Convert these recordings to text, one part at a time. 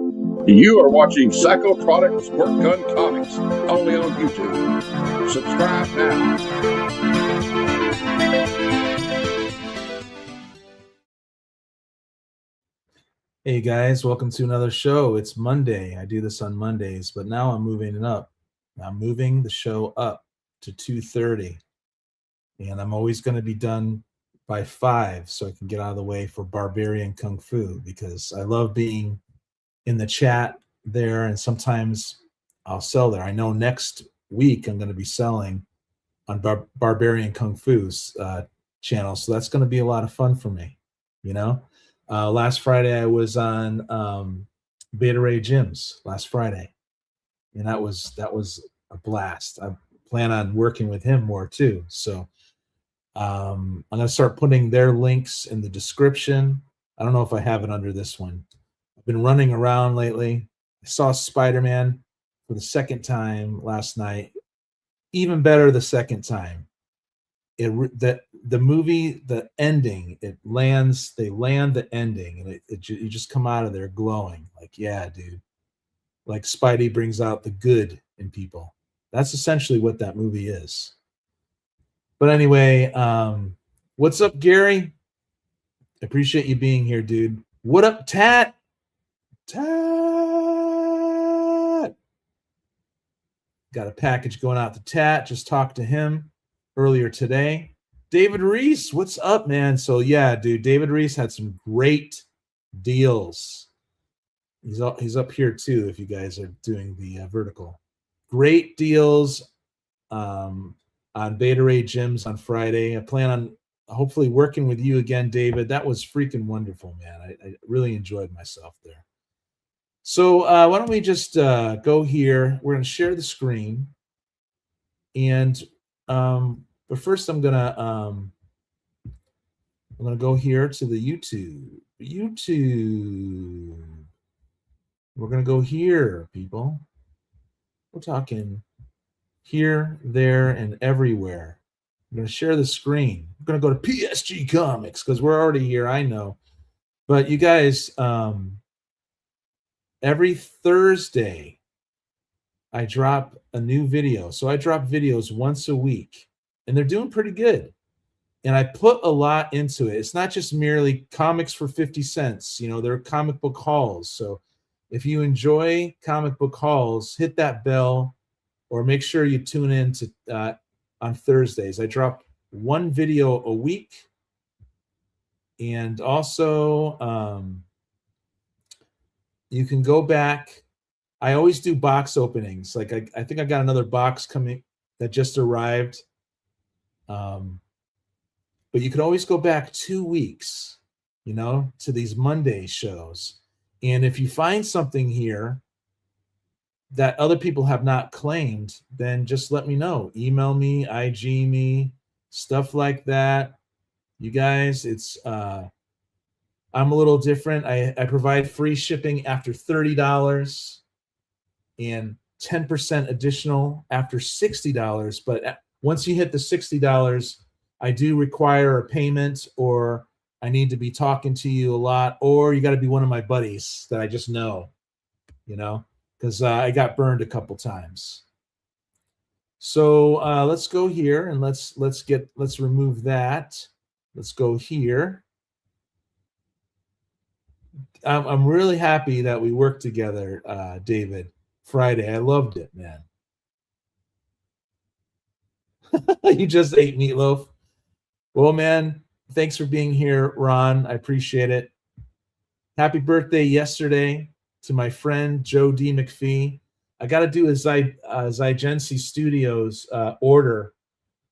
You are watching Psychotronic Squirt Gun Comics, only on YouTube. Subscribe now. Hey guys, welcome to another show. It's Monday. I do this on Mondays, but now I'm moving it up. I'm moving the show up to 2:30. And I'm always going to be done by 5 so I can get out of the way for Barbarian Kung Fu, because I love being in the chat there, and sometimes I'll sell there. I know next week I'm going to be selling on Barbarian Kung Fu's channel, so that's going to be a lot of fun for me. You know, last Friday I was on Beta Ray Jim's last Friday, and that was a blast. I plan on working with him more too. So I'm going to start putting their links in the description. I don't know if I have it under this one. I've been running around lately. I saw Spider-Man for the second time last night. Even better the second time. The movie, the ending, they land the ending, and you just come out of there glowing. Like, yeah, dude. Like Spidey brings out the good in people. That's essentially what that movie is. But anyway, what's up, Gary? I appreciate you being here, dude. What up, Tat? Tat! Got a package going out to Tat. Just talked to him earlier today. David Reese, what's up, man? So yeah, dude, David Reese had some great deals. He's up here too, if you guys are doing the vertical. Great deals on Beta Ray Gyms on Friday. I plan on hopefully working with you again, David. That was freaking wonderful, man. I really enjoyed myself there. So why don't we just go here? We're going to share the screen, and but first I'm gonna go here to the YouTube. We're gonna go here, people. We're talking here, there, and everywhere. I'm going to share the screen. I'm going to go to PSG Comics because we're already here, I know. But you guys, every Thursday, I drop a new video. So I drop videos once a week, and they're doing pretty good. And I put a lot into it. It's not just merely comics for 50 cents. You know, they're comic book hauls. So if you enjoy comic book hauls, hit that bell, or make sure you tune in to on Thursdays. I drop one video a week. And also, you can go back. I always do box openings. Like I think I got another box coming that just arrived. But you can always go back 2 weeks, you know, to these Monday shows. And if you find something here that other people have not claimed, then just let me know. Email me, IG me, stuff like that. You guys, it's I'm a little different. I provide free shipping after $30 and 10% additional after $60. But once you hit the $60, I do require a payment, or I need to be talking to you a lot, or you got to be one of my buddies that I just know, you know, because I got burned a couple times. So let's go here and let's remove that. Let's go here. I'm really happy that we worked together, David. Friday, I loved it, man. You just ate meatloaf. Well, man, thanks for being here, Ron. I appreciate it. Happy birthday yesterday to my friend Joe D. McPhee. I got to do a Zygency Studios order.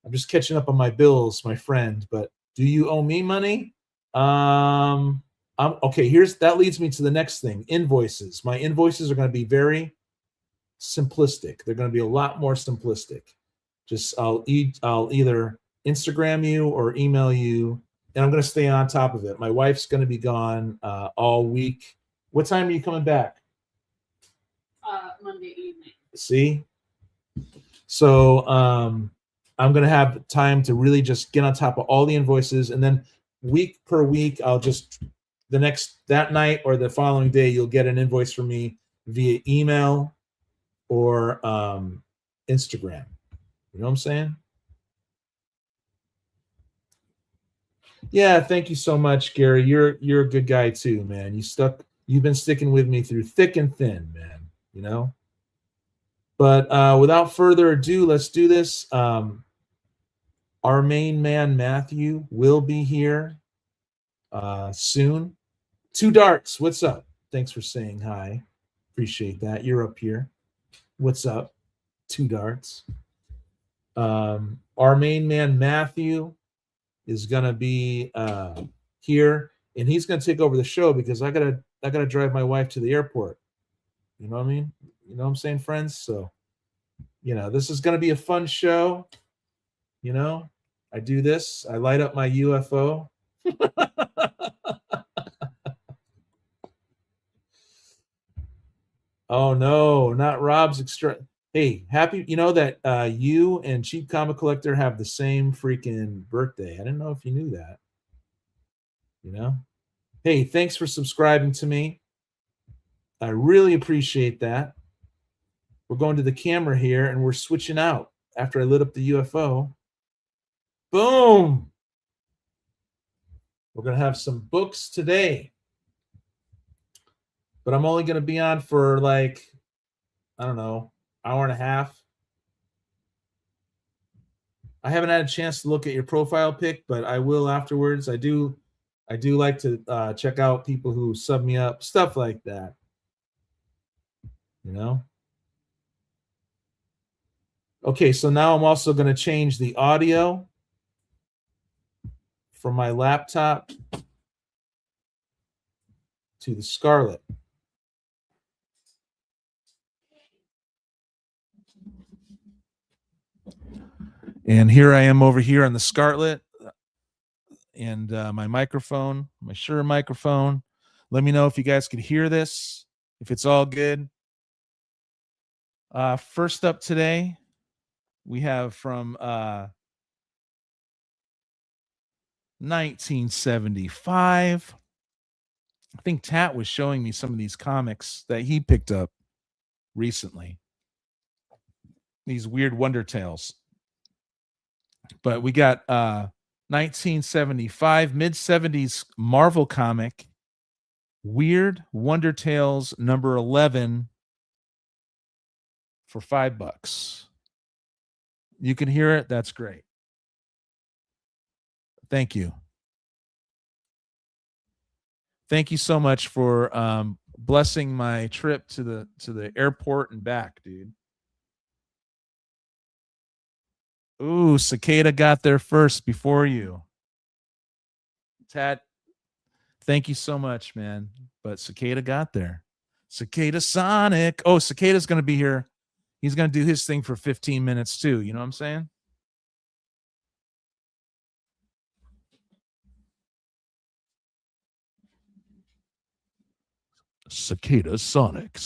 I'm just catching up on my bills, my friend. But do you owe me money? Okay. That leads me to the next thing: invoices. My invoices are going to be very simplistic. They're going to be a lot more simplistic. I'll either Instagram you or email you, and I'm going to stay on top of it. My wife's going to be gone all week. What time are you coming back? Monday evening. See? So I'm going to have time to really just get on top of all the invoices, and then week per week, I'll just that night or the following day, you'll get an invoice from me via email or Instagram. You know what I'm saying? Yeah, thank you so much, Gary. You're a good guy too, man. You've been sticking with me through thick and thin, man. You know. But without further ado, let's do this. Our main man Matthew will be here soon. Two Darts, what's up? Thanks for saying hi. Appreciate that. You're up here. What's up? Two Darts. Our main man Matthew is gonna be here, and he's gonna take over the show because I gotta drive my wife to the airport. You know what I mean? You know what I'm saying, friends? So, this is gonna be a fun show. I do this. I light up my UFO. Oh no, not Rob's extra. Hey, happy, that you and Cheap Comic Collector have the same freaking birthday. I didn't know if you knew that. Hey, thanks for subscribing to me. I really appreciate that. We're going to the camera here and we're switching out after I lit up the UFO. Boom. We're going to have some books today. But I'm only going to be on for like, I don't know, hour and a half. I haven't had a chance to look at your profile pic, but I will afterwards. I do like to check out people who sub me up, stuff like that. Okay, so now I'm also going to change the audio from my laptop to the Scarlett. And here I am over here on the Scarlett and my microphone, my Shure microphone. Let me know if you guys could hear this, if it's all good. First up today, we have from 1975. I think Tat was showing me some of these comics that he picked up recently. These weird Wonder Tales. But we got 1975, mid-70s Marvel comic, Weird Wonder Tales number 11 for $5. You can hear it. That's great. Thank you. Thank you so much for blessing my trip to the airport and back, dude. Ooh, Cicada got there first before you. Tat, thank you so much, man. But Cicada got there. Cicada Sonic. Oh, Cicada's going to be here. He's going to do his thing for 15 minutes too. You know what I'm saying? Cicada Sonic.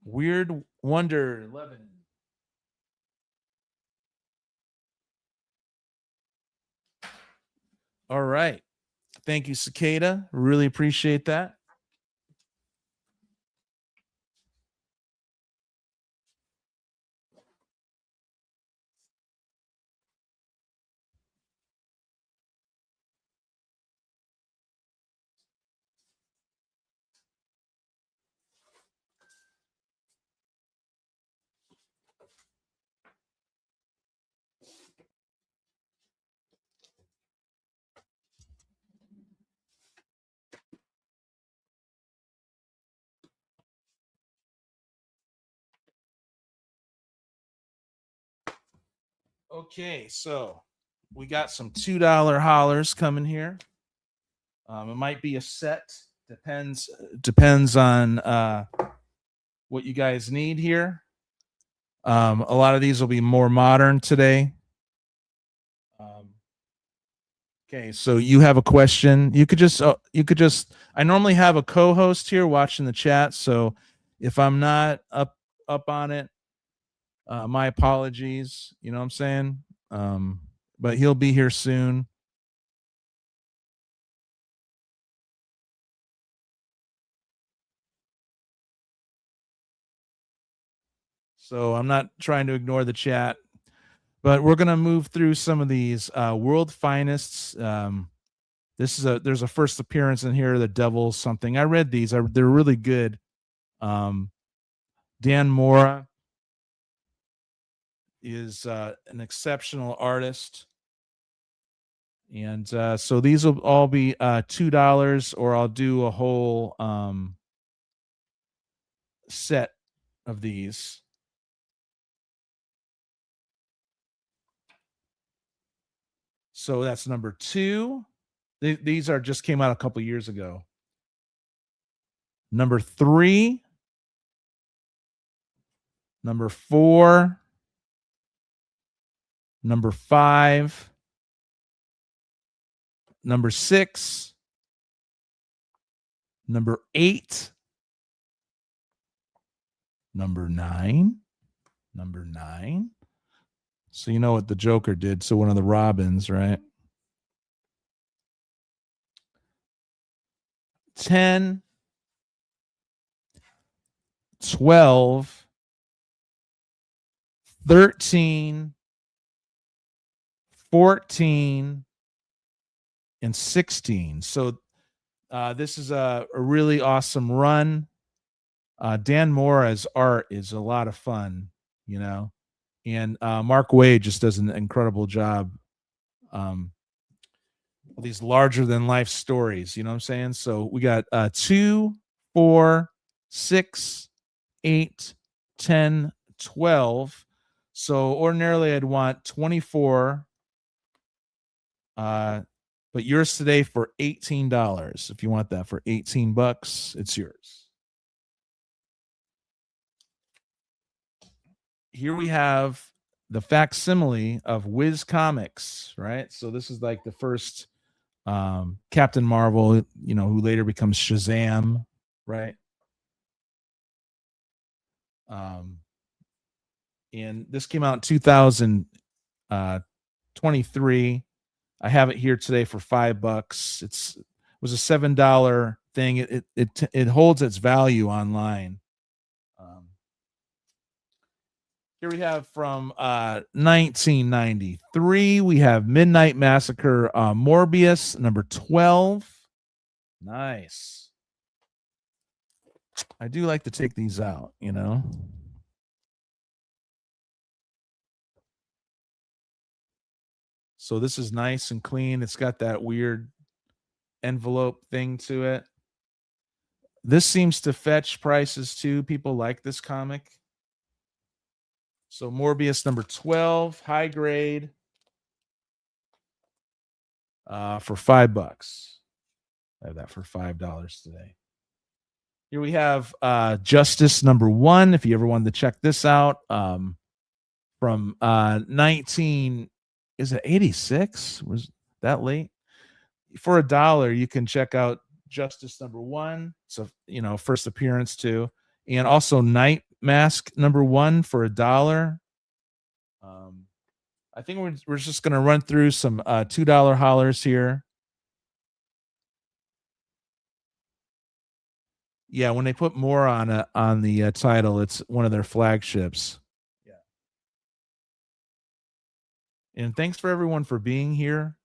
Weird Wonder 11. All right. Thank you, Cicada. Really appreciate that. Okay, so we got some $2 hollers coming here. It might be a set. Depends on what you guys need here. A lot of these will be more modern today. Okay, so you have a question. You could just I normally have a co-host here watching the chat, so if I'm not up on it, my apologies. You know what I'm saying? But he'll be here soon. So I'm not trying to ignore the chat, but we're gonna move through some of these world finest. There's a first appearance in here, the Devil something. I read these. They're really good. Dan Mora is an exceptional artist. And so these will all be $2, or I'll do a whole set of these. So that's number 2. These are just came out a couple years ago. Number 3, number 4, number 5, number 6, number 8, number 9. So you know what the Joker did. So one of the Robins, right? 10, 12, 13, 14, and 16. So this is a really awesome run. Dan Mora's art is a lot of fun, you know, and Mark Waid just does an incredible job. These larger than life stories, you know what I'm saying? So we got 2, 4, 6, 8, 10, 12. So ordinarily I'd want 24. But yours today for $18. If you want that for $18, it's yours. Here we have the facsimile of Wiz Comics, right? So this is like the first Captain Marvel, you know, who later becomes Shazam, right? And this came out in 2023. I have it here today for $5. It was a $7 thing. It holds its value online. Here we have from 1993. We have Midnight Massacre, Morbius, number 12. Nice. I do like to take these out, you know. So this is nice and clean. It's got that weird envelope thing to it. This seems to fetch prices too. People like this comic. So Morbius number 12, high grade, for $5. I have that for $5 today. Here we have Justice number 1. If you ever wanted to check this out, from 86? Was that late? For $1, you can check out Justice number 1. So, you know, first appearance too. And also Night Mask number 1 for $1. I think we're just going to run through some $2 hollers here. Yeah, when they put more on the title, it's one of their flagships. Yeah. And thanks for everyone for being here.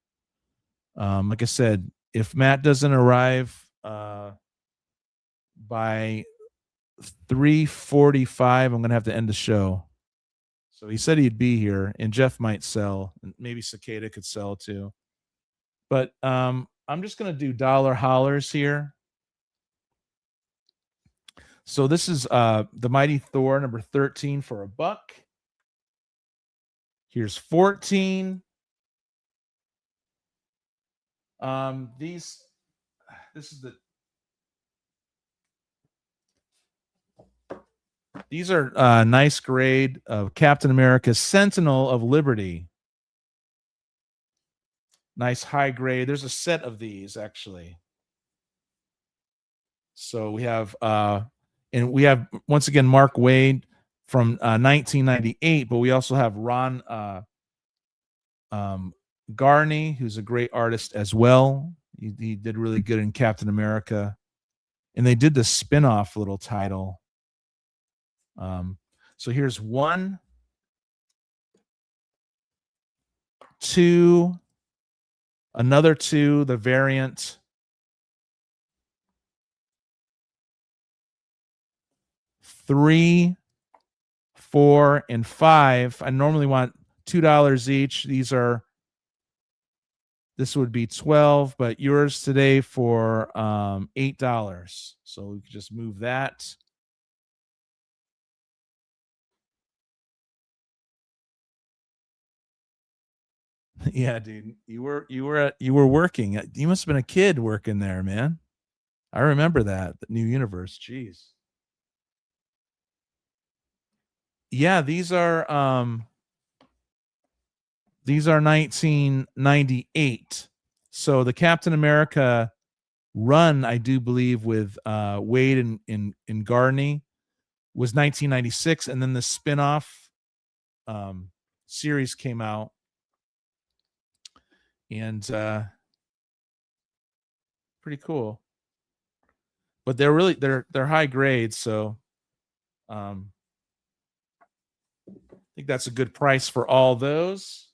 Like I said, if Matt doesn't arrive by 3:45, I'm gonna have to end the show. So he said he'd be here, and Jeff might sell, and maybe Cicada could sell too. But I'm just gonna do dollar hollers here. So this is the Mighty Thor number 13 for $1. Here's 14. This is these are nice grade of Captain America, Sentinel of Liberty. Nice high grade. There's a set of these actually. So we have and we have once again Mark Waid from 1998, but we also have Ron Garney, who's a great artist as well. He did really good in Captain America, and they did the spin-off little title. So here's 1, 2, another 2, the variant, 3, 4, and 5. I normally want $2 each. This would be 12, but yours today for $8. So we can just move that. Yeah, dude, you were working. You must have been a kid working there, man. I remember that, the New Universe. Jeez. Yeah, these are 1998. So the Captain America run, I do believe, with Wade and Garney was 1996, and then the spin-off series came out, and pretty cool. But they're high grade, so I think that's a good price for all those.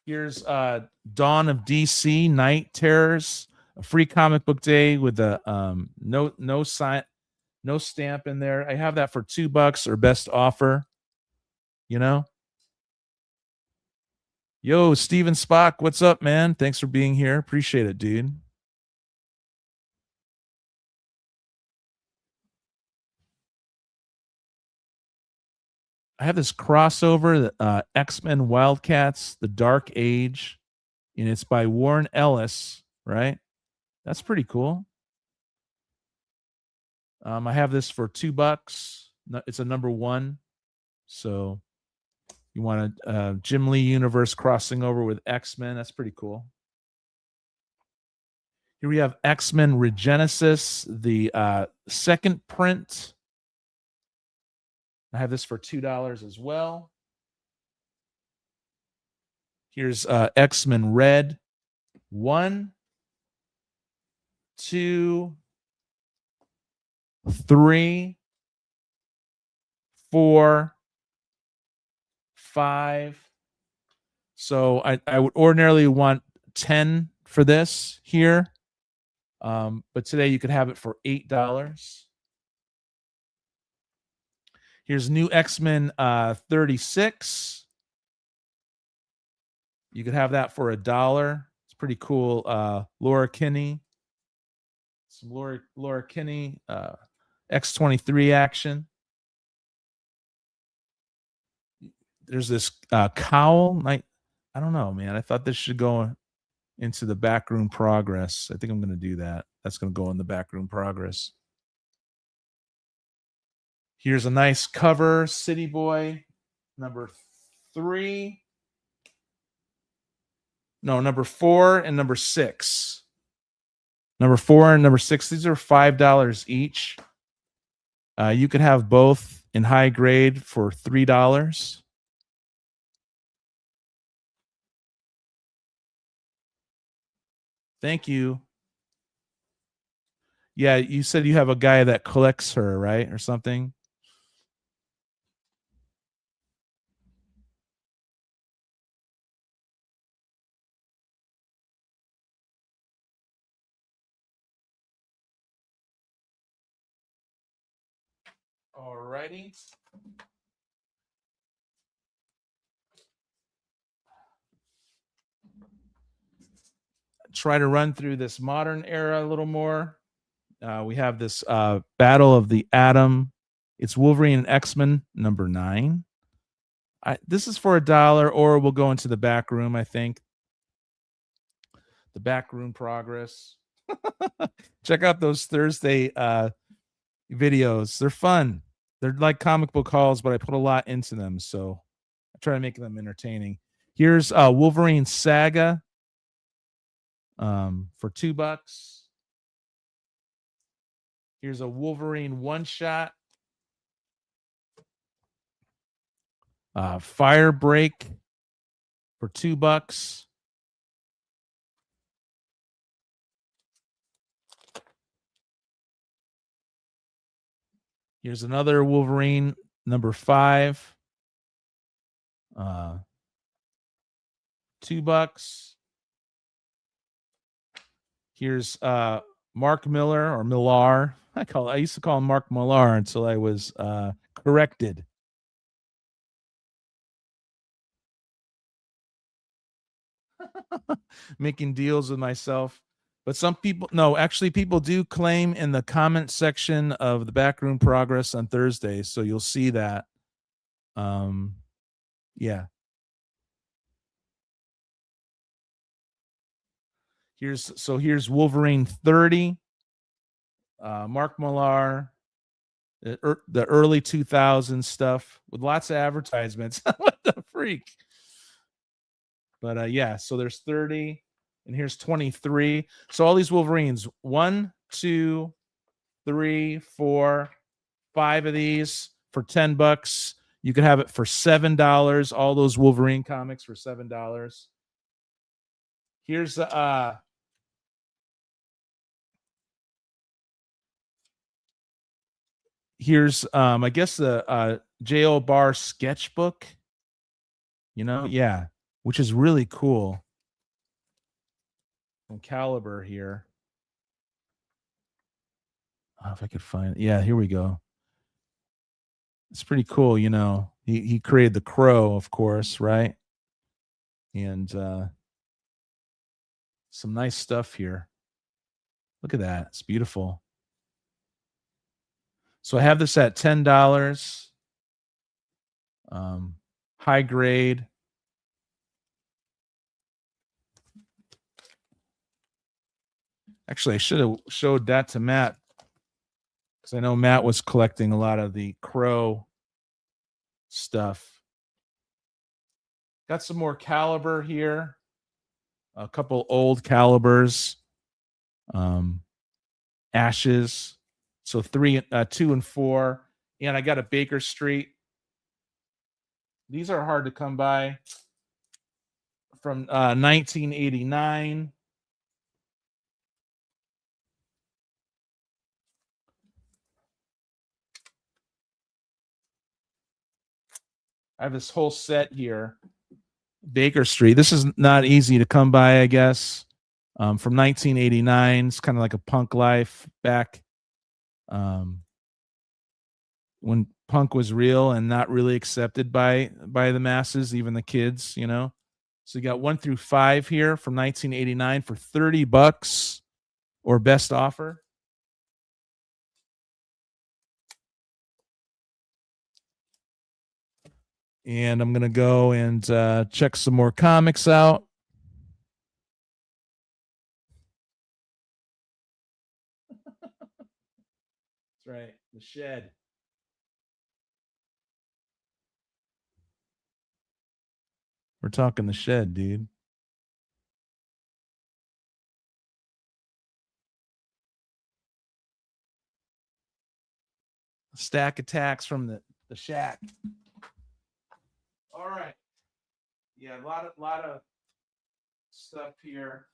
Here's Dawn of DC Night Terrors, a free comic book day with a no stamp in there. I have that for $2 or best offer. You know. Yo, Steven Spock, what's up, man? Thanks for being here. Appreciate it, dude. I have this crossover, X-Men Wildcats, The Dark Age, and it's by Warren Ellis, right? That's pretty cool. I have this for $2. It's a number 1. So you want a Jim Lee universe crossing over with X-Men. That's pretty cool. Here we have X-Men Regenesis, the second print. I have this for $2 as well. Here's X-Men Red. 1, 2, 3, 4, 5. So I would ordinarily want 10 for this here. But today you could have it for $8. Here's new X-Men 36. You could have that for $1. It's pretty cool. Laura Kinney. Some Laura Kinney X-23 action. There's this cowl. I don't know, man. I thought this should go into the backroom progress. I think I'm going to do that. That's going to go in the backroom progress. Here's a nice cover, City Boy, number 3. No, number 4 and number 6. Number 4 and number 6. These are $5 each. You could have both in high grade for $3. Thank you. Yeah, you said you have a guy that collects her, right? Or something. All righty. Try to run through this modern era a little more. We have this Battle of the Atom. It's Wolverine and X-Men number 9. This is for $1, or we'll go into the back room, I think. The back room progress. Check out those Thursday videos. They're fun. They're like comic book hauls, but I put a lot into them, so I try to make them entertaining. Here's Wolverine Saga for $2. Here's a Wolverine one-shot. Fire Break for $2. Here's another Wolverine number 5. $2. Here's Mark Miller or Millar. I used to call him Mark Millar until I was corrected. Making deals with myself. But some people, no, actually, people do claim in the comment section of the Backroom Progress on Thursdays. So you'll see that. Yeah. Here's Wolverine 30. Mark Millar, the early 2000s stuff with lots of advertisements. What the freak? But yeah, so there's 30, and here's 23. So all these Wolverines, 1, 2, 3, 4, 5 of these for $10. You can have it for $7. All those Wolverine comics for $7. Here's I guess the J.O. Barr sketchbook. Yeah, which is really cool. From Caliber here. If I could find it. Yeah, here we go. It's pretty cool, He created the Crow, of course, right? And some nice stuff here. Look at that. It's beautiful. So I have this at $10. High grade. Actually, I should have showed that to Matt, because I know Matt was collecting a lot of the Crow stuff. Got some more Caliber here. A couple old Calibers. Ashes. So 2 and 4. And I got a Baker Street. These are hard to come by. From 1989. I have this whole set here. Baker Street. This is not easy to come by, I guess. From 1989. It's kind of like a Punk life back when punk was real and not really accepted by the masses, even the kids, So you got 1 through 5 here from 1989 for $30 or best offer. And I'm going to go and check some more comics out. That's right. The Shed. We're talking The Shed, dude. Stack attacks from the shack. All right. Yeah, a lot of stuff here.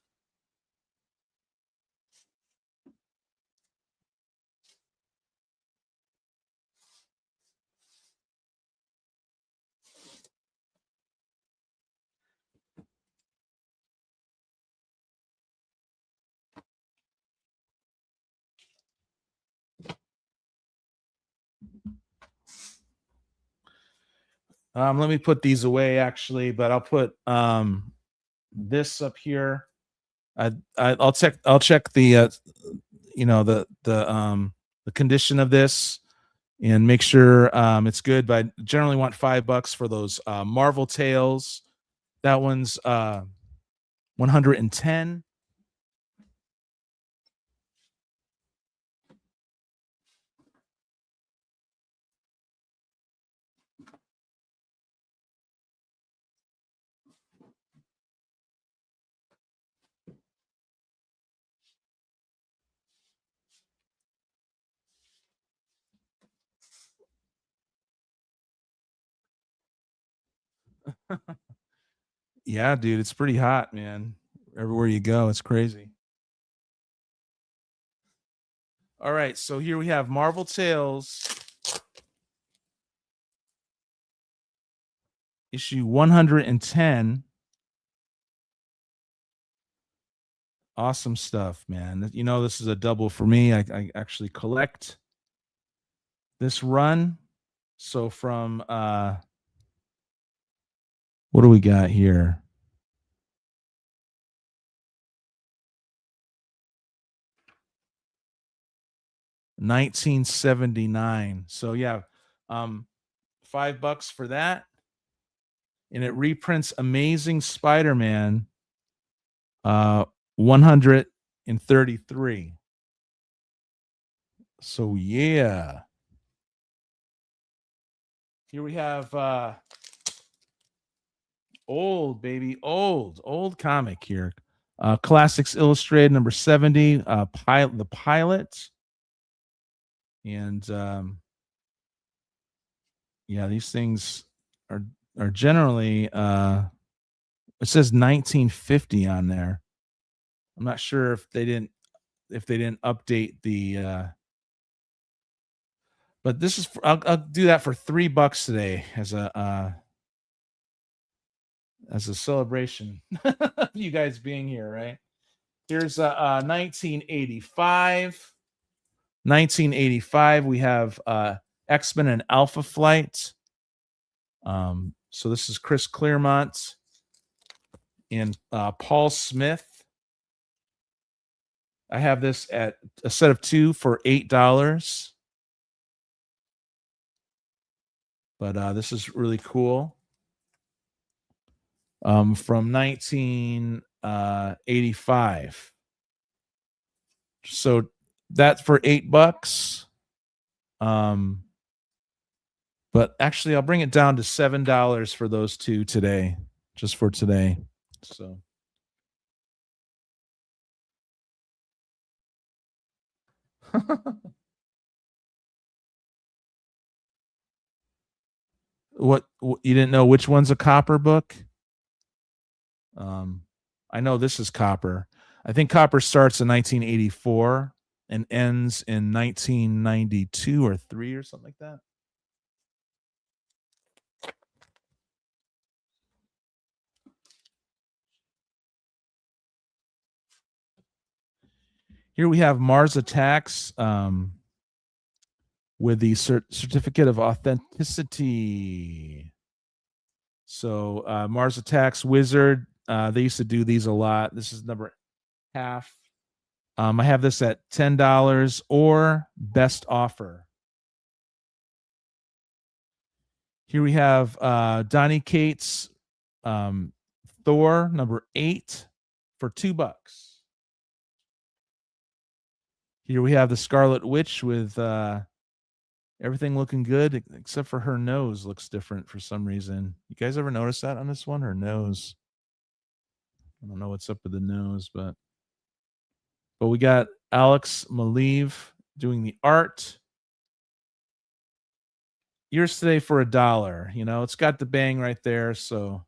Let me put these away, actually, but I'll put this up here. I'll check the the condition of this and make sure it's good. But I generally want $5 for those Marvel Tales. That one's 110. Yeah, dude, it's pretty hot, man. Everywhere you go, it's crazy. All right, so here we have Marvel Tales issue 110. Awesome stuff, man. You know, this is a double for me. I actually collect this run. So from what do we got here? $1979. So yeah, $5 for that. And it reprints Amazing Spider-Man 133. So yeah. Here we have old comic here. Classics Illustrated number 70, the pilot. And yeah, these things are generally it says 1950 on there. I'm not sure if they didn't update the but this is I'll do that for $3 today as a celebration of you guys being here, right? Here's 1985. 1985, we have X-Men and Alpha Flight. So this is Chris Claremont and Paul Smith. I have this at a set of 2 for $8. But this is really cool. From 1985. So that's for $8. But actually, I'll bring it down to $7 for those two today, just for today. So. What you didn't know which one's a copper book? I know this is copper. I think copper starts in 1984 and ends in 1992 or 3 or something like that. Here we have Mars Attacks with the certificate of authenticity. So Mars Attacks Wizard, they used to do these a lot. This is number half. I have this at $10 or best offer. Here we have Donny Cates Thor number 8 for $2. Here we have the Scarlet Witch with everything looking good except for her nose looks different for some reason. You guys ever notice that on this one? Her nose. I don't know what's up with the nose, but we got Alex Maleev doing the art. Yours today for $1. You know, it's got the bang right there. So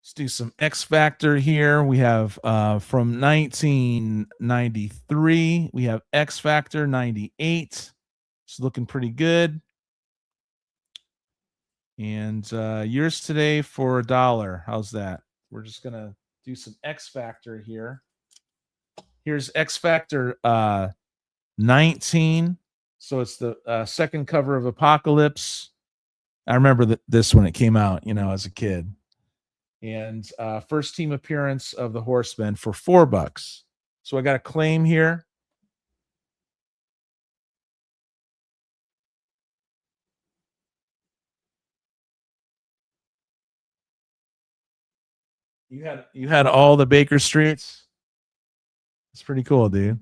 let's do some X Factor here. We have from 1993, we have X Factor 98. It's looking pretty good. And yours today for $1. How's that? We're just gonna do some X Factor here. Here's X Factor 19. So it's the second cover of Apocalypse. I remember this when it came out, you know, as a kid. And first team appearance of the Horsemen for $4. So I got a claim here. You had all the Baker Streets. It's pretty cool, dude.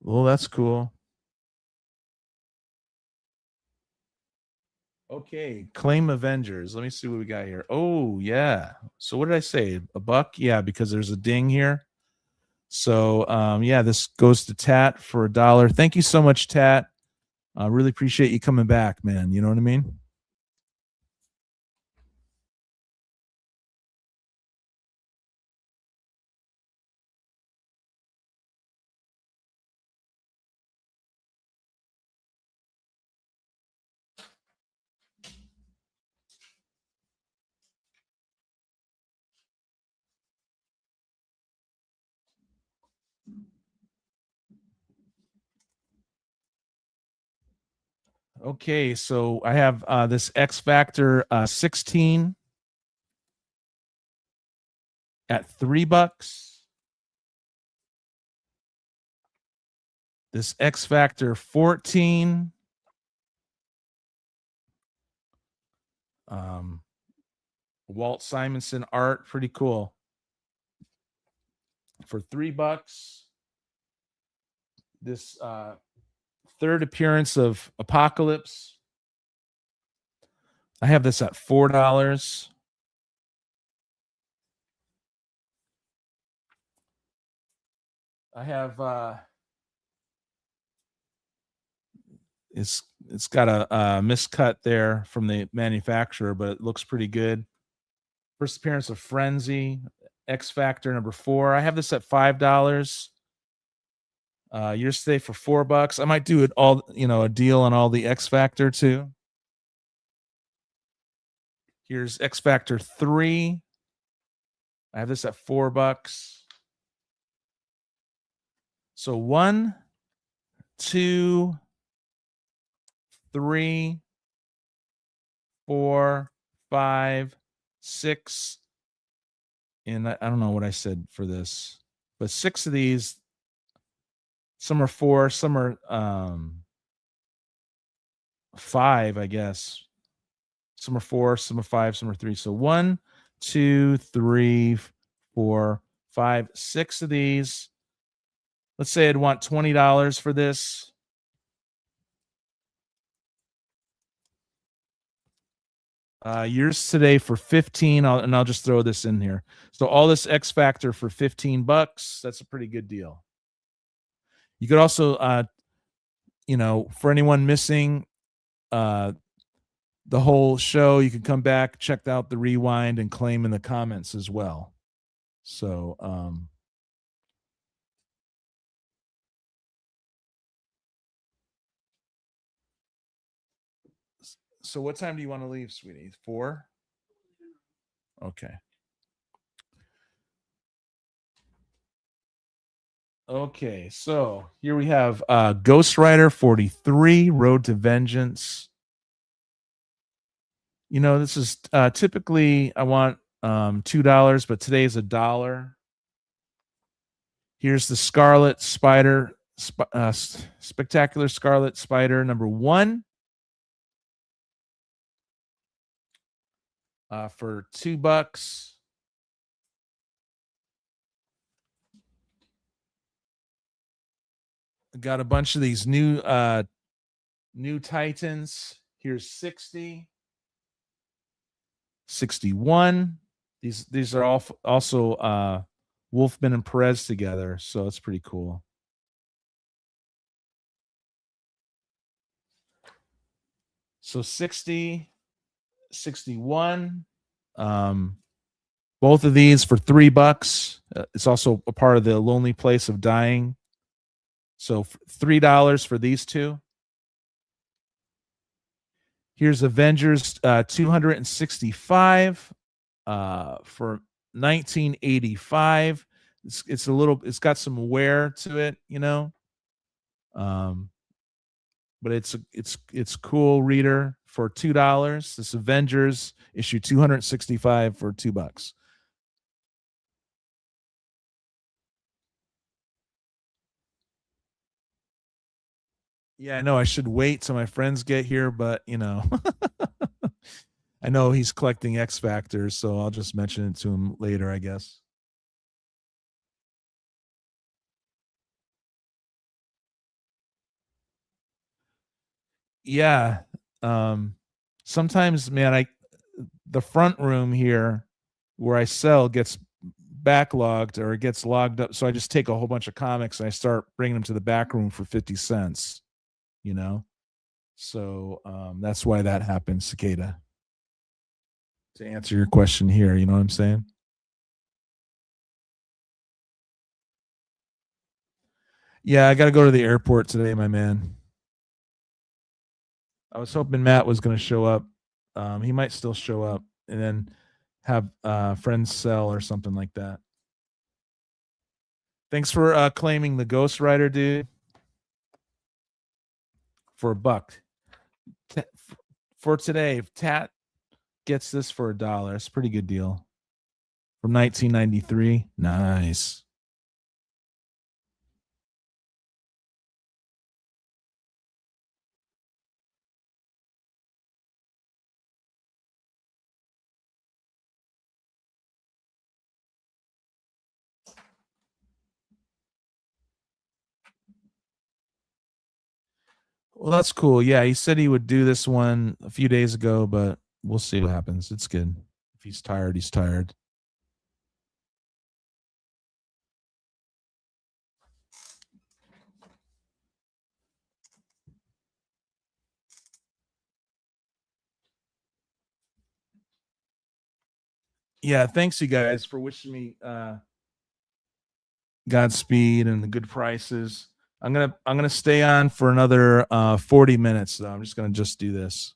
Well, that's cool. Okay, claim Avengers. Let me see what we got here. Oh, yeah. So what did I say? $1? Yeah, because there's a ding here. So yeah, this goes to Tat for $1. Thank you so much, Tat. I really appreciate you coming back, man. You know what I mean? Okay, so I have this X Factor 16 at $3. This X Factor 14 Walt Simonson art, pretty cool, for $3. This third appearance of Apocalypse, I have this at $4. I have it's got a miscut there from the manufacturer, but it looks pretty good. First appearance of Frenzy, X Factor number 4. I have this at $5. Yours today for $4. I might do it all, a deal on all the X Factor too. Here's X Factor 3. I have this at $4. So 1, 2, 3, 4, 5, 6. And I don't know what I said for this, but 6 of these. Some are 4, some are 5, I guess. Some are 4, some are 5, some are 3. So 1, 2, 3, 4, 5, 6 of these. Let's say I'd want $20 for this. Yours today for 15, and I'll just throw this in here. So all this X Factor for $15. That's a pretty good deal. You could also, for anyone missing the whole show, you can come back, check out the rewind, and claim in the comments as well. So, so what time do you want to leave, sweetie? 4? Okay. Okay, so here we have Ghost Rider 43, Road to Vengeance. This is typically I want $2, but today is $1. Here's the Scarlet Spider, Spectacular Scarlet Spider number 1 for $2. Got a bunch of these new Titans. Here's 60, 61. These are all also Wolfman and Perez together, so it's pretty cool. So 60, 61. Both of these for $3. It's also a part of the Lonely Place of Dying. So $3 for these two. Here's Avengers 265 for $19.85. It's got some wear to it, but it's cool reader for $2. This Avengers issue 265 for $2. Yeah, I know I should wait till my friends get here, but I know he's collecting X Factors, so I'll just mention it to him later, I guess. Yeah. sometimes, man, the front room here where I sell gets backlogged or it gets logged up. So I just take a whole bunch of comics and I start bringing them to the back room for 50 cents, you know? So that's why that happens, Cicada. To answer your question here, you know what I'm saying? Yeah, I got to go to the airport today, my man. I was hoping Matt was going to show up. He might still show up and then have friends sell or something like that. Thanks for claiming the Ghost Rider, dude. For $1. For today, if Tat gets this for $1, it's a pretty good deal. From 1993. Nice. Well, that's cool. Yeah, he said he would do this one a few days ago, but we'll see what happens. It's good. If he's tired, he's tired. Yeah, thanks you guys for wishing me Godspeed and the good prices. I'm gonna stay on for another 40 minutes though. I'm just gonna do this.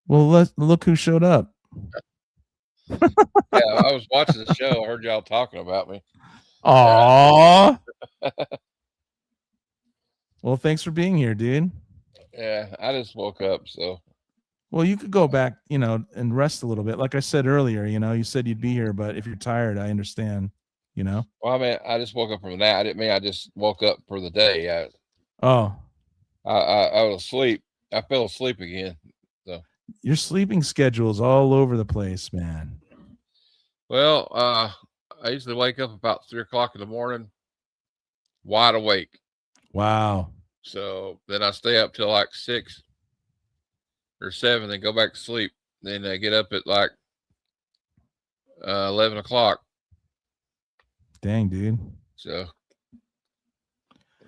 Well, look who showed up. Yeah, I was watching the show. I heard y'all talking about me. Aww. Well, thanks for being here, dude. Yeah, I just woke up, so. Well, you could go back, and rest a little bit. Like I said earlier, you said you'd be here, but if you're tired, I understand, Well, I mean, I just woke up from that. I didn't mean I just woke up for the day. I was asleep. I fell asleep again. So your sleeping schedule's all over the place, man. Well, I usually wake up about 3 o'clock in the morning, wide awake. Wow. So then I stay up till like 6 or 7, then go back to sleep. Then I get up at like 11 o'clock. Dang, dude. So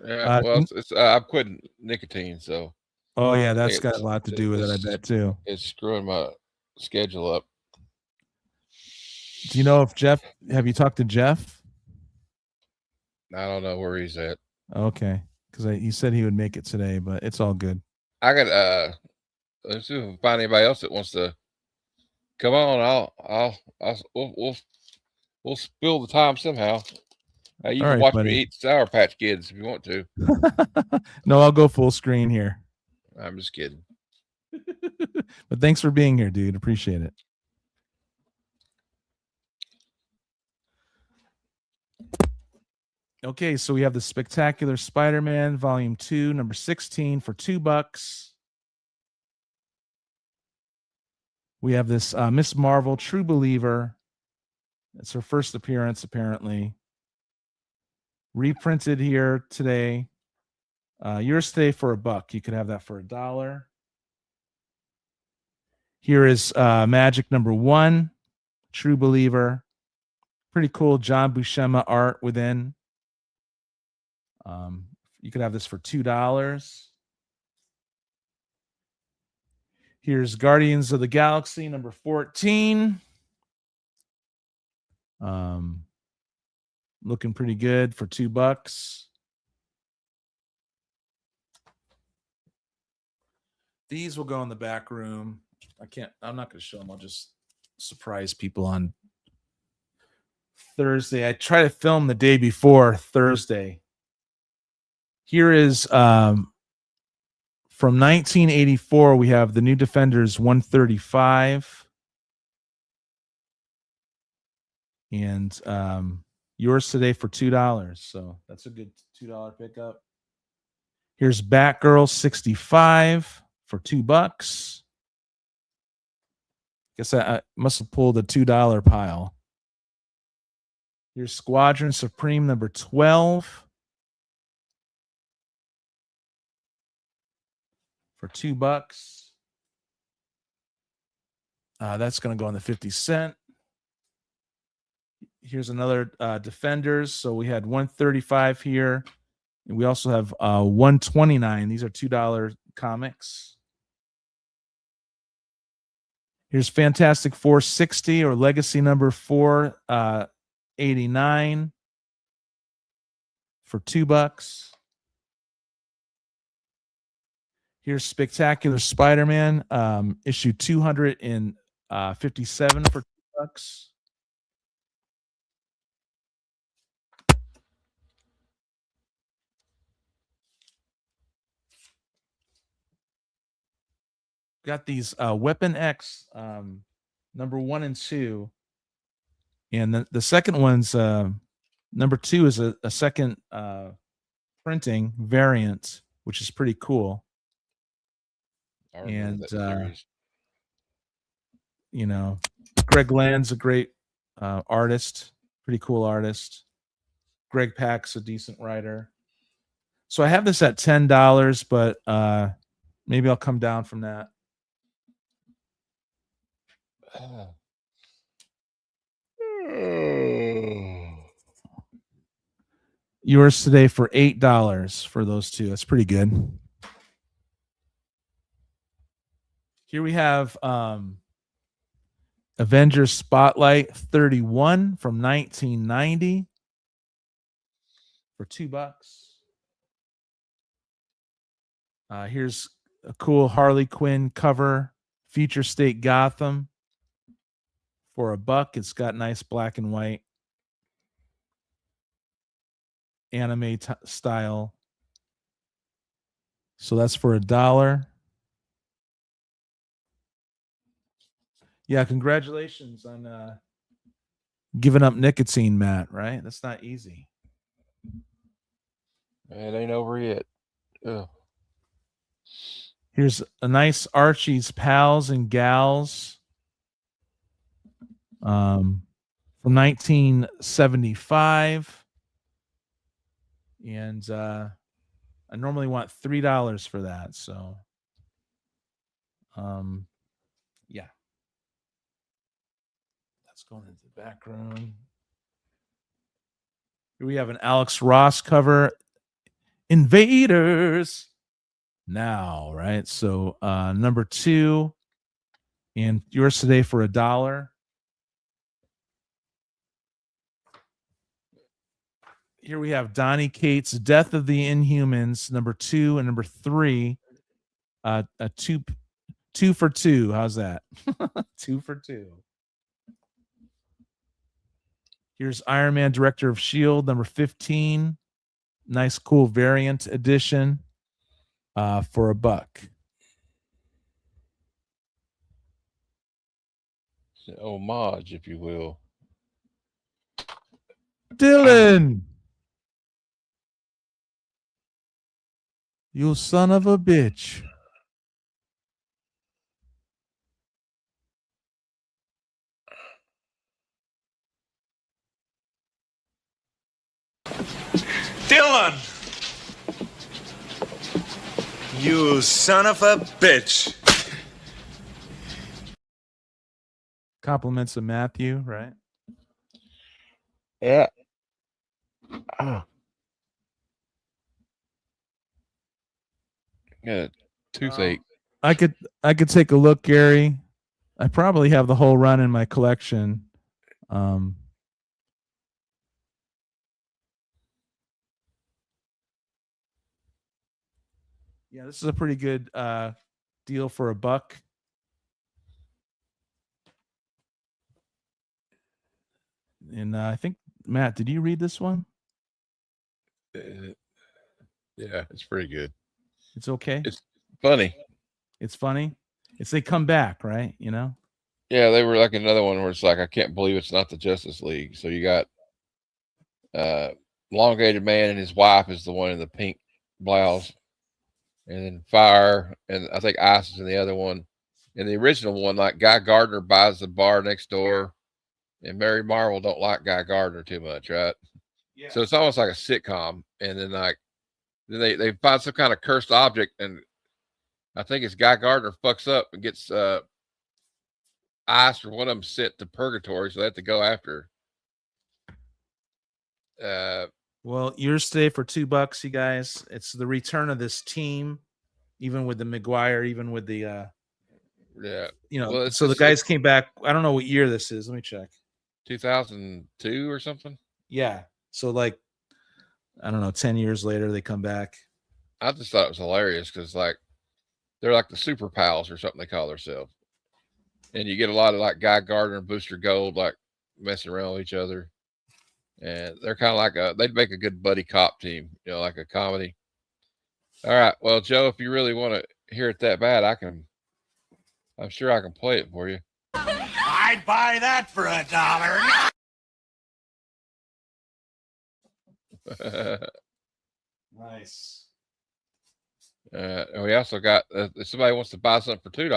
yeah, well, I'm quitting nicotine, so. Oh yeah, that's got a lot to do with it, I bet too. It's screwing my schedule up. Do you know if have you talked to Jeff? I don't know where he's at. Okay, because he said he would make it today, but it's all good. I got let's see if I can find anybody else that wants to come on. We'll spill the time somehow. You can watch me eat Sour Patch Kids if you want to. No, I'll go full screen here. I'm just kidding. But thanks for being here, dude. Appreciate it. Okay, so we have the Spectacular Spider-Man Volume 2, number 16 for $2. We have this Miss Marvel True Believer. It's her first appearance, apparently. Reprinted here today. Yours today for $1. You could have that for $1. Here is Magic number 1, True Believer. Pretty cool John Buscema art within. You could have this for $2. Here's Guardians of the Galaxy number 14. Looking pretty good for $2. These will go in the back room. I'm not going to show them. I'll just surprise people on Thursday. I try to film the day before Thursday. Here is from 1984. We have the New Defenders 135. And yours today for $2. So that's a good $2 pickup. Here's Batgirl 65 for $2. Guess I must have pulled a $2 pile. Here's Squadron Supreme number 12 for $2. That's going to go on the 50 cent. Here's another Defenders. So we had 135 here. And we also have 129. These are $2 comics. Here's Fantastic 460 or Legacy number 489 for $2. Here's Spectacular Spider-Man, issue 257 for $2. Got these Weapon X number 1 and 2. And the second one's number 2 is a second printing variant, which is pretty cool. And you know, Greg Land's a great artist, pretty cool artist. Greg Pak's a decent writer. So I have this at $10, but maybe I'll come down from that. Yours today for $8 for those two. That's pretty good. Here we have Avengers Spotlight 31 from 1990 for $2. Here's a cool Harley Quinn cover, Future State Gotham for $1. It's got nice black and white anime style. So that's for $1. Yeah, congratulations on giving up nicotine, Matt, right? That's not easy. It ain't over yet. Ugh. Here's a nice Archie's Pals and Gals from 1975. And I normally want $3 for that. So, yeah. Let's go into the background. Here we have an Alex Ross cover, Invaders Now, right? So number 2, and yours today for $1. Here we have Donny Cates' Death of the Inhumans, number 2 and number 3. A two for $2. How's that? 2 for $2. Here's Iron Man, Director of S.H.I.E.L.D., number 15. Nice, cool variant edition for $1. It's an homage, if you will. Dylan! You son of a bitch. Dylan! You son of a bitch. Compliments of Matthew, right? Yeah. Oh. Yeah, toothache. I could take a look, Gary. I probably have the whole run in my collection. Yeah, this is a pretty good deal for $1. And I think, Matt, did you read this one? Yeah, it's pretty good. It's okay. It's funny. It's funny. It's they come back, right? You know? Yeah, they were like another one where it's like, I can't believe it's not the Justice League. So you got Elongated Man and his wife is the one in the pink blouse. And then Fire, and I think Ice is in the other one. In the original one, like Guy Gardner buys the bar next door, and Mary Marvel don't like Guy Gardner too much, right? Yeah. So it's almost like a sitcom, and then they find some kind of cursed object, and I think it's Guy Gardner fucks up and gets iced, or one of them sent to purgatory, so they have to go after. Well, yours today for $2, you guys. It's the return of this team, even with the McGuire, even with the Well, so the guys came back. I don't know what year this is. Let me check. 2002 or something. Yeah. So like, I don't know, 10 years later they come back. I just thought it was hilarious because like they're like the super pals or something they call themselves, and you get a lot of like Guy Gardner and Booster Gold like messing around with each other. And they're kind of like they'd make a good buddy cop team, like a comedy. All right. Well, Joe, if you really want to hear it that bad, I'm sure I can play it for you. I'd buy that for $1. Nice. And we also got, if somebody wants to buy something for $2,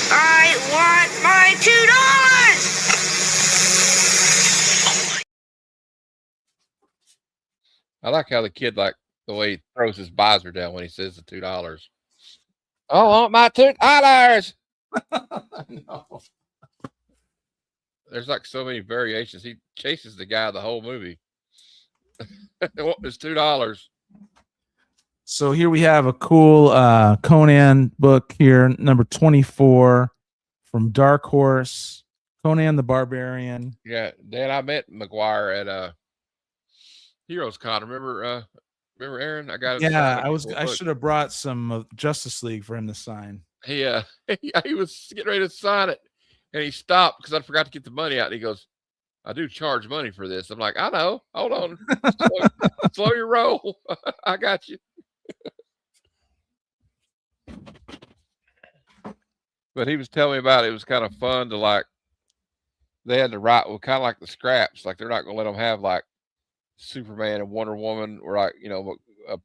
I want my $2! I like how the kid, like the way he throws his visor down when he says the $2. I want my $2. No. There's like so many variations. He chases the guy the whole movie. They want his $2. So here we have a cool Conan book here, number 24 from Dark Horse, Conan the Barbarian. Yeah, Dan, I met McGuire at Heroes Con. Remember Aaron? I got it. Yeah, I should have brought some Justice League for him to sign. He was getting ready to sign it, and he stopped because I forgot to get the money out. And he goes, "I do charge money for this." I'm like, "I know. Hold on, slow your roll. I got you." But he was telling me about it. It was kind of fun to like. They had to write kind of like the scraps. Like they're not going to let them have like Superman and Wonder Woman, or like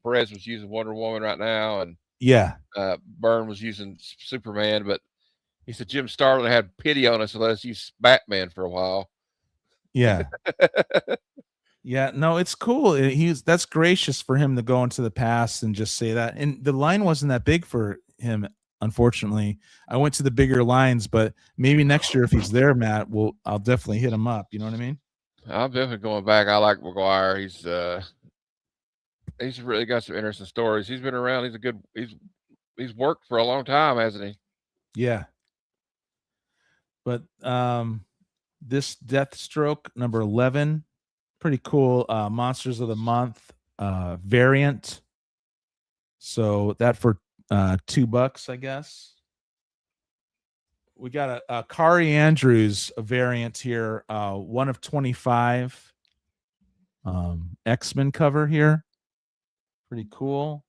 Perez was using Wonder Woman right now, and yeah, Byrne was using Superman, but he said Jim Starlin had pity on us and let us use Batman for a while. Yeah. Yeah, no, it's cool. That's gracious for him to go into the past and just say that. And the line wasn't that big for him, unfortunately. I went to the bigger lines, but maybe next year if he's there, Matt, I'll definitely hit him up. You know what I mean? I'm definitely going back. I like McGuire. He's really got some interesting stories. He's been around. He's worked for a long time, hasn't he? Yeah. But this Deathstroke number 11, pretty cool. Monsters of the Month variant. So that for $2, I guess. We got a Kari Andrews variant here, 1 of 25 X-Men cover here. Pretty cool.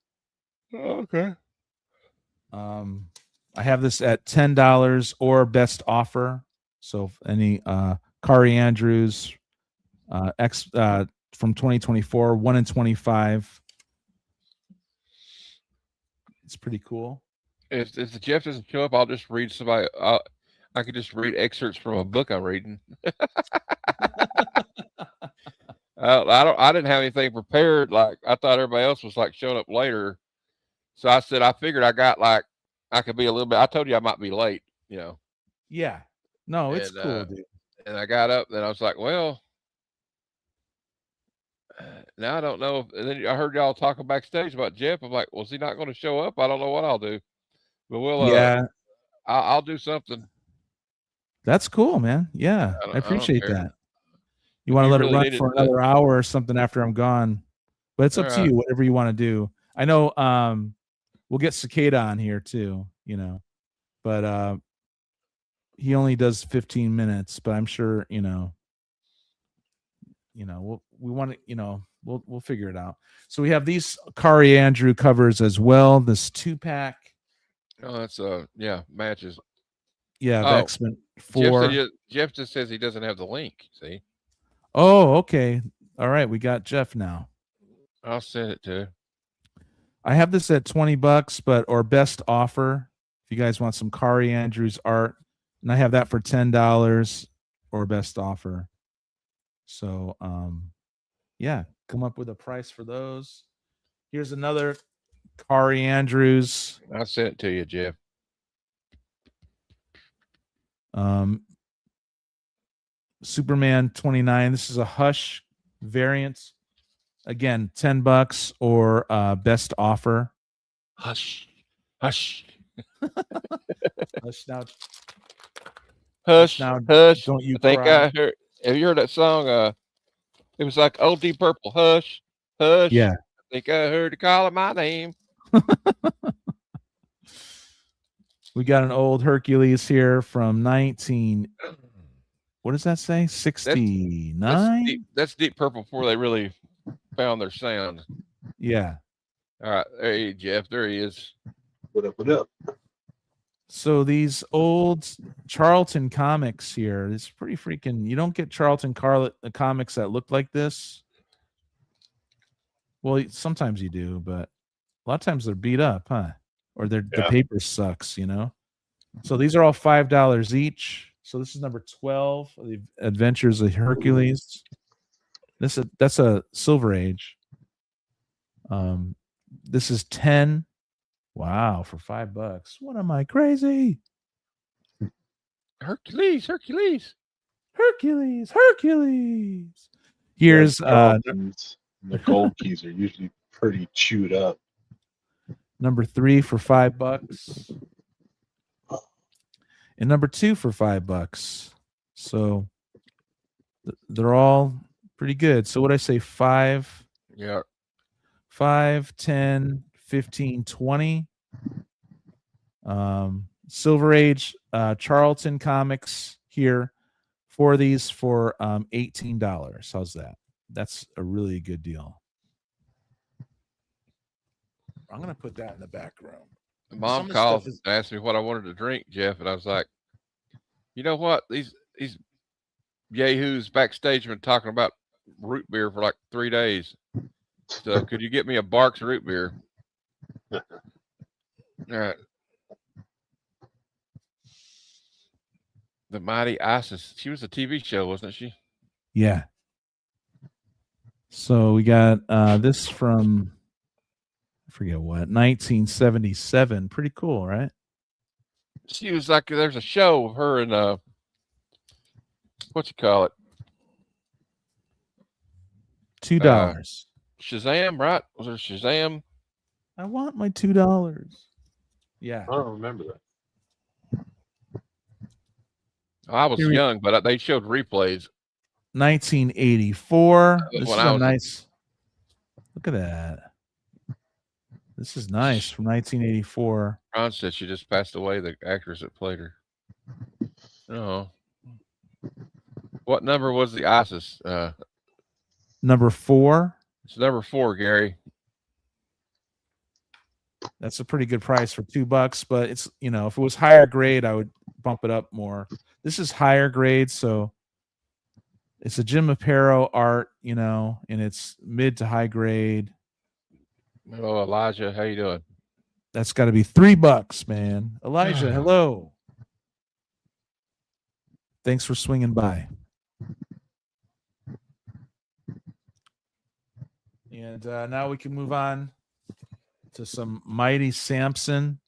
Oh, okay. I have this at $10 or best offer. So if any Kari Andrews from 2024, 1 in 25. It's pretty cool. If the Jeff doesn't show up, I'll just read somebody. I could just read excerpts from a book I'm reading. I didn't have anything prepared. Like I thought everybody else was like showing up later, so I said I figured I could be a little bit. I told you I might be late. Yeah. No, it's cool, dude. And I got up, and I was like, well. Now I don't know. And then I heard y'all talking backstage about Jeff. I'm like, well, is he not going to show up? I don't know what I'll do, but we'll. I'll do something. That's cool, man. Yeah, I appreciate that. You want to let it run for another hour or something after I'm gone, but it's up to you. Whatever you want to do. I know. We'll get Cicada on here too. But he only does 15 minutes. But I'm sure we want to, we'll figure it out. So we have these Kari Andrew covers as well. This 2-pack. Oh, that's matches. Yeah, X-Men 4. Jeff just says he doesn't have the link. See? Oh, okay. All right, we got Jeff now. I'll send it to you. I have this at $20, or best offer. If you guys want some Kari Andrews art, And I have that for $10 or best offer. So, yeah, come up with a price for those. Here's another Kari Andrews. I sent it to you, Jeff. Superman 29. This is a Hush variant. Again, $10 or best offer. Hush, hush, Hush now. hush, Now, hush. don't you I think cry. I heard. Have you heard that song? It was like Old Deep Purple. Hush, hush. Yeah. I think I heard her calling my name. We got an old Hercules here from 19. What does that say? 69? That's Deep Purple before they really found their sound. Yeah. All right, there he is, Jeff. There he is. What up? What up? So these old Charlton comics here, it's pretty freaking. You don't get Charlton comics that look like this. Well, sometimes you do, but a lot of times they're beat up, huh? Or the paper sucks, you know. So these are all $5 each. So this is number 12 of the Adventures of Hercules. That's a Silver Age. This is 10. Wow, for $5. What am I crazy? Hercules. Here's the gold keys are usually pretty chewed up. number 3 for $5. And number 2 for $5. So they're all pretty good. So what I say 5? Yeah. 5, 10, 15, 20. Silver Age Charlton comics here. 4 of these for $18. How's that? That's a really good deal. I'm going to put that in the back room. Mom called and asked me what I wanted to drink, Jeff, and I was like, you know what? These yahoos backstage have been talking about root beer for like 3 days. So could you get me a Barks root beer? All right. The Mighty Isis. She was a TV show, wasn't she? Yeah. So we got this from, I forget what, 1977. Pretty cool, right? She was like, there's a show of her and what you call it? $2. Shazam, right? Was there Shazam? I want my $2. Yeah. I don't remember that. I was young, but they showed replays. 1984. This is a nice. Look at that. This is nice from 1984. Ron said she just passed away, the actress that played her. Oh. What number was the Isis? Number 4. It's number 4, Gary. That's a pretty good price for $2, but it's, you know, if it was higher grade, I would bump it up more. This is higher grade, so it's a Jim Aparo art, you know, and it's mid to high grade. Hello, Elijah. How you doing? That's got to be $3, man. Elijah, hello. Thanks for swinging by. And now we can move on to some Mighty Samson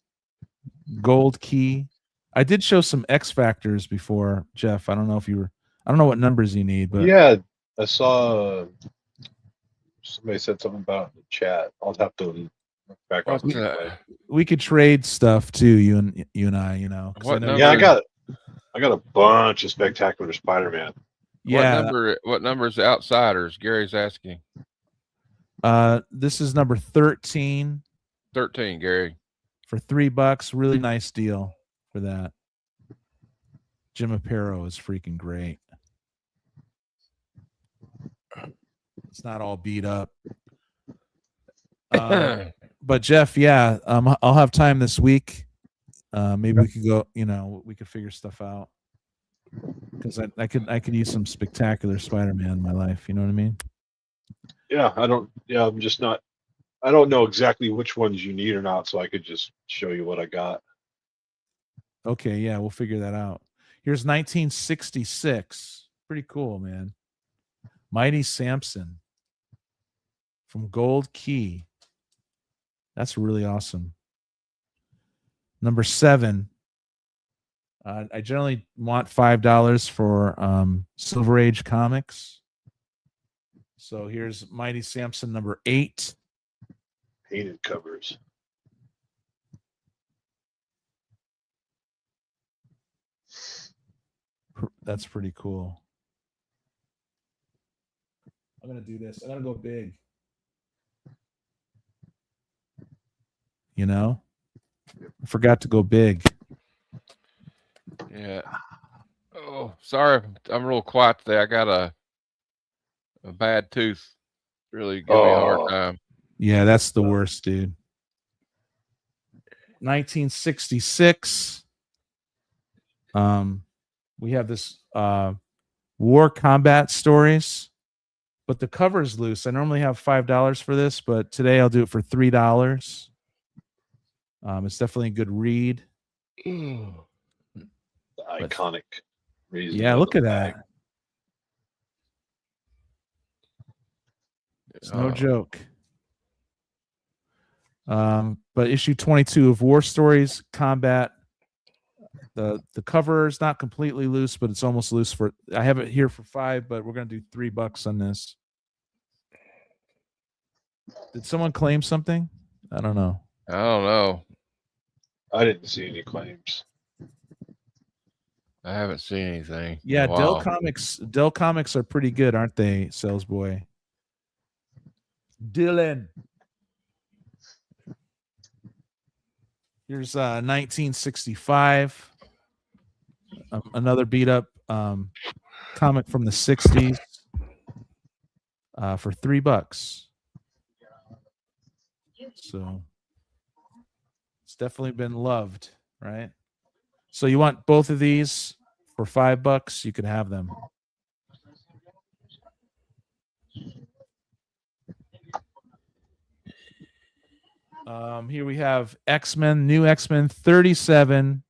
gold key. I did show some X Factors before, Jeff. I don't know if you were, I don't know what numbers you need, but yeah, I saw somebody said something about it in the chat. I'll have to look back on the we could trade stuff too, you and I, you know. Yeah, I got a bunch of Spectacular Spider-Man. Yeah. What number is the Outsiders? Gary's asking. This is number 13. 13, Gary. For $3. Really nice deal for that. Jim Aparo is freaking great. It's not all beat up. But Jeff, yeah, I'll have time this week. Maybe we could go, you know, we could figure stuff out. Because I could use some Spectacular Spider-Man in my life, you know what I mean? Yeah, I'm just not, I don't know exactly which ones you need or not, so I could just show you what I got. Okay, yeah, we'll figure that out. Here's 1966. Pretty cool, man. Mighty Samson from Gold Key. That's really awesome. Number 7. I generally want $5 for Silver Age comics. So here's Mighty Samson number 8. Painted covers. That's pretty cool. I'm going to do this. I'm going to go big. You know? I forgot to go big. Yeah. Oh, sorry. I'm real quiet today. I got a bad tooth. Really give me a hard time. Yeah, that's the worst, dude. 1966. We have this war combat stories, but the cover is loose. I normally have $5 for this, but today I'll do it for $3. It's definitely a good read. The iconic reason. Yeah, look at that. It's no joke. But issue 22 of War Stories Combat. The cover is not completely loose, but it's almost loose. I have it here for $5, but we're gonna do $3 on this. Did someone claim something? I don't know. I don't know. I didn't see any claims. I haven't seen anything. Yeah, Dell Wow. Comics are pretty good, aren't they, Sales Boy? Dylan. Here's 1965. Another beat up comic from the 60s for $3. So it's definitely been loved, right? So you want both of these for $5? You can have them. Here we have X-Men, new X-Men 37.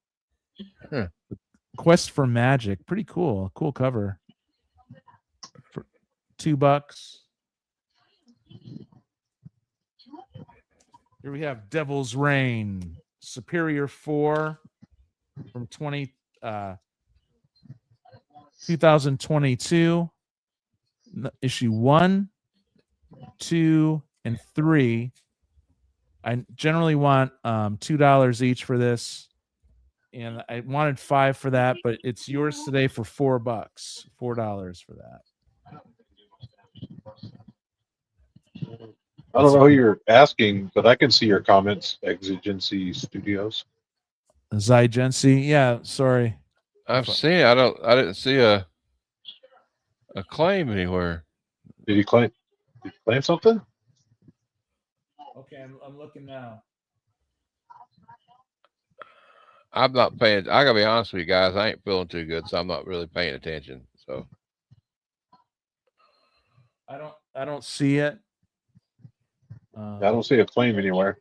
Quest for Magic. Pretty cool. Cool cover. For $2. Here we have Devil's Reign. Superior 4 from 2022. Issue 1, 2, and 3. I generally want $2 each for this, and I wanted $5 for that, but it's yours today for $4. $4 for that. I don't know who you're asking, but I can see your comments. Exigency Studios. Zygency, yeah. Sorry, I've seen it. I didn't see a claim anywhere. Did you claim something? Okay, I'm looking now. I'm not paying. I gotta be honest with you guys. I ain't feeling too good, so I'm not really paying attention. So I don't see it. I don't see a claim anywhere.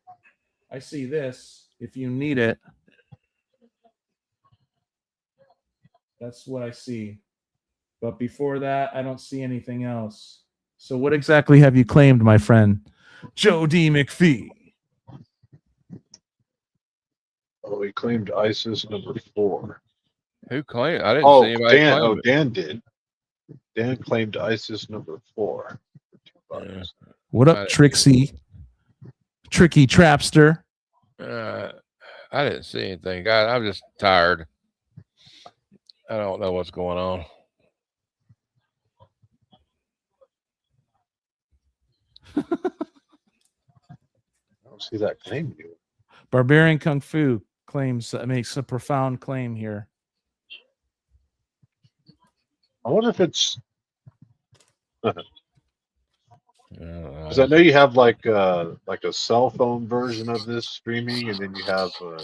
I see this. If you need it, that's what I see. But before that, I don't see anything else. So what exactly have you claimed, my friend? Joe D. McPhee. Oh, he claimed ISIS number 4. who claimed? I didn't see anybody Dan. claim Oh, it. Dan did. Dan claimed ISIS number 4 for $2. Yeah. What up, Trixie? Tricky Trapster. I didn't see anything, guys. I'm just tired. I don't know what's going on. I don't see that claim anywhere. Barbarian Kung Fu claims makes a profound claim here. I wonder if it's because I know you have like a cell phone version of this streaming, and then you have a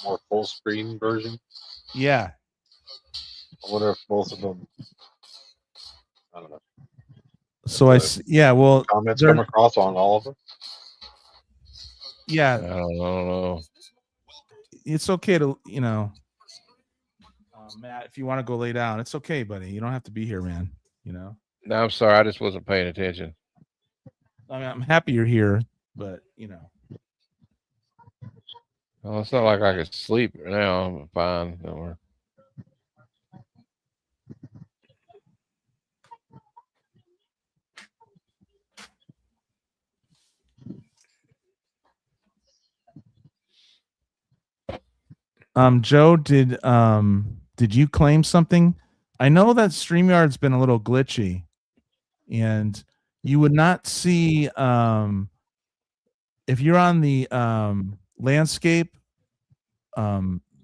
more full screen version. Yeah. I wonder if both of them. I don't know. So well, comments come across on all of them. Yeah. I don't know. It's okay to, Matt, if you want to go lay down, it's okay, buddy. You don't have to be here, man. You know. No, I'm sorry. I just wasn't paying attention. I mean, I'm happy you're here, but you know. Well, it's not like I could sleep now. I'm fine. Don't worry. Joe, did you claim something? I know that StreamYard's been a little glitchy, and you would not see if you're on the landscape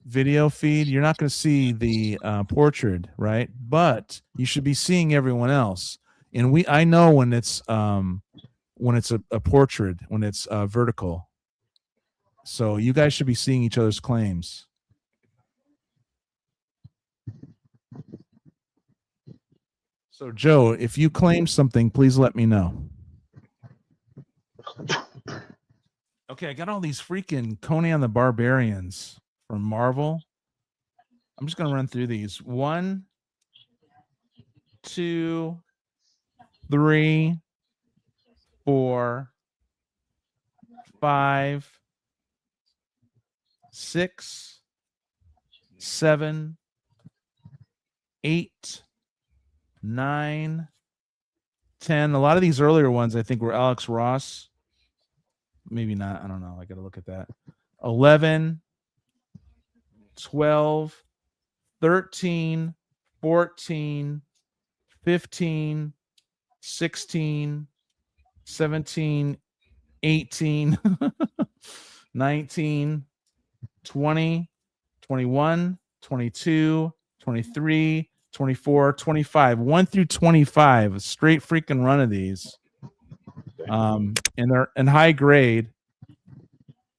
video feed, you're not going to see the portrait, right? But you should be seeing everyone else. And I know when it's a portrait, when it's vertical. So you guys should be seeing each other's claims. So Joe, if you claim something, please let me know. Okay, I got all these freaking Conan the Barbarians from Marvel. I'm just gonna run through these. 1, 2, 3, 4, 5, 6, 7, 8, 9, 10. A lot of these earlier ones I think were Alex Ross. Maybe not. I don't know. I got to look at that. 11, 12, 13, 14, 15, 16, 17, 18, 19, 20, 21, 22, 23, 24, 25. 1 through 25. A straight freaking run of these. And they're in high grade.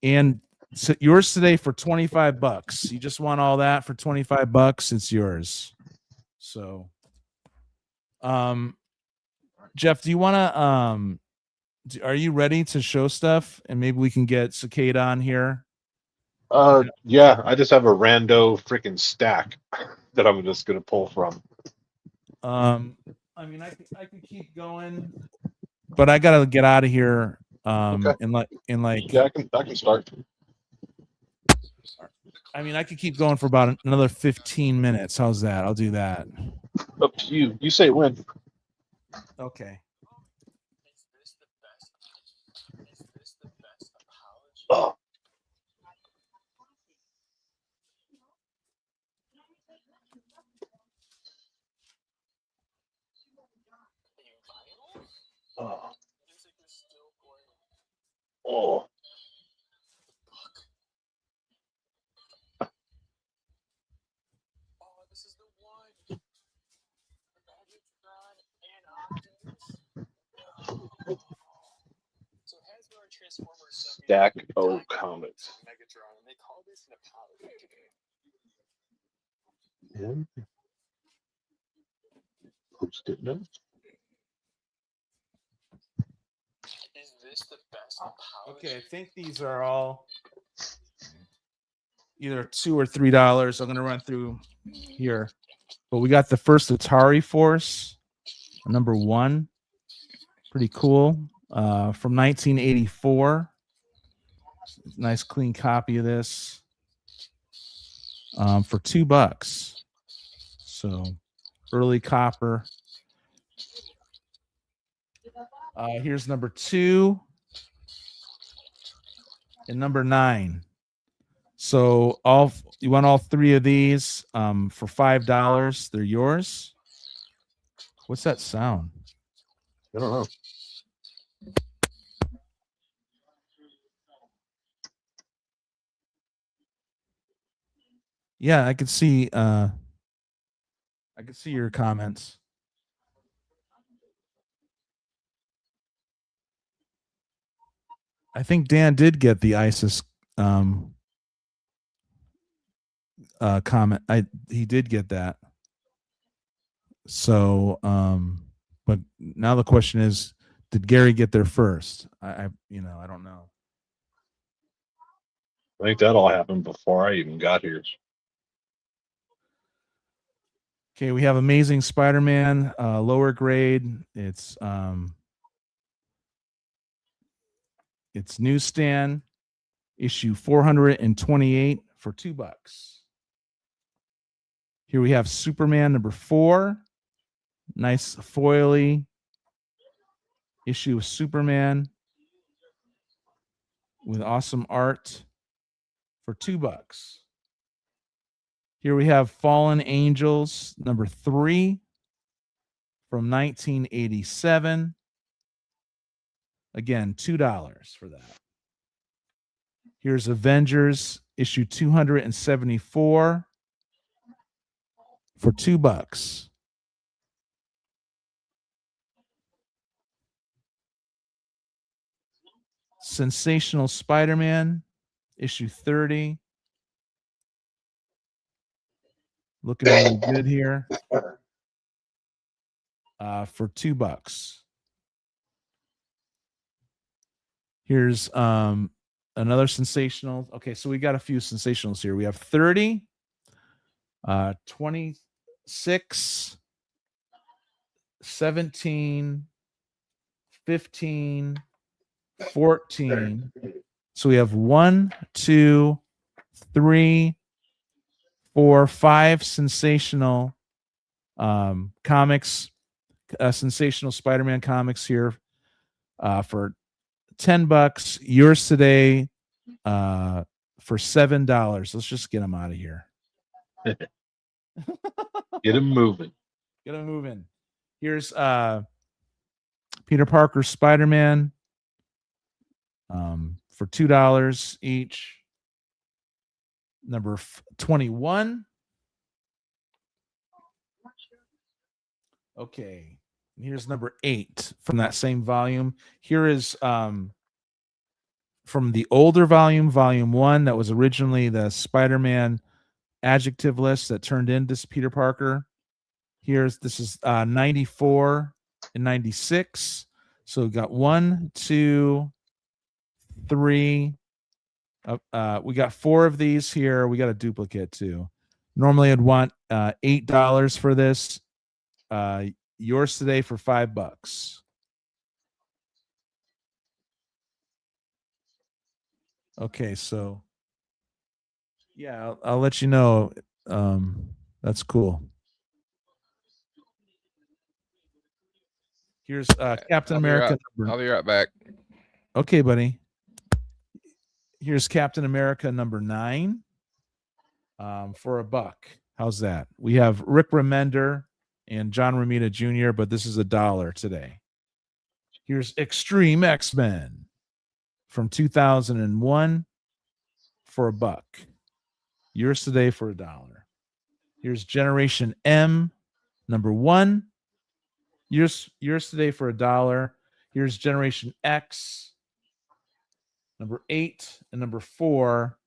And so yours today for $25. You just want all that for $25. It's yours. So, Jeff, do you want to? Are you ready to show stuff? And maybe we can get Cicada on here. Yeah, I just have a rando freaking stack that I'm just gonna pull from. I mean, I could keep going, but I gotta get out of here. Okay. in like Yeah, I can start. I mean, I could keep going for about another 15 minutes. How's that? I'll do that. Up to you. You say when. Okay. Oh. Oh. Oh. Stack of comics. And Post-it notes. Is this the best Okay, I think these are all either $2 or $3. I'm gonna run through here. But we got the first Atari Force, number 1. Pretty cool. From 1984. Nice clean copy of this. For $2. So early copper. Here's number 2 and number 9. So you want all 3 of these for $5. They're yours. What's that sound? I don't know. Yeah, I could see your comments. I think Dan did get the ISIS comment. He did get that. So but now the question is, did Gary get there first? I don't know. I think that all happened before I even got here. Okay, we have Amazing Spider-Man, lower grade. It's newsstand, issue 428 for $2. Here we have Superman number 4, nice foily issue of Superman with awesome art for $2. Here we have Fallen Angels number 3 from 1987. Again, $2 for that. Here's Avengers issue 274 for $2. Sensational Spider-Man issue 30. Looking really good here. For $2. Here's another sensational. Okay, so we got a few sensationals here. We have 30, 26, 17, 15, 14. So we have 1, 2, 3, 4, 5 sensational comics, sensational Spider-Man comics here for $10. Yours today for $7. Let's just get them out of here. Get them moving. Get them moving. Here's Peter Parker Spider-Man for $2 each. Number 21. Okay. Here's number 8 from that same volume. Here is from the older volume, volume 1, that was originally the Spider-Man adjective list that turned into Peter Parker. This is 94 and 96. So we got 1, 2, 3. We got 4 of these here. We got a duplicate too. Normally I'd want $8 for this. Yours today for $5. Okay, so yeah, I'll let you know. That's cool. Here's Captain America. I'll be right back. Okay, buddy. Here's Captain America number 9 for $1. How's that? We have Rick Remender and John Romita Jr., but this is $1 today. Here's Extreme X-Men from 2001 for $1. Yours today for $1. Here's Generation M number 1. Yours today for $1. Here's Generation X number 8 and number 4.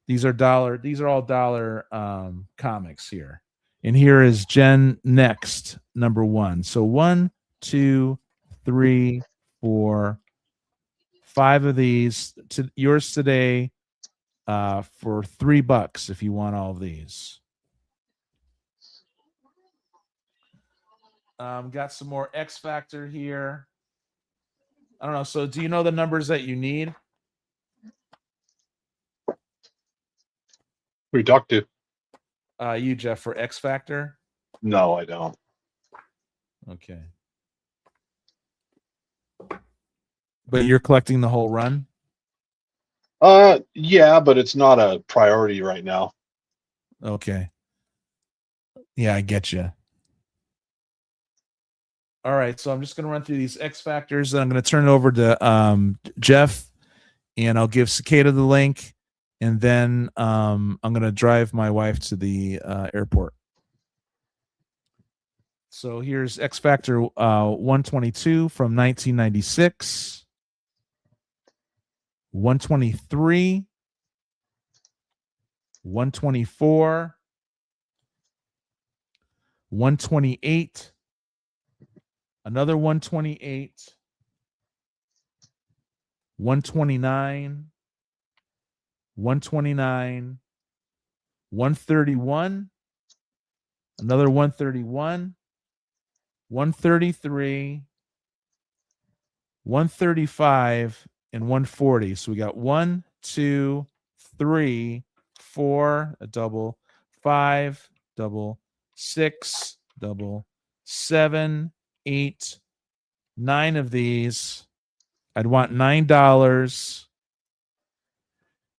These are all dollar comics here. And here is Gen Next number 1. So 1, 2, 3, 4, 5 of these. Yours today for $3 if you want all of these. Got some more X Factor here. I don't know. So do you know the numbers that you need? Who you talk to? You, Jeff, for X Factor? No, I don't. Okay. But you're collecting the whole run? Yeah, but it's not a priority right now. Okay. Yeah, I get you. All right, so I'm just going to run through these X Factors, and I'm going to turn it over to Jeff, and I'll give Cicada the link, and then I'm going to drive my wife to the airport. So here's X Factor 122 from 1996, 123, 124, 128, another 128, 129, 129, 131, another 131, 133, 135, and 140. So we got 1, 2, 3, 4, a double, 5, double, 6, double, 7, 8, 9 of these. I'd want $9.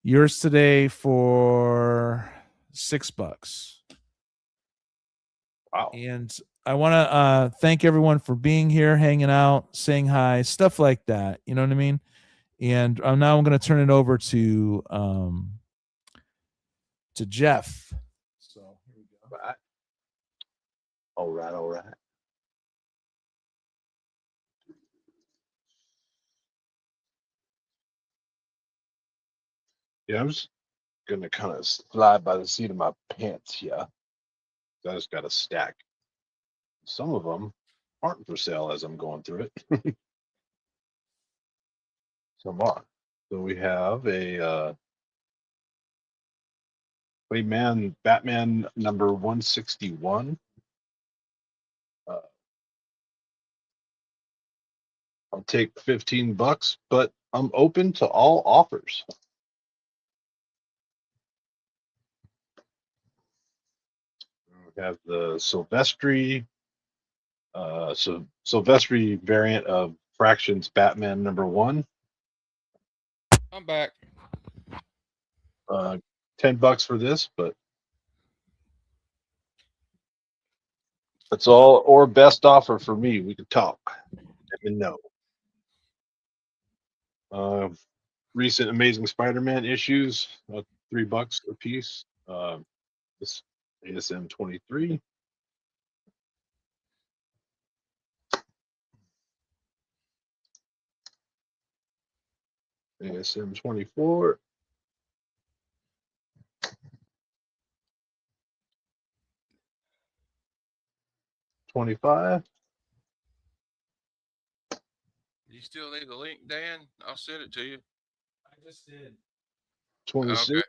Yours today for $6. Wow. And I want to thank everyone for being here, hanging out, saying hi, stuff like that. You know what I mean? And now I'm going to turn it over to Jeff. So here we go. Right. All right. All right. Yeah, I'm just gonna kind of slide by the seat of my pants here. I just got a stack. Some of them aren't for sale as I'm going through it. Some are. So we have a Batman number 161. I'll take $15, but I'm open to all offers. We have the Silvestri variant of Fractions Batman number 1. I'm back. $10 for this, but that's all or best offer for me. We can talk. Let me know. Recent Amazing Spider-Man issues, $3 a piece. This ASM 23. ASM 24. $25. You still need the link, Dan? I'll send it to you. I just did. 26. Okay.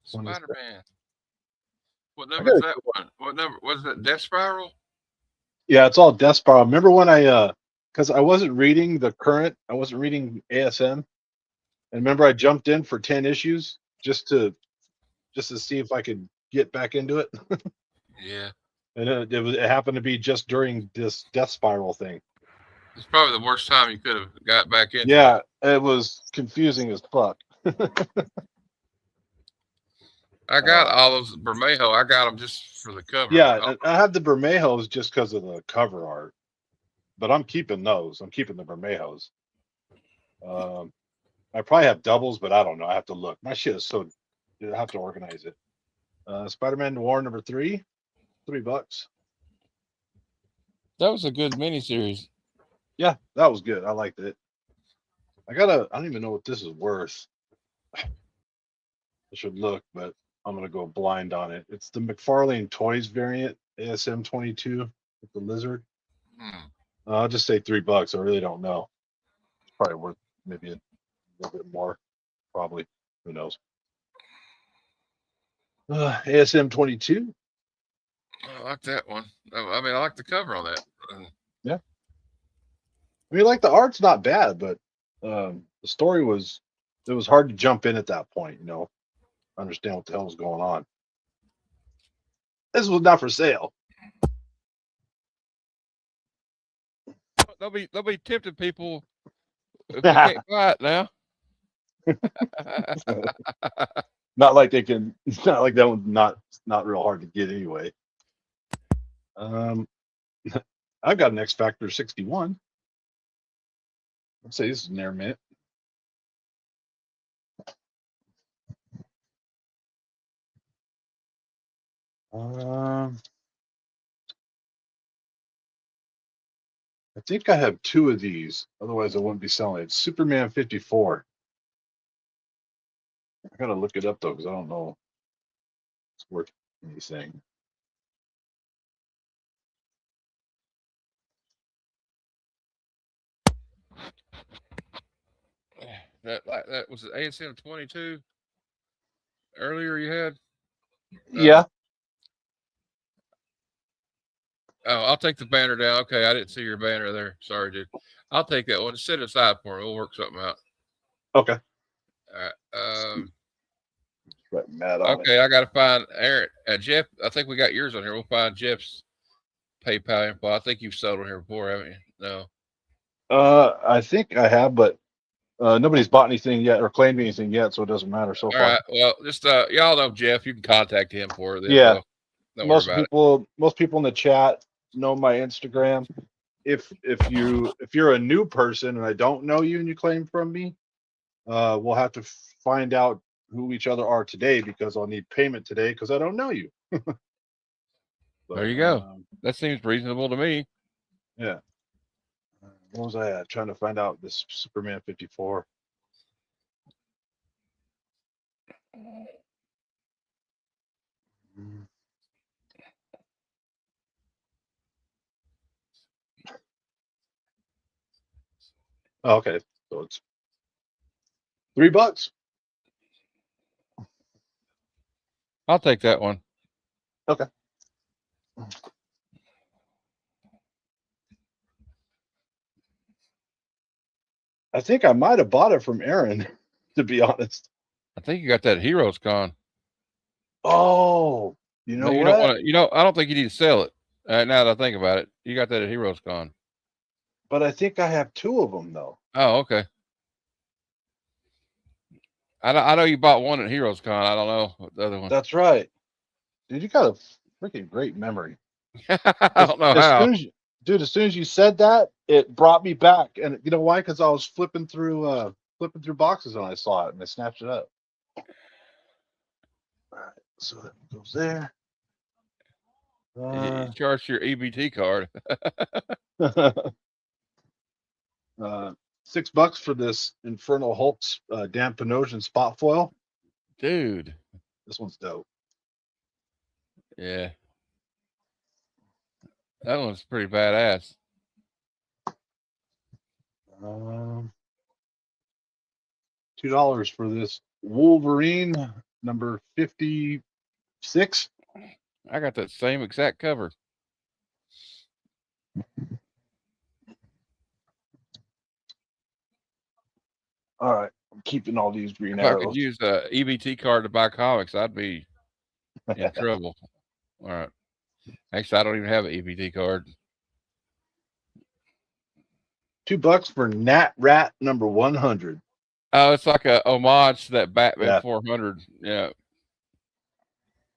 Spider-Man. What number is that one? What number was that? Death Spiral? Yeah, it's all Death Spiral. Remember when because I wasn't reading I wasn't reading ASM, and remember I jumped in for 10 issues just to see if I could get back into it. Yeah. And it happened to be just during this Death Spiral thing. It's probably the worst time you could have got back into Yeah, it was confusing as fuck. I got all those Bermejo. I got them just for the cover. Yeah, I have the Bermejos just because of the cover art, but I'm keeping those. I'm keeping the Bermejos. I probably have doubles, but I don't know. I have to look. My shit is so. I have to organize it. Spider-Man Noir number 3, $3. That was a good miniseries. Yeah, that was good. I liked it. I don't even know what this is worth. I should look, but I'm gonna go blind on it. It's the McFarlane Toys variant, ASM 22 with the lizard. I'll just say $3. I really don't know. It's probably worth maybe a little bit more. Probably. Who knows? ASM 22. I like that one. I mean, I like the cover on that. Yeah. I mean, like the art's not bad, but the story was hard to jump in at that point, understand what the hell was going on. This was not for sale. They'll be tempting people if they can't buy it now. Not like they can. It's not like that one's not real hard to get anyway. I've got an X Factor 61. Let's say this is near mint. I think I have 2 of these. Otherwise, I wouldn't be selling it. It's Superman 54. I gotta look it up though, because I don't know if it's worth anything. That was it ASM 22 earlier you had. Yeah. Oh, I'll take the banner down. Okay, I didn't see your banner there. Sorry, dude. I'll take that one. Set it aside for me. We'll work something out. Okay. All right. Right, Matt on it. Okay, I got to find Aaron. Jeff, I think we got yours on here. We'll find Jeff's PayPal info. I think you've sold on here before, haven't you? No. I think I have, but nobody's bought anything yet or claimed anything yet, so it doesn't matter so All far. right. Well, just y'all know Jeff. You can contact him for the Yeah. info. Don't worry about it. Most people in the chat know my Instagram. If you're a new person and I don't know you and you claim from me, we'll have to find out who each other are today because I'll need payment today because I don't know you. There you go. That seems reasonable to me. Yeah. What was I at? Trying to find out this Superman 54. Oh, okay, so it's $3. I'll take that one. Okay. I think I might have bought it from Aaron, to be honest. I think you got that at Heroes Con. Oh, you know No, you what? don't want to. I don't think you need to sell it. Now that I think about it, you got that at Heroes Con. But I think I have 2 of them though. Oh, okay. I know you bought one at Heroes Con. I don't know the other one. That's right, dude. You got a freaking great memory. I don't know how. As soon as you said that, it brought me back. And you know why? Because I was flipping through boxes and I saw it and I snatched it up. All right, so that goes there. You charged your EBT card. $6 for this Infernal Hulk's Dan Panosian spot foil. Dude. This one's dope. Yeah. That one's pretty badass. $2 for this Wolverine number 56. I got that same exact cover. All right, I'm keeping all these green If arrows. I could use a EBT card to buy comics, I'd be in trouble. All right. Actually, I don't even have an EBT card. $2 for Nat Rat number 100. Oh, it's like a homage to that Batman Yeah. 400. Yeah.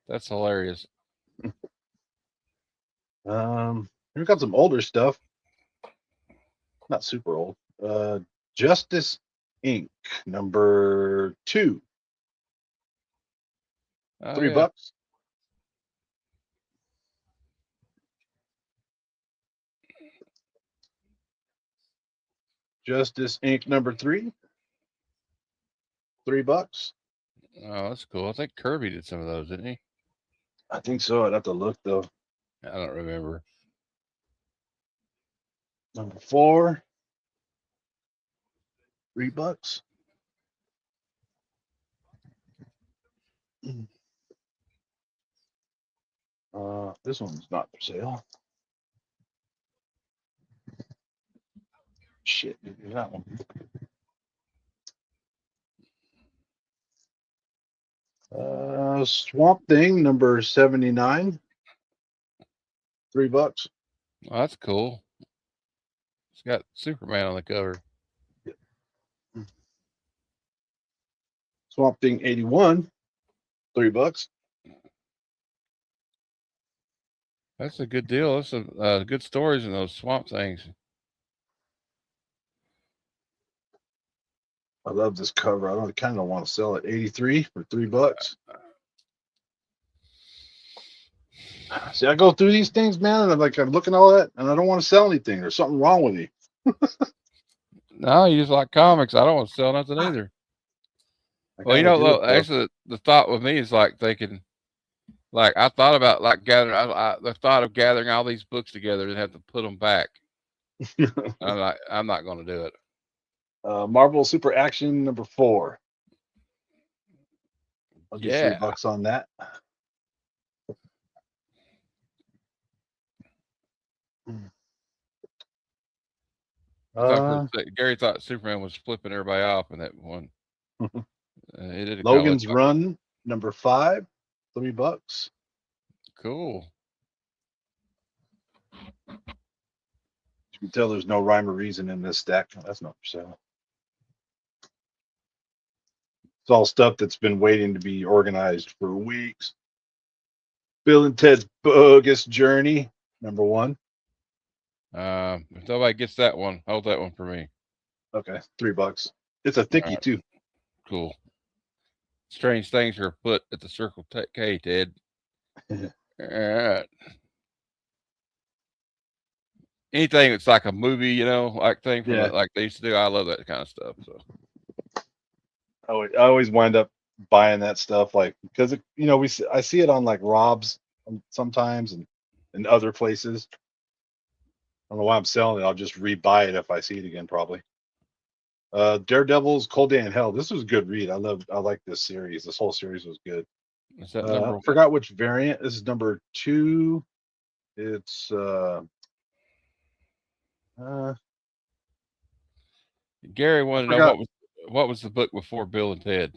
That's hilarious. We've got some older stuff. Not super old. Justice Inc. number 2. Oh, $3. yeah. Justice Inc. number 3. $3. Oh, that's cool. I think Kirby did some of those, didn't he? I think so. I'd have to look though. I don't remember. Number 4. $3. This one's not for sale. Shit, that one. Swamp Thing number 79. $3. Oh, that's cool. It's got Superman on the cover. Swamp Thing 81. $3. That's a good deal. That's a good stories in those Swamp Things. I love this cover. I don't kind of want to sell it. 83 for $3. See, I go through these things, man, and I'm looking at all that, and I don't want to sell anything. There's something wrong with me. No, you just like comics. I don't want to sell nothing either. Well, actually, the thought with me is like thinking, like I thought about like gathering. The thought of gathering all these books together and have to put them back. I'm not going to do it. Marvel Super Action number 4. I'll do Yeah. $3 on that. Gary thought Superman was flipping everybody off in that one. He did Logan's Run number 5, $3. Cool. You can tell there's no rhyme or reason in this stack. That's not for sale. It's all stuff that's been waiting to be organized for weeks. Bill and Ted's Bogus Journey, number 1. If nobody gets that one, hold that one for me. Okay, $3. It's a thickie too. Cool. Strange things are afoot at the Circle K, Ted. All right. Anything that's like a movie, like thing from like they used to do. I love that kind of stuff. So I always wind up buying that stuff, like, because I see it on like Rob's sometimes and other places. I don't know why I'm selling it. I'll just rebuy it if I see it again, probably. Daredevil's Cold Day in Hell. This was a good read. I like this series. This whole series was good. Is that number? I forgot which variant. This is number 2. It's Gary wanted to know what was the book before Bill and Ted?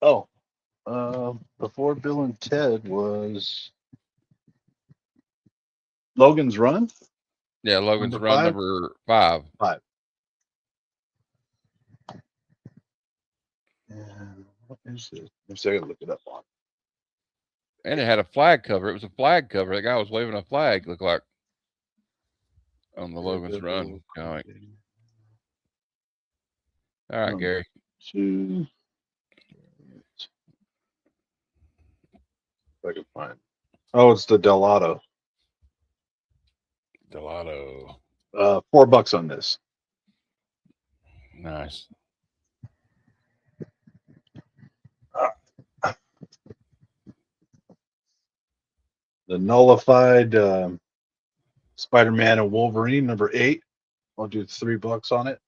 Before Bill and Ted was Logan's Run. Yeah, Logan's Run number 5. 5. And what is it? Let's see, I gotta look it up on. And it had a flag cover. It was a flag cover. That guy was waving a flag, looked like, on the Logan's Run comic. All right, Gary. 2. If I can find. Oh, it's the Delato. $4 on this. Nice. The Nullified Spider-Man and Wolverine number 8. I'll do $3 on it.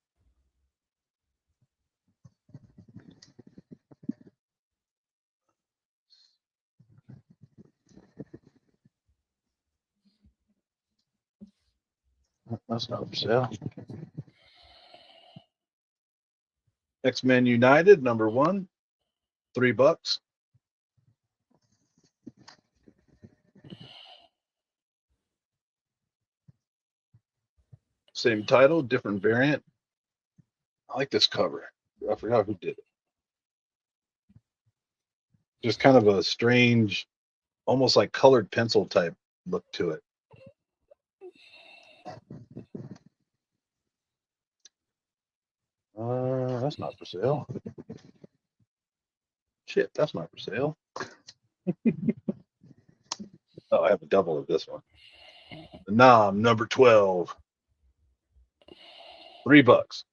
That's not for sale. X-Men United number 1, $3. Same title, different variant. I like this cover. I forgot who did it. Just kind of a strange, almost like colored pencil type look to it. That's not for sale. Shit, that's not for sale. Oh, I have a double of this one. The Nom number 12. $3.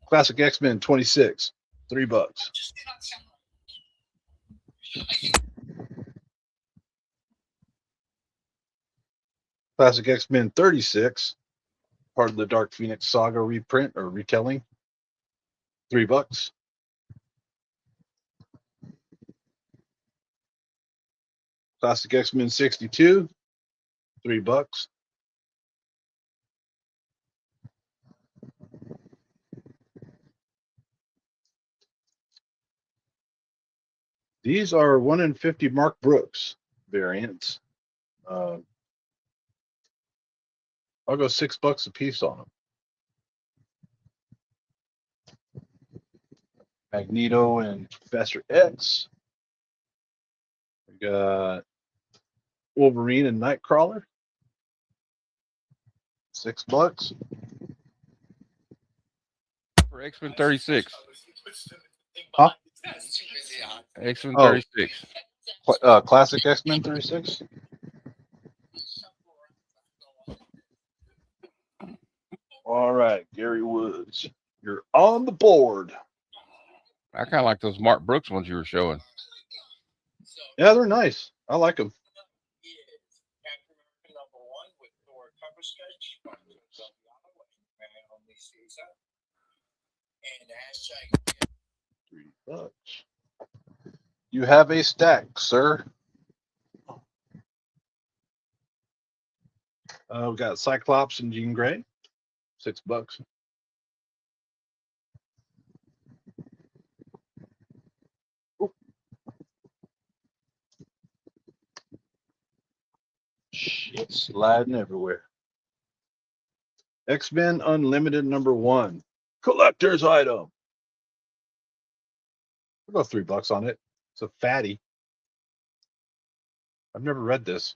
Classic X-Men 26. $3. Classic X-Men 36. Part of the Dark Phoenix Saga reprint or retelling. $3. Classic X-Men 62. $3. These are 1 in 50 Mark Brooks variants. I'll go $6 a piece on them. Magneto and Professor X. We got Wolverine and Nightcrawler. $6. For X-Men 36. Huh? X-Men 36. Classic X-Men 36. All right, Gary Woods, you're on the board. I kind of like those Mark Brooks ones you were showing. Yeah, they're nice. I like them. $3. You have a stack, sir. We've got Cyclops and Jean Grey, $6. Ooh. Shit sliding everywhere. X-Men Unlimited #1. Collector's item. We'll go $3 on it. It's a fatty. I've never read this.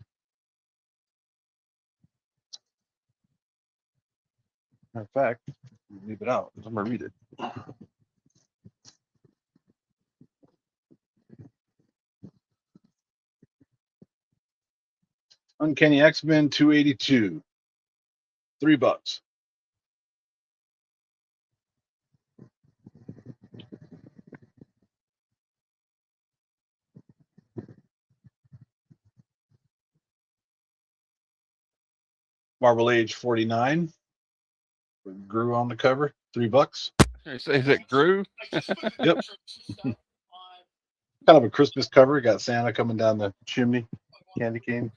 Matter of fact, leave it out. I'm gonna read it. Uncanny X-Men 282. $3. Marvel Age 49. Grew on the cover. $3. Is it Grew? Yep. Kind of a Christmas cover. Got Santa coming down the chimney. Candy cane.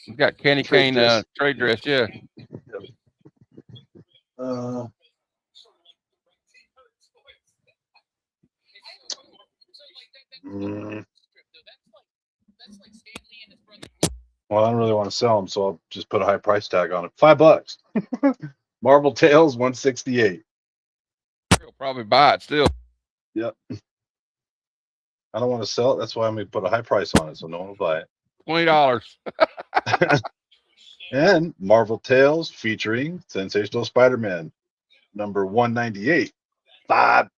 We got Candy Trade Cane dress. trade dress, yeah. Well, I don't really want to sell them, so I'll just put a high price tag on it. $5. Marvel Tales 168. You'll probably buy it still. Yep. I don't want to sell it. That's why I'm going to put a high price on it, so no one will buy it. $20. And Marvel Tales featuring Sensational Spider-Man #198. $5.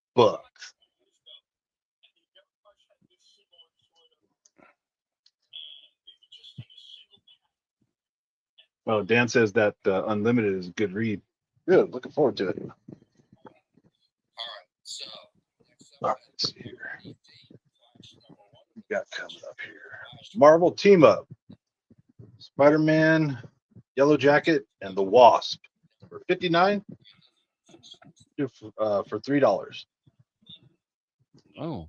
Well, Dan says that Unlimited is a good read. Good. Looking forward to it. All right, let's see here. What we got coming up here? Marvel Team Up. Spider-Man, Yellow Jacket, and the Wasp. For $59. For $3. Oh,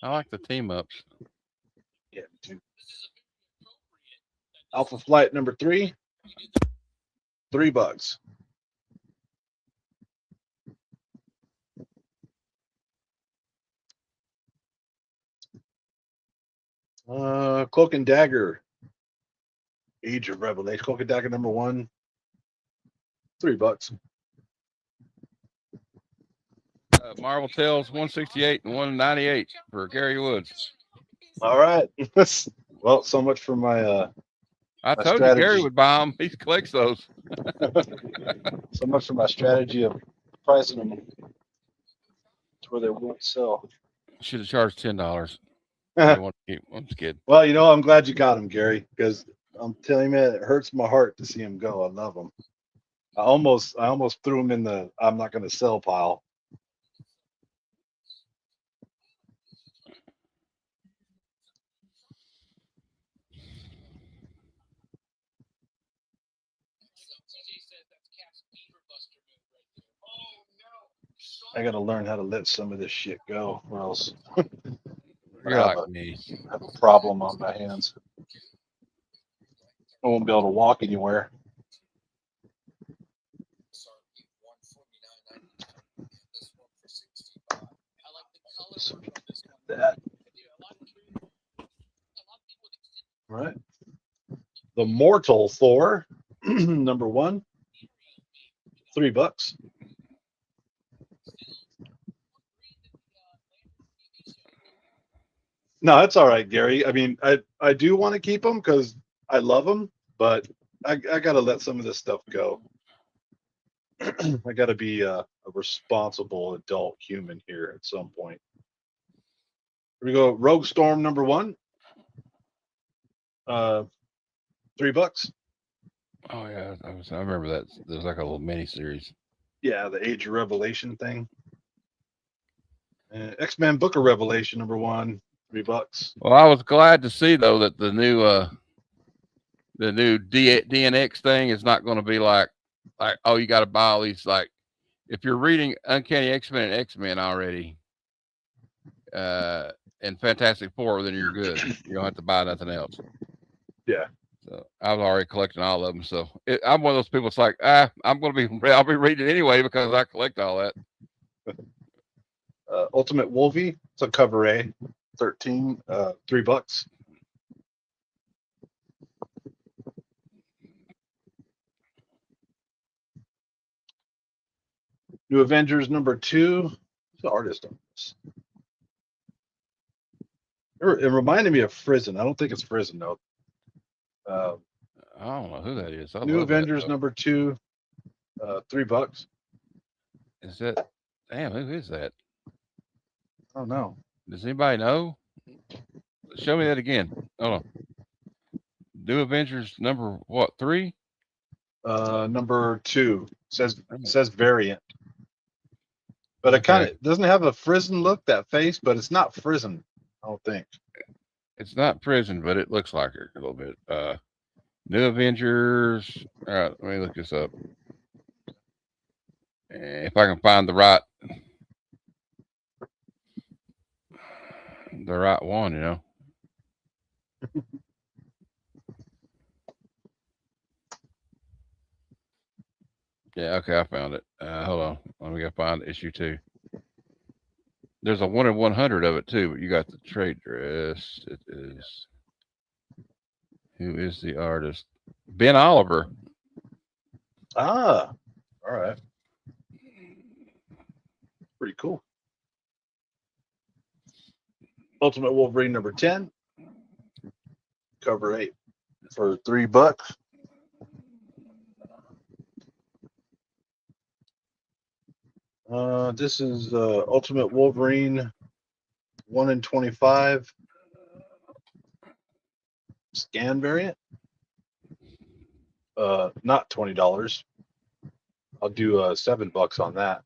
I like the team ups. Yeah, me too. Alpha Flight #3. $3. Cloak and Dagger. Age of Revelation. Cloak and Dagger #1. $3. Marvel Tales 168 and 198 for Gary Woods. All right. Well, so much for my I my told strategy. you Gary would buy them. He collects those. So much for my strategy of pricing them to where they won't sell. Should have charged $10. I'm just kidding. Well, you know, I'm glad you got them, Gary, because I'm telling you, man, it hurts my heart to see them go. I love them. I almost threw them in the I'm not going to sell pile. I got to learn how to let some of this shit go, or else You're like me. have a problem on my hands. I won't be able to walk anywhere. That. Right. The Mortal Thor, #1. $3. No, that's all right, Gary. I mean, I do want to keep them because I love them, but I got to let some of this stuff go. I got to be a responsible adult human here at some point. Here we go. Rogue Storm #1. $3. Oh yeah, I remember that. There's like a little mini series. Yeah, the Age of Revelation thing. X-Men Book of Revelation #1. $3. Well, I was glad to see though that the new DNX thing is not going to be like oh, you got to buy all these like if you're reading Uncanny X-Men and X-Men already, and Fantastic Four, then you're good. You don't have to buy nothing else. Yeah. So I was already collecting all of them. So I'm one of those people. It's like, I'll be reading it anyway because I collect all that. Ultimate Wolvie. It's a cover A. 13, $3. New Avengers #2. Who's the artist on this? It reminded me of Frizzen. I don't think it's Frizzen though. I don't know who that is. New Avengers #2, $3. Is that? Damn, who is that? I don't know. Does anybody know? Show me that again. Hold on. New Avengers number what? 3? #2 says variant, but it kind of doesn't have a Frizzen look, that face, but it's not Frizzen. I don't think it's not Prison, but it looks like it a little bit. New Avengers. All right, let me look this up. If I can find the right one, you know. Yeah, okay, I found it. Hold on. Let me go find issue 2. There's a 1 in 100 of it too, but you got the trade dress. It is. Who is the artist? Ben Oliver. Ah, all right. Pretty cool. Ultimate Wolverine #10, cover 8 for $3. This is Ultimate Wolverine 1 in 25 scan variant. Not $20. I'll do $7 on that.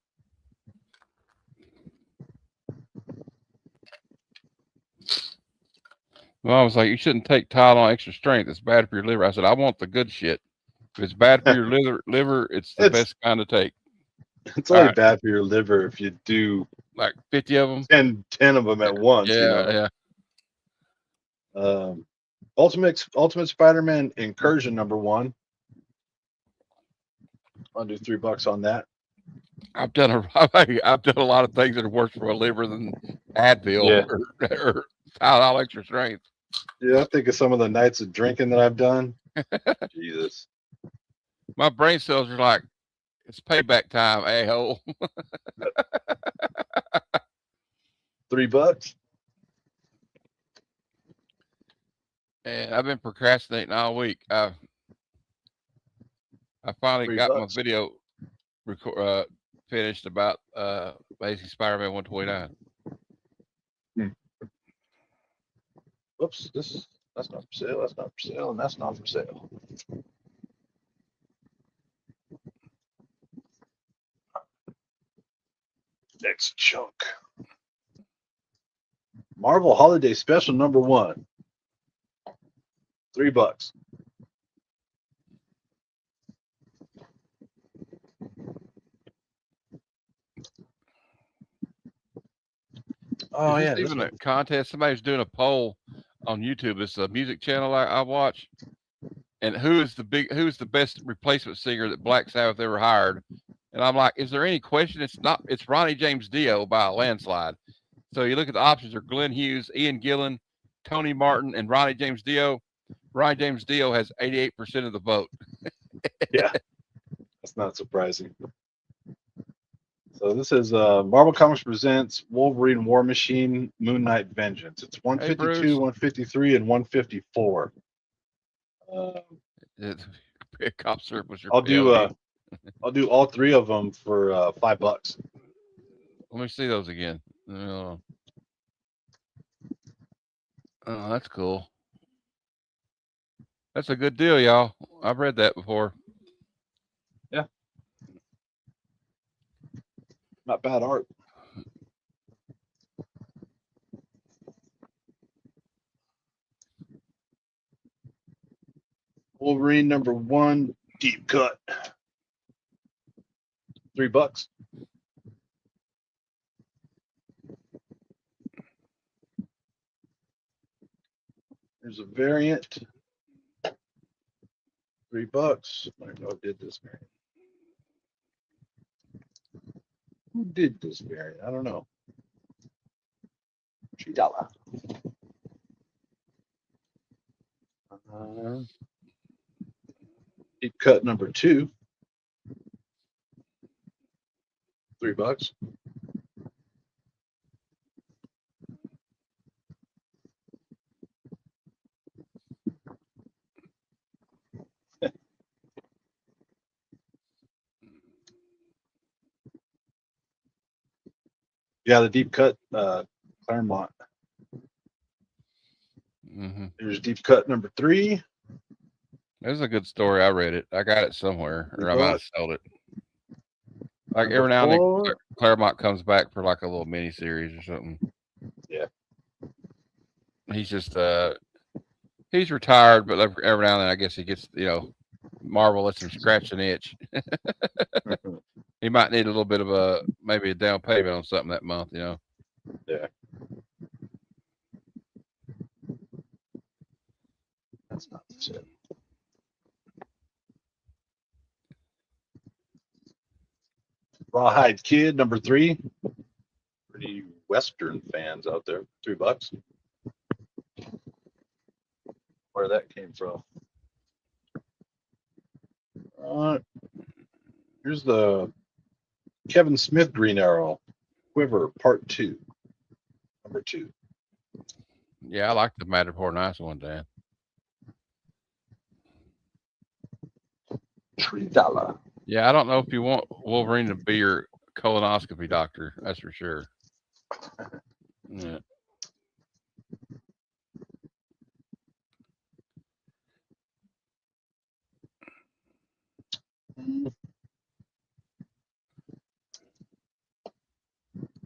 Well, I was like, you shouldn't take Tylenol extra strength. It's bad for your liver. I said, I want the good shit. If it's bad for your liver, it's the best kind to take. It's only bad for your liver if you do like 50 of them, 10 of them at once. Yeah, yeah. Ultimate Spider-Man Incursion #1. I'll do $3 on that. I've done a lot of things that are worse for my liver than Advil or Tylenol extra strength. Yeah, I think of some of the nights of drinking that I've done. Jesus. My brain cells are like, it's payback time, a-hole. $3. And I've been procrastinating all week. I finally got my video finished about Amazing Spider-Man 129. Whoops, that's not for sale, that's not for sale, and that's not for sale. Next chunk. Marvel Holiday Special #1. $3. Oh yeah, even a contest. Somebody's doing a poll on YouTube. It's a music channel I watch. And who's the best replacement singer that Black Sabbath ever hired? And I'm like, is there any question? It's Ronnie James Dio by a landslide. So you look at the options are Glenn Hughes, Ian Gillan, Tony Martin, and Ronnie James Dio. Ronnie James Dio has 88% of the vote. Yeah, that's not surprising. So this is Marvel Comics Presents Wolverine War Machine Moon Knight Vengeance. It's 152, 153, and 154. Cop syrup was your I'll do all 3 of them for $5. Let me see those again. Oh, that's cool. That's a good deal, y'all. I've read that before. Yeah. Not bad art. Wolverine #1 deep cut. $3. There's a variant. $3. I don't know who did this variant. Who did this variant? I don't know. $3. Deep cut number 2. $3. Yeah, the deep cut Claremont. There's deep cut number 3. This is a good story. I read it. I got it somewhere, or I might have sold it. Like Number every now and then, 4. Claremont comes back for like a little mini series or something. Yeah. He's just he's retired, but every now and then I guess he gets, Marvel lets him scratch an itch. He might need a little bit of maybe a down payment on something that month, Yeah. That's not the shit. Rawhide Kid number 3. Pretty Western fans out there. $3. Where that came from. Here's the Kevin Smith Green Arrow Quiver Part 2. Number 2. Yeah, I like the Matterport Nice one, Dan. $3. Yeah, I don't know if you want Wolverine to be your colonoscopy doctor. That's for sure. Yeah.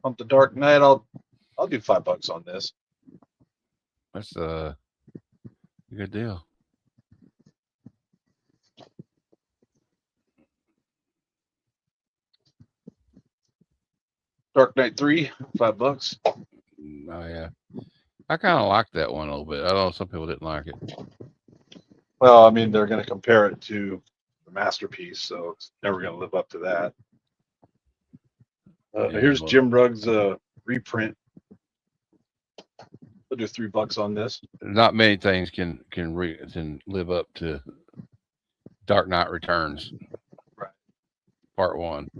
On the Dark Knight, I'll do $5 on this. That's a good deal. Dark Knight 3, $5. Oh yeah, I kind of like that one a little bit. I know some people didn't like it. Well, I mean, they're going to compare it to the masterpiece, so it's never going to live up to that. Here's Jim Rugg's reprint. I'll do $3 on this. Not many things can live up to Dark Knight Returns, right? Part 1.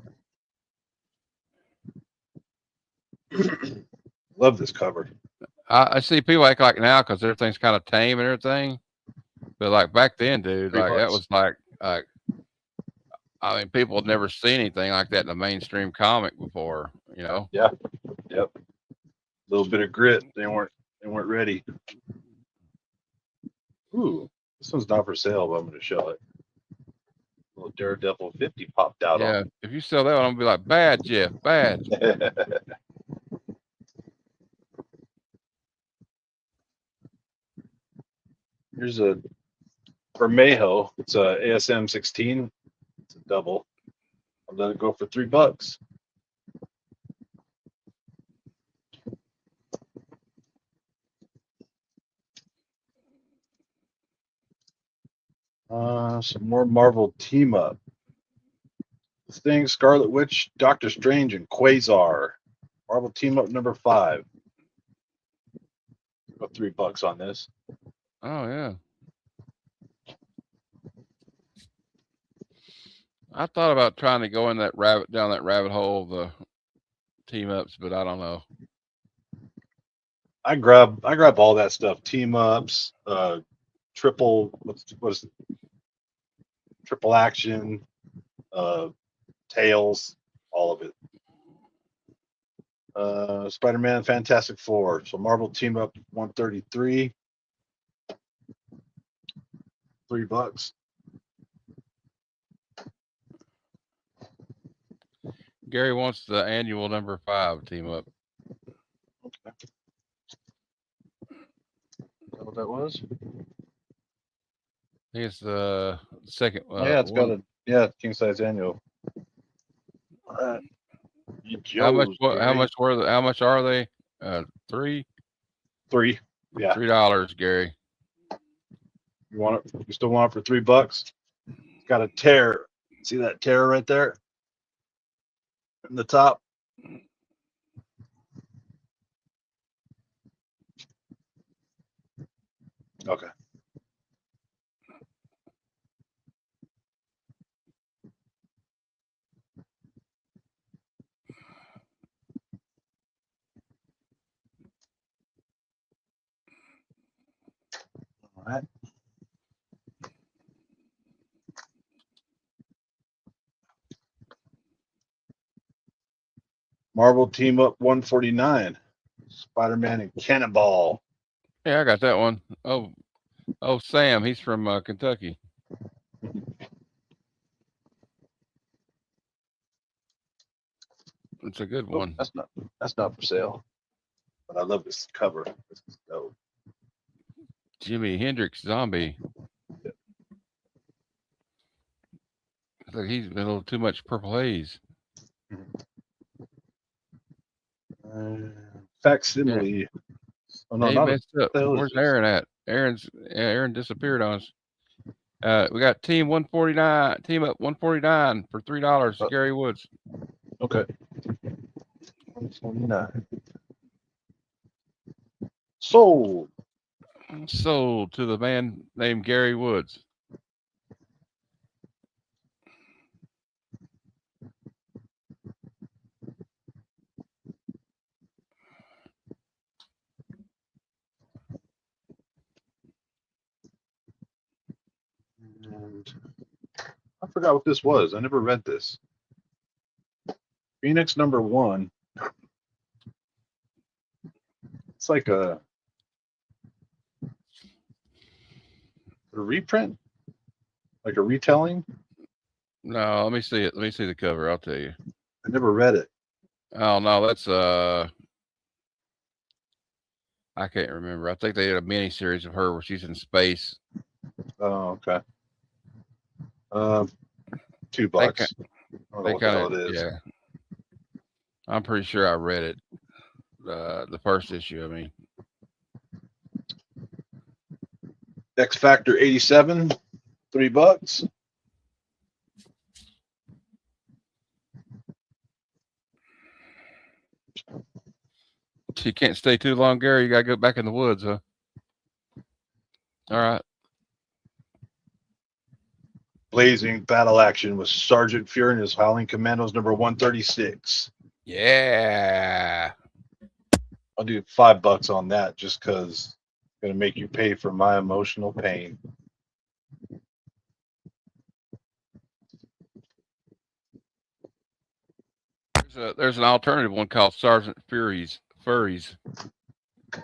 Love this cover. I see people act like now because everything's kind of tame and everything, but like back then, dude, like that was like I mean, people had never seen anything like that in a mainstream comic before, Yeah. Yep. A little bit of grit. They weren't ready. Ooh, this one's not for sale, but I'm going to show it. A little Daredevil 50 popped out on. Yeah, if you sell that one, I'm gonna be like, bad, Jeff, bad. Here's a Bermejo. It's a ASM 16. It's a double. I'll let it go for $3. Some more Marvel team up. Thing, Scarlet Witch, Doctor Strange, and Quasar. Marvel team up number 5. About $3 on this. Oh yeah. I thought about trying to go in down that rabbit hole of the team ups, but I don't know. I grab all that stuff. Team ups, triple triple action, Tales, all of it. Spider-Man, Fantastic Four. So Marvel team up 133. $3. Gary wants the annual number 5 team up. Okay. Is that what that was? I think it's the second. Yeah, it's got a king size annual. How much? Joe's, What? How Gary. much were? How much are they? $3. $3. Yeah. $3, Gary. You want it? You still want it for $3? It's got a tear. See that tear right there in the top? Okay. All right. Marvel Team Up 149. Spider-Man and Cannonball. Yeah, I got that one. Oh, Sam. He's from Kentucky. It's a good one. That's not for sale. But I love this cover. This is dope. Jimi Hendrix zombie. Like he's been a little too much purple haze. Facsimile. Oh no, He not messed up. the hell is Where's this? Aaron at? Aaron disappeared on us. We got Team 149, Team Up 149 for $3. Gary Woods. Okay. 149. Sold. Sold to the man named Gary Woods. And I forgot what this was. I never read this. Phoenix #1. It's like a reprint, like a retelling. No, let me see it. Let me see the cover. I'll tell you. I never read it. Oh no, that's I can't remember. I think they did a mini series of her where she's in space. Oh, okay. $2. They I don't know what the kind hell of, it is. yeah. I'm pretty sure I read it. The first issue. I mean, X Factor 87, $3. she can't stay too long, Gary. You gotta go back in the woods, huh? All right. Blazing battle action with Sergeant Fury and his Howling Commandos #136. Yeah. I'll do $5 on that just because it's gonna make you pay for my emotional pain. There's an alternative one called Sergeant Furries,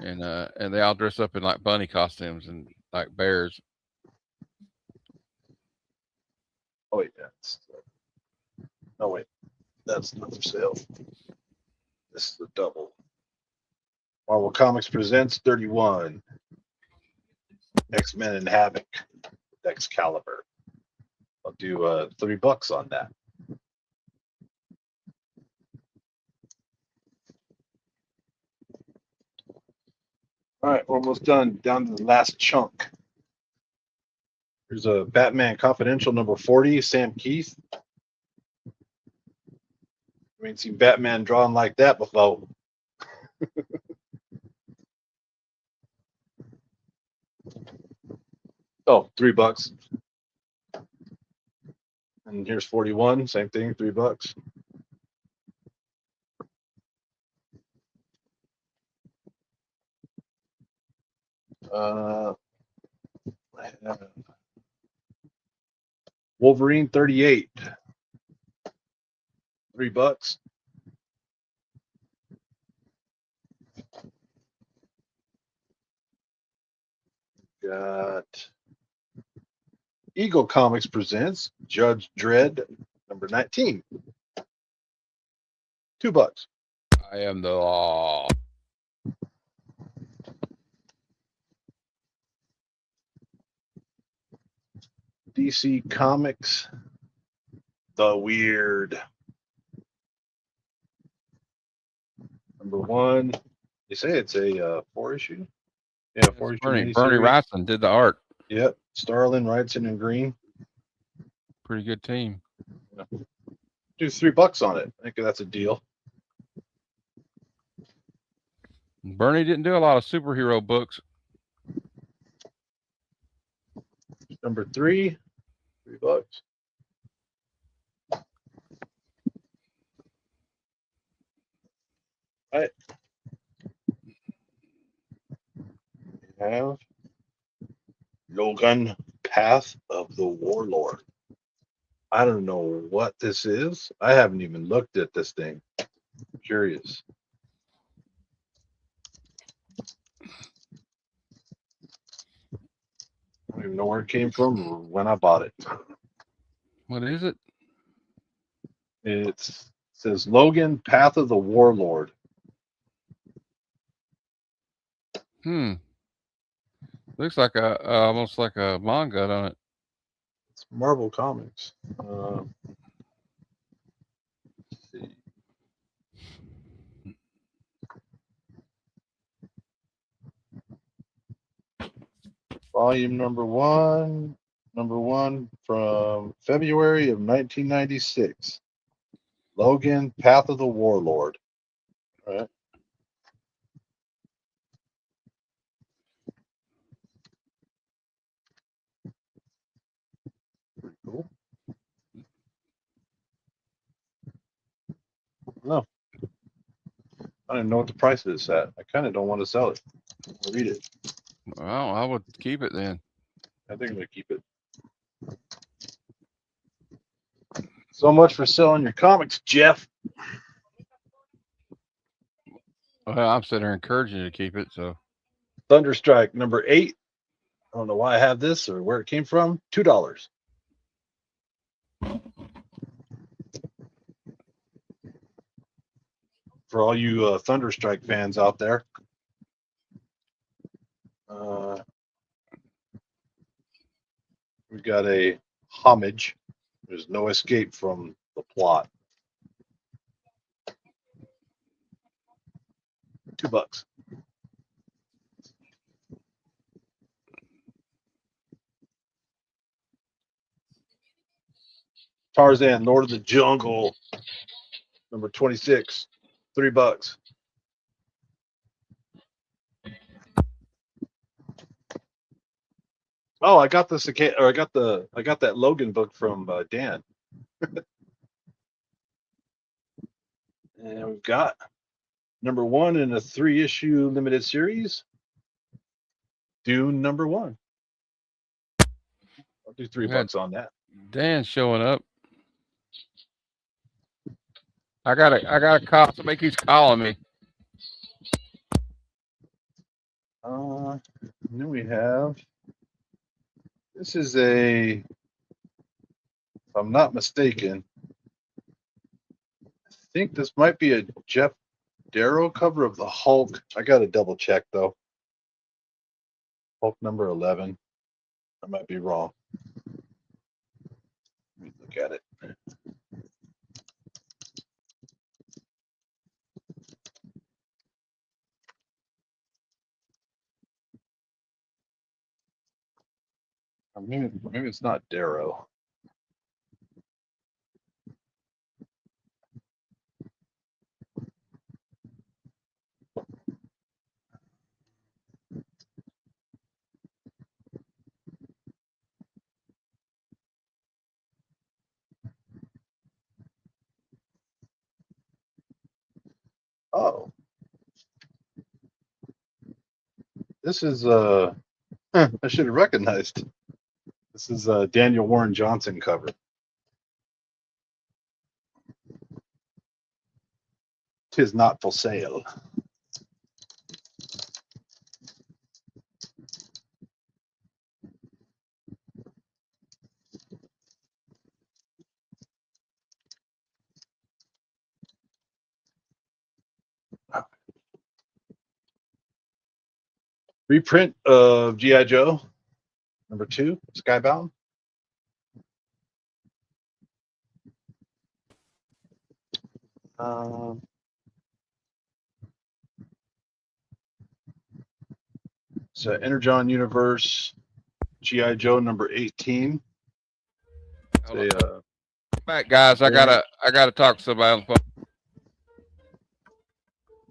and they all dress up in like bunny costumes and like bears. Oh wait, no wait, that's not for sale. This is the double. Marvel Comics presents 31. X-Men and Havoc, Excalibur. I'll do $3 on that. All right, we're almost done. Down to the last chunk. Here's a Batman Confidential #40, Sam Keith. I ain't seen Batman drawn like that before. Oh, $3. And here's 41, same thing, $3. Wolverine 38, $3. Got Eagle Comics presents Judge Dredd #19, $2. I am the law. DC Comics, The Weird, number 1. They say it's a 4-issue. Yeah, 4-issue Bernie miniseries. Wrightson did the art. Yep, Starlin, Wrightson, and Green. Pretty good team. Do $3 on it. I think that's a deal. Bernie didn't do a lot of superhero books. Number 3, $3. All right. We have Logan, Path of the Warlord. I don't know what this is. I haven't even looked at this thing. I'm curious. I don't even know where it came from or when I bought it. What is it? It says Logan, Path of the Warlord. Looks like almost like a manga, don't it? It's Marvel Comics. Let's see. Volume number one from February of 1996. Logan, Path of the Warlord. All right. Pretty cool. No. I don't know what the price is at. I kind of don't want to sell it. I'll read it. Well, I would keep it then. I think I'm going to keep it. So much for selling your comics, Jeff. Well, I'm sitting here encouraging you to keep it. So Thunderstrike number 8. I don't know why I have this or where it came from. $2. For all you Thunderstrike fans out there. We've got a homage. There's no escape from the plot. $2. Tarzan, Lord of the Jungle, number 26, $3. Oh, I got this again, or I got that Logan book from Dan. And we've got number 1 in a 3-issue limited series, Dune number 1. I'll do $3 on that. Dan's showing up. I got a call. Somebody keeps calling me. And then we have, this is a, if I'm not mistaken, I think this might be a Jeff Darrow cover of the Hulk. I got to double check though. Hulk number 11. I might be wrong. Let me look at it. Or maybe it's not Darrow. Oh, this is I should have recognized. This is a Daniel Warren Johnson cover. "'Tis not for sale." Reprint of G.I. Joe number 2, Skybound. It's Energon Universe GI Joe number 18. Hold They, on. Back, guys. I gotta talk to somebody on the phone.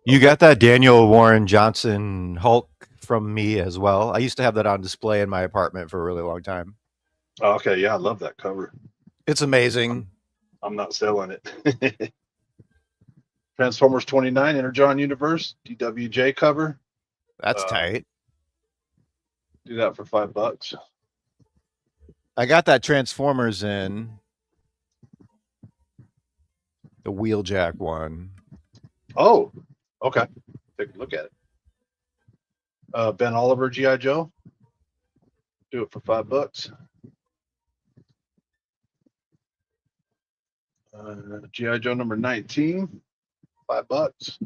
You got that Daniel Warren Johnson Hulk from me as well. I used to have that on display in my apartment for a really long time. okay, yeah, I love that cover. It's amazing. I'm not selling it. Transformers 29 Energon Universe DWJ cover. That's tight. Do that for $5. I got that Transformers in the Wheeljack one. Oh, okay. Take a look at it. Ben Oliver GI Joe. Do it for $5. GI Joe number 19, $5.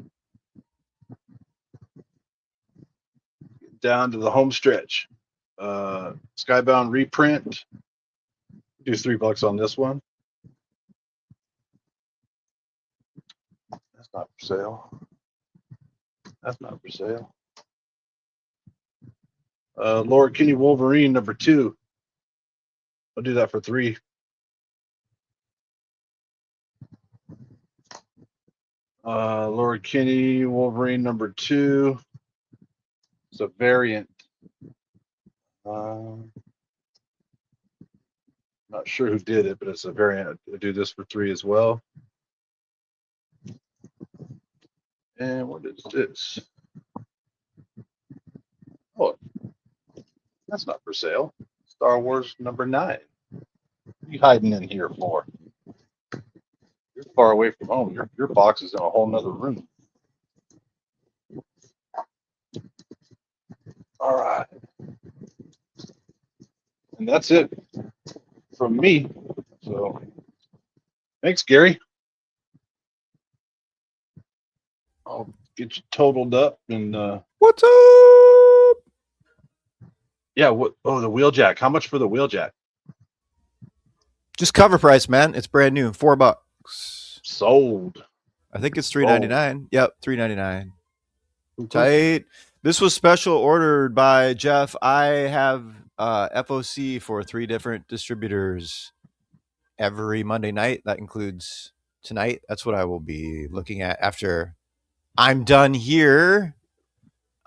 Down to the home stretch. Skybound reprint. Do $3 on this one. That's not for sale. That's not for sale. Lord Kenny Wolverine number 2. I'll do that for $3. Lord Kenny Wolverine number 2. It's a variant. Not sure who did it, but it's a variant. I do this for $3 as well. And what is this? Oh, that's not for sale. Star Wars number 9. What are you hiding in here for? You're far away from home. Your box is in a whole nother room. All right. And that's it from me. So thanks, Gary. I'll get you totaled up and What's up? yeah, what the Wheeljack. How much for the Wheeljack? Just cover price, man. It's brand new. $4. Sold. I think it's $3.99. Yep, $3.99. Okay. Tight. This was special ordered by Jeff. I have FOC for 3 different distributors every Monday night. That includes tonight. That's what I will be looking at after I'm done here.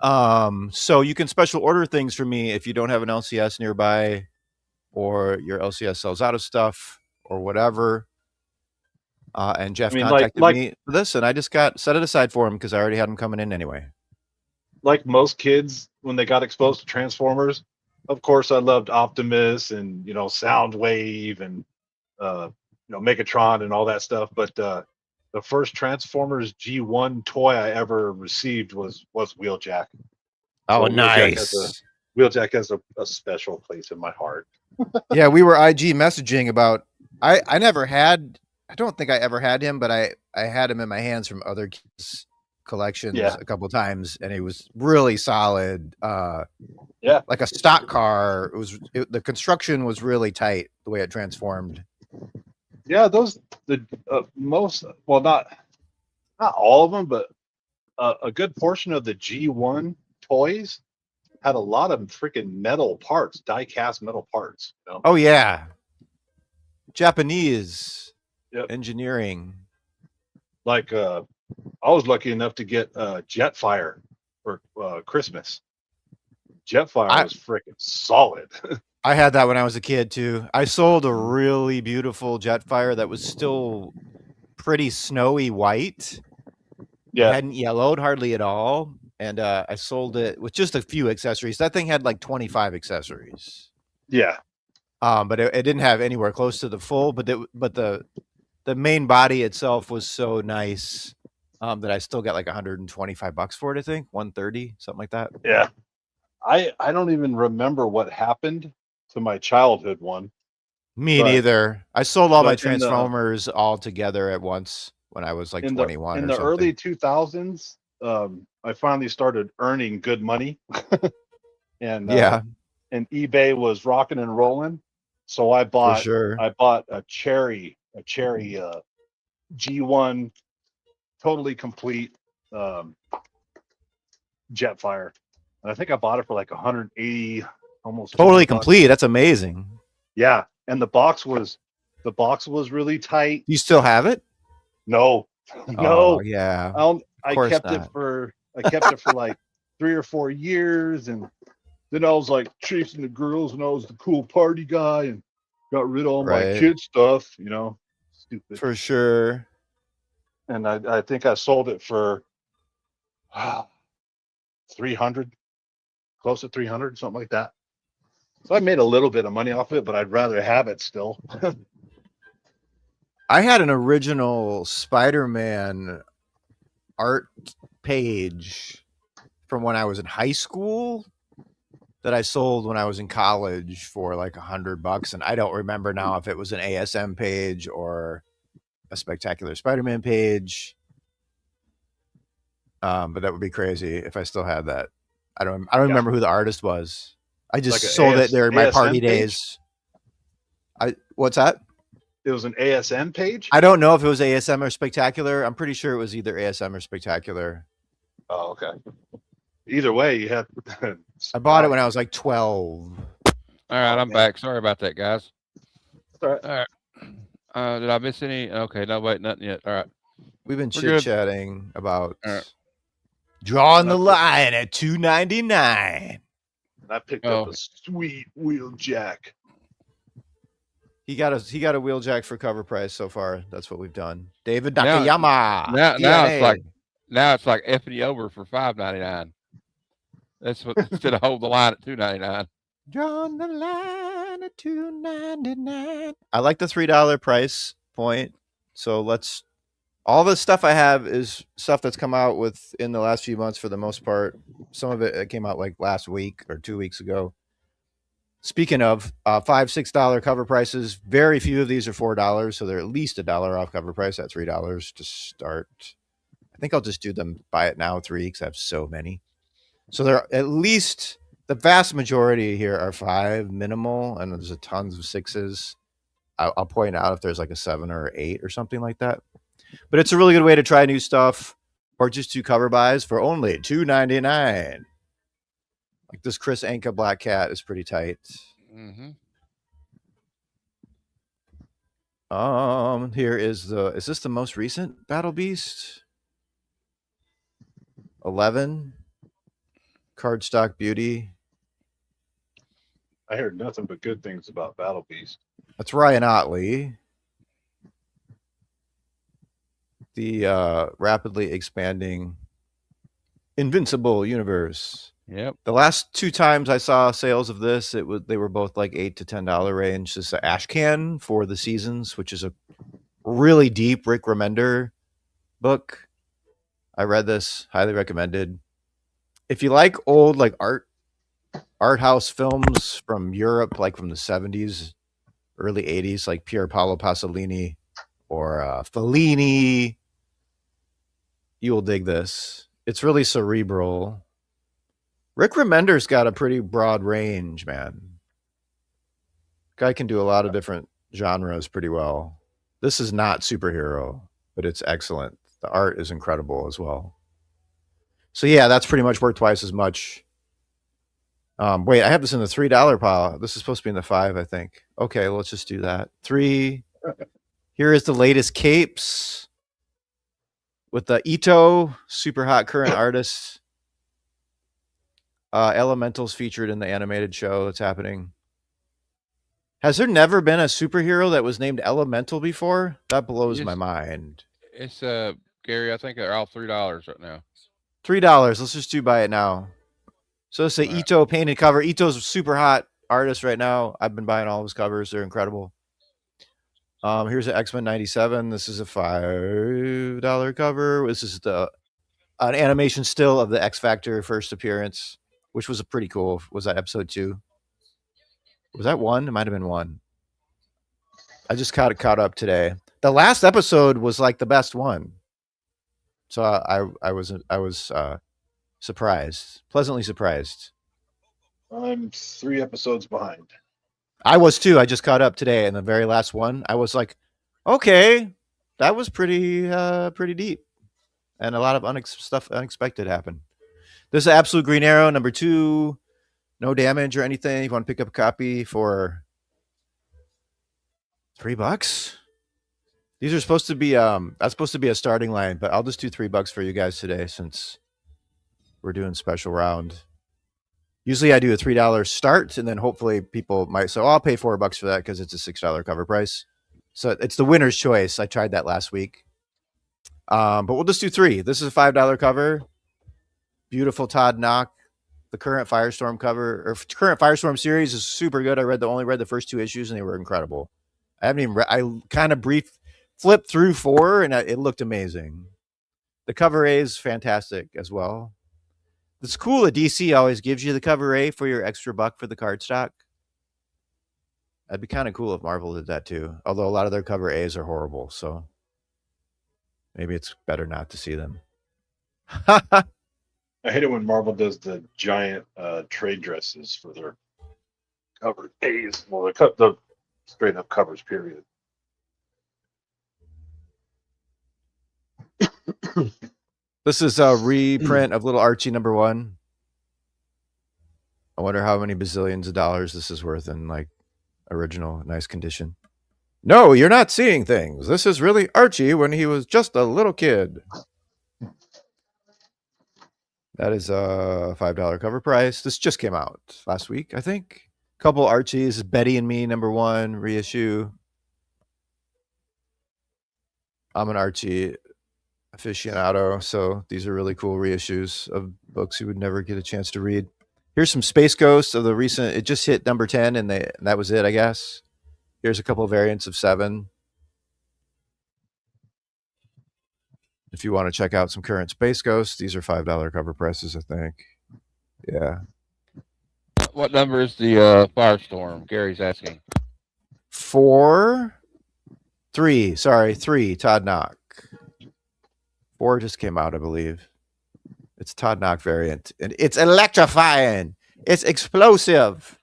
So you can special order things for me if you don't have an LCS nearby or your LCS sells out of stuff or whatever. And Jeff contacted me for this, and I just set it aside for him because I already had him coming in anyway. Like most kids, when they got exposed to Transformers, of course, I loved Optimus and Soundwave and Megatron and all that stuff. But the first Transformers G1 toy I ever received was Wheeljack. Oh, so nice. Wheeljack has a special place in my heart. Yeah, we were IG messaging about. I never had. I don't think I ever had him, but I had him in my hands from other kids' collections a couple of times, and he was really solid. Like a stock car. The construction was really tight the way it transformed. Yeah, most, well, not all of them, but a good portion of the G1 toys had a lot of freaking metal parts, die-cast metal parts. Oh yeah, Japanese engineering. Like I was lucky enough to get Jetfire for Christmas. Jetfire was freaking solid. I had that when I was a kid too. I sold a really beautiful Jetfire that was still pretty snowy white. Yeah, it hadn't yellowed hardly at all, and I sold it with just a few accessories. That thing had like 25 accessories. Yeah, but it didn't have anywhere close to the full. But the main body itself was so nice that I still got like $125 for it. I think 130, something like that. Yeah, I don't even remember what happened to my childhood one. Me neither. I sold all my Transformers all together at once when I was like 21. In the early 2000s, I finally started earning good money, and and eBay was rocking and rolling. So I bought a cherry G1 totally complete Jetfire, And I think I bought it for like 180, almost Totally 200 bucks. complete. That's amazing. Yeah, and the box was really tight. Do you still have it? No, Oh, no. yeah. I course kept not. it for like 3 or 4 years, and then I was like chasing the girls, and I was the cool party guy, and got rid of all my Right. kid stuff. Stupid. For sure. And I think I sold it for 300, close to 300, something like that. So I made a little bit of money off it, but I'd rather have it still. I had an original Spider-Man art page from when I was in high school that I sold when I was in college for like $100, and I don't remember now if it was an ASM page or a Spectacular Spider-Man page. But that would be crazy if I still had that. I don't remember who the artist was. I just Like a sold it during my ASM party page? days. What's that? It was an ASM page. I don't know if it was ASM or Spectacular. I'm pretty sure it was either ASM or Spectacular. Oh, okay. Either way, you had. I bought it when I was like 12. All right, I'm man. back. Sorry about that, guys. All right. All right. Did I miss any? Okay, no, wait, nothing yet. All right. We've been We're good. chit-chatting about All right. drawing the line at $2.99. I picked up a sweet wheel jack. He got a wheeljack for cover price so far. That's what we've done. David Now- Nakayama. Now it's DNA. now it's like effing you over for $5.99. That's what instead of hold the line at $2.99. Drawing the line at $2.99. I like the $3 price point. So all the stuff I have is stuff that's come out within the last few months for the most part. Some of it came out like last week or 2 weeks ago. Speaking of $5, $6 cover prices, very few of these are $4, so they're at least $1 off cover price at $3 to start. I think I'll just do them buy it now 3 because I have so many. So they're at least the vast majority here are 5 minimal, and there's a tons of 6s. I'll point out if there's like a 7 or 8 or something like that. But it's a really good way to try new stuff or just do cover buys for only $2.99. Like this Chris Anka Black Cat is pretty tight. Mm-hmm. Here is this the most recent Battle Beast? 11 cardstock beauty. I heard nothing but good things about Battle Beast. That's Ryan Otley. The rapidly expanding Invincible universe. Yep. The last 2 times I saw sales of this, they were both like $8 to $10 range. This is an Ashcan for the Seasons, which is a really deep Rick Remender book. I read this, highly recommended. If you like old like art house films from Europe, like from the 70s, early 80s, like Pier Paolo Pasolini or Fellini, you will dig this. It's really cerebral. Rick Remender's got a pretty broad range, man. Guy can do a lot of different genres pretty well. This is not superhero, but it's excellent. The art is incredible as well. So yeah, that's pretty much worth twice as much. Wait, I have this in the $3 pile. This is supposed to be in the 5, I think. Okay, let's just do that. 3. Here is the latest capes with the Ito, super hot current artist. Elemental's featured in the animated show that's happening. Has there never been a superhero that was named Elemental before? That blows my mind. It's Gary, I think they're all $3 right now. $3. Let's just buy it now. So it's a Ito painted cover. Ito's a super hot artist right now. I've been buying all of his covers. They're incredible. Here's an X-Men 97. This is a $5 cover. This is an animation still of the X Factor first appearance, which was a pretty cool. Was that episode 2? Was that 1? It might have been 1. I just caught up today. The last episode was like the best one. So I was surprised, pleasantly surprised. I'm 3 episodes behind. I was too. I just caught up today, and the very last one, I was like, okay, that was pretty deep, and a lot of unexpected happened. This is Absolute Green Arrow number 2. No damage or anything. You want to pick up a copy for $3? These are supposed to be that's supposed to be a starting line, but I'll just do $3 for you guys today since we're doing special round. Usually I do a $3 start, and then hopefully people might say, "Oh, I'll pay $4 for that because it's a $6 cover price." So it's the winner's choice. I tried that last week, but we'll just do 3. This is a $5 cover. Beautiful Todd Knock. The current Firestorm cover or current Firestorm series is super good. I only read the first 2 issues, and they were incredible. I haven't even I kind of flipped through 4, and it looked amazing. The cover A is fantastic as well. It's cool that DC always gives you the cover A for your extra buck for the cardstock. That'd be kind of cool if Marvel did that too. Although a lot of their cover A's are horrible, so maybe it's better not to see them. I hate it when Marvel does the giant trade dresses for their cover A's. Well, the straight up covers, period. This is a reprint of Little Archie number 1. I wonder how many bazillions of dollars this is worth in like original nice condition. No, you're not seeing things. This is really Archie when he was just a little kid. That is a $5 cover price. This just came out last week, I think. Couple Archies, Betty and Me number 1 reissue. I'm an Archie aficionado, so these are really cool reissues of books you would never get a chance to read. Here's some Space Ghosts of the recent. It just hit number 10, and that was it, I guess. Here's a couple of variants of 7. If you want to check out some current Space Ghosts, these are $5 cover prices, I think. Yeah. What number is the Firestorm? Gary's asking. 3. Todd Knock. 4 just came out, I believe. It's Todd Knock variant, and it's electrifying. It's explosive.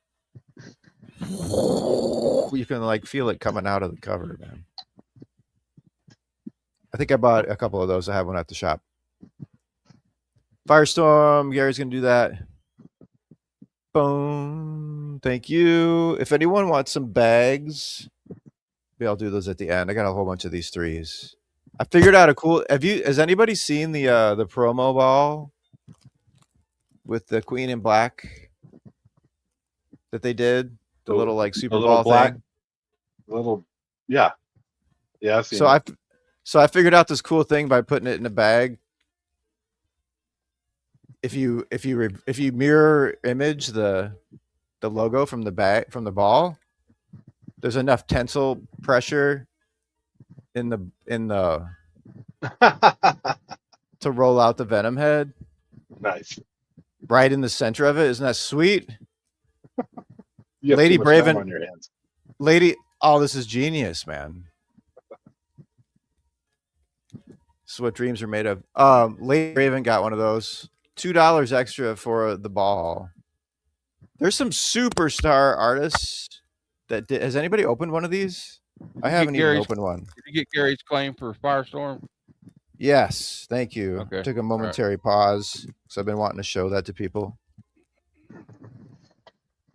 You can like feel it coming out of the cover, man. I think I bought a couple of those. I have one at the shop. Firestorm. Gary's gonna do that. Boom. Thank you. If anyone wants some bags, maybe I'll do those at the end. I got a whole bunch of these 3s. I figured out a cool. Has anybody seen the promo ball with the Queen in Black that they did? The little like Super Ball black thing. Yeah. I've seen So it. I figured out this cool thing by putting it in a bag. If you mirror image the logo from the bag from the ball, there's enough tensile pressure in the to roll out the Venom head. Nice. Right in the center of it. Isn't that sweet? You have Lady too much time Braven on your hands. Oh, this is genius, man. This is what dreams are made of. Lady Raven got one of those. $2 extra for the ball. There's some superstar artists that did. Has anybody opened one of these? I haven't even opened one. Did you get Gary's claim for Firestorm? Yes, thank you. Okay. Took a momentary pause because I've been wanting to show that to people.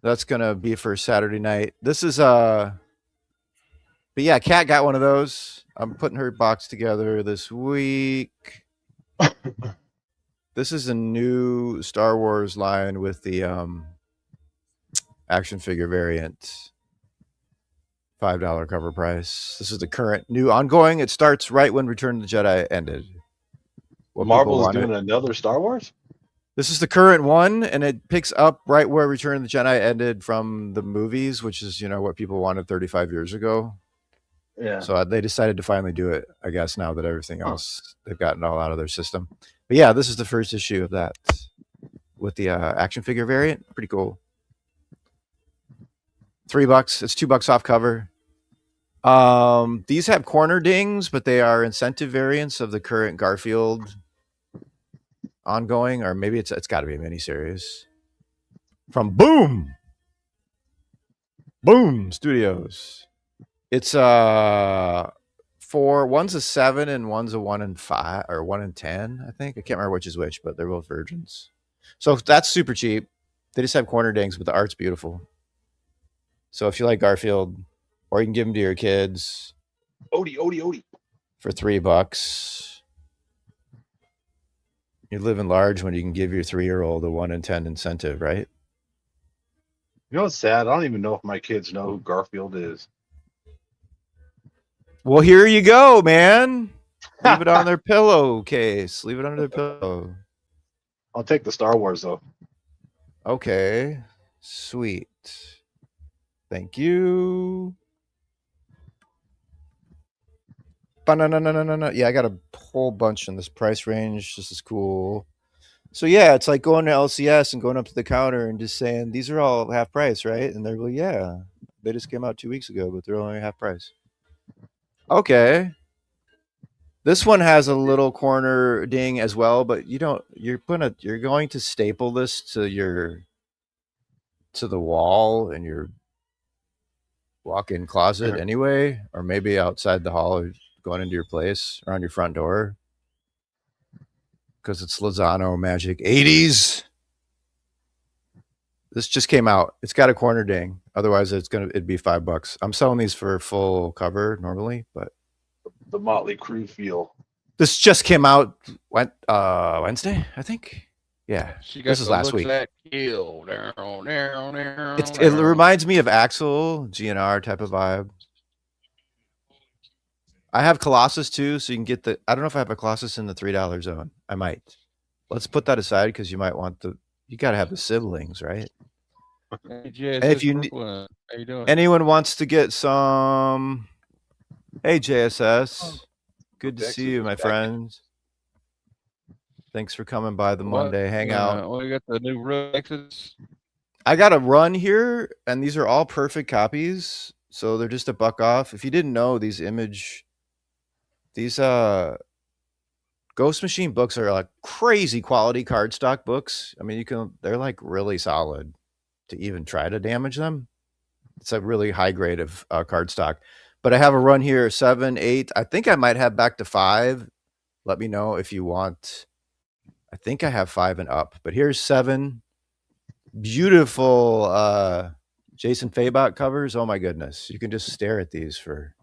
That's gonna be for Saturday night. This is but yeah, Kat got one of those. I'm putting her box together this week. This is a new Star Wars line with the action figure variant. $5 cover price. This is the current new ongoing. It starts right when Return of the Jedi ended. Marvel is doing another Star Wars? This is the current one, and it picks up right where Return of the Jedi ended from the movies, which is, what people wanted 35 years ago. Yeah. So they decided to finally do it, I guess, now that everything else, they've gotten all out of their system. But yeah, this is the first issue of that with the action figure variant. Pretty cool. $3. It's $2 off cover. These have corner dings, but they are incentive variants of the current Garfield ongoing, or maybe it's got to be a miniseries from Boom Studios. It's one's a 7 and one's a 1 and 5 or 1 and 10. I think I can't remember which is which, but they're both versions. So that's super cheap. They just have corner dings, but the art's beautiful. So if you like Garfield, or you can give them to your kids Odie. for $3. You're living large when you can give your 3-year-old a 1 in 10 incentive, right? You know what's sad? I don't even know if my kids know who Garfield is. Well, here you go, man. Leave it on their pillowcase. Leave it under their pillow. I'll take the Star Wars though. Okay. Sweet. Thank you. No. Yeah, I got a whole bunch in this price range. This is cool. So yeah, it's like going to LCS and going up to the counter and just saying, these are all half price, right? And they're like, yeah, they just came out 2 weeks ago, but they're only half price. Okay. This one has a little corner ding as well, but you're going to staple this to the wall in your walk-in closet anyway, or maybe outside the hall or going into your place or on your front door. Because it's Lozano Magic 80s. This just came out. It's got a corner ding. Otherwise, it'd be $5. I'm selling these for full cover normally, but The Motley Crue feel. this just came out Wednesday, I think. Yeah, this is last week. It reminds me of Axel GNR type of vibe. I have Colossus too, so you can get I don't know if I have a Colossus in the $3 zone. I might. Let's put that aside because you might want you got to have the siblings, right? Hey, if you how you doing? Anyone wants to get some, hey JSS, good to see you, my friends. Thanks for coming by the Monday Hangout. We got the new Rexes. I got a run here, and these are all perfect copies, so they're just $1 off. If you didn't know, these Ghost Machine books are like crazy quality cardstock books. I mean, they're like really solid to even try to damage them. It's a really high grade of cardstock. But I have a run here, 7, 8. I think I might have back to 5. Let me know if you want. I think I have 5 and up. But here's 7. Beautiful Jason Fabok covers. Oh my goodness. You can just stare at these for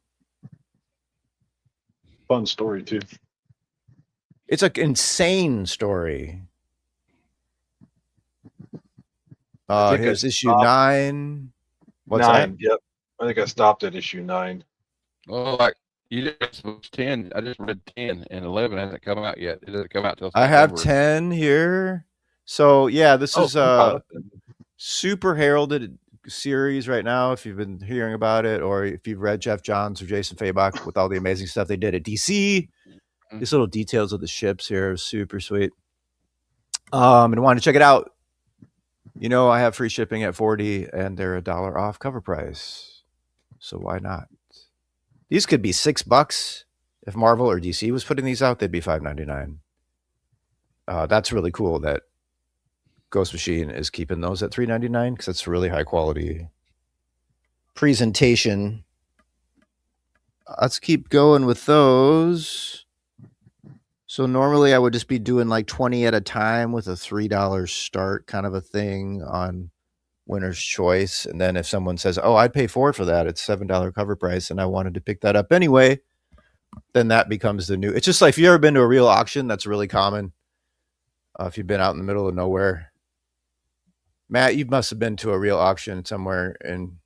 Fun story too. It's an insane story. Here's issue 9. What's 9, that? Yep. I think I stopped at issue 9. Oh, like you just 10. I just read 10 and 11 hasn't come out yet. It doesn't come out till I have 10 here. So yeah, this is a super heralded series right now. If you've been hearing about it, or if you've read Jeff Johns or Jason Fabok with all the amazing stuff they did at DC. These little details of the ships here are super sweet. And want to check it out. You know, I have free shipping at 40 and they're $1 off cover price. So why not? These could be $6. If Marvel or DC was putting these out, they'd be $5.99. That's really cool that Ghost Machine is keeping those at $3.99 because that's really high quality presentation. Let's keep going with those. So normally I would just be doing like 20 at a time with a $3 start kind of a thing on Winner's Choice. And then if someone says, oh, I'd pay $4 for that, it's $7 cover price, and I wanted to pick that up anyway, then that becomes the new. It's just like if you've ever been to a real auction, that's really common. If you've been out in the middle of nowhere. Matt, you must have been to a real auction somewhere in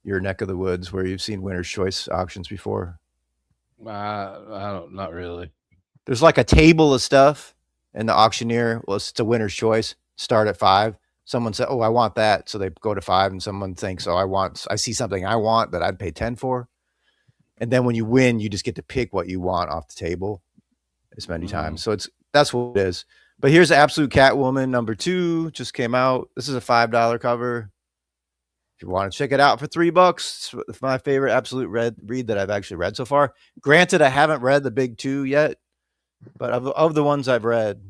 your neck of the woods where you've seen Winner's Choice auctions before. I don't, not really. There's like a table of stuff, and the auctioneer, well, it's a Winner's Choice, start at 5. Someone said, oh, I want that. So they go to 5, and someone thinks, oh, I see something I want that I'd pay 10 for. And then when you win, you just get to pick what you want off the table as many times. So that's what it is. But here's Absolute Catwoman number 2, just came out. This is a $5 cover. If you want to check it out for $3, it's my favorite Absolute read that I've actually read so far. Granted, I haven't read the big 2 yet, but of the ones I've read,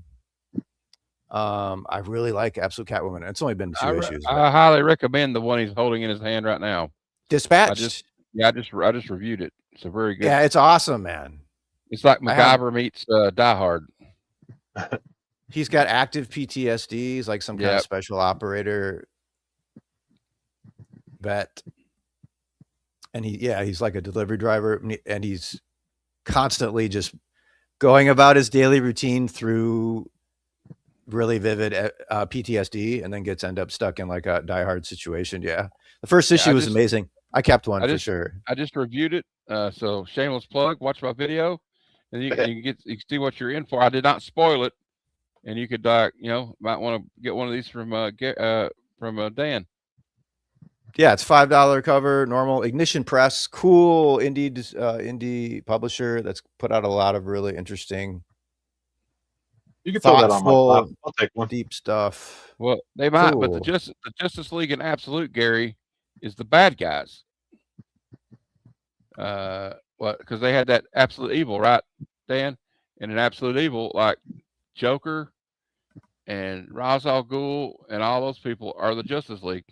I really like Absolute Catwoman. It's only been 2 issues. I highly recommend the one he's holding in his hand right now. Dispatched. I just reviewed it. It's a very good. Yeah, it's awesome, man. It's like MacGyver meets Die Hard. He's got active PTSD. He's like some kind of Yep. special operator vet. And he's like a delivery driver, and he's constantly just going about his daily routine through really vivid PTSD, and then end up stuck in like a diehard situation. Yeah. The first issue was amazing. I kept one for sure. I just reviewed it. So shameless plug, watch my video and you can see what you're in for. I did not spoil it. And you could, might want to get one of these from Dan. Yeah, it's $5 cover, normal. Ignition Press, cool indie publisher that's put out a lot of really interesting, You can throw that on my lap. thoughtful, I'll take one. deep stuff. Well, they might, but Cool. the Justice League in Absolute, Gary, is the bad guys. Because they had that Absolute Evil, right, Dan? And an Absolute Evil, like Joker and Ra's al Ghul and all those people are the Justice League.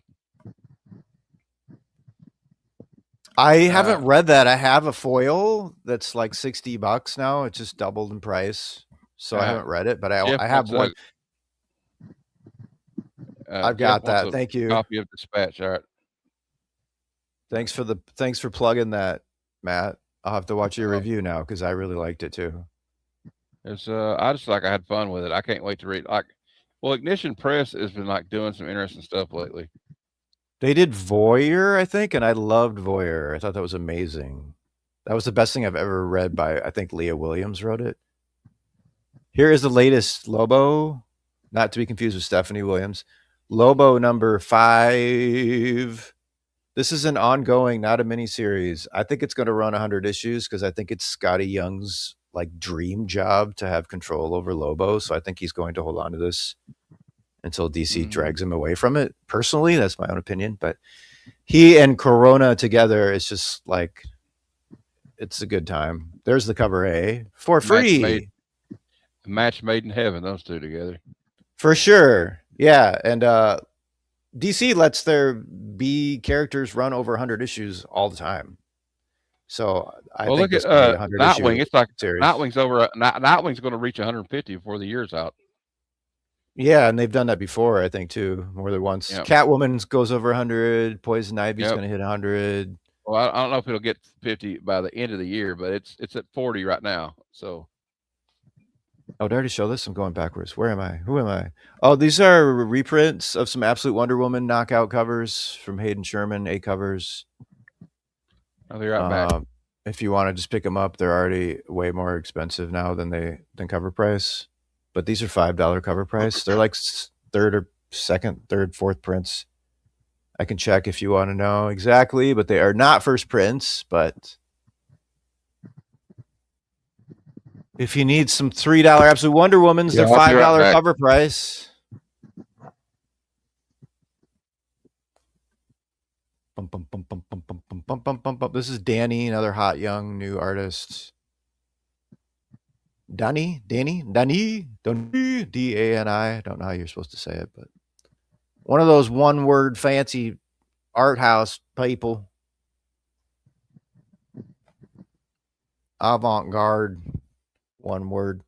I haven't read that. I have a foil that's like $60 now. It just doubled in price, so I haven't read it. But I have one. I've got that. Thank you. Copy of Dispatch. All right. Thanks for plugging that, Matt. I'll have to watch your review now because I really liked it too. It's I had fun with it. I can't wait to read. Ignition Press has been like doing some interesting stuff lately. They did Voyeur, I think, and I loved Voyeur. I thought that was amazing. That was the best thing I've ever read by, I think Leah Williams wrote it. Here is the latest Lobo, not to be confused with Stephanie Williams. Lobo number 5. This is an ongoing, not a miniseries. I think it's going to run 100 issues because I think it's Scotty Young's like dream job to have control over Lobo. So I think he's going to hold on to this until DC drags him away from it. Personally, that's my own opinion. But he and Corona together, it's just like, it's a good time. There's the cover A for free. Match made in heaven, those two together. For sure. Yeah. And DC lets their B characters run over 100 issues all the time. So I think look at Nightwing. It's like series. Nightwing's going to reach 150 before the year's out. Yeah, and they've done that before, I think, too, more than once. Yep. Catwoman goes over 100. Poison Ivy's going to hit 100. Well, I don't know if it'll get 50 by the end of the year, but it's at 40 right now. So. Oh, did I already show this? I'm going backwards. Where am I? Who am I? Oh, these are reprints of some Absolute Wonder Woman knockout covers from Hayden Sherman, A covers. I'll be right back. If you want to just pick them up, they're already way more expensive now than cover price. But these are $5 cover price. They're like third, fourth prints. I can check if you want to know exactly, but they are not first prints. But if you need some $3 Absolute Wonder Womans, they're $5 cover price. This is Danny, another hot young new artist. Dani, Dani, D-A-N-I. I don't know how you're supposed to say it, but one of those one-word fancy art house people. Avant-garde, one word.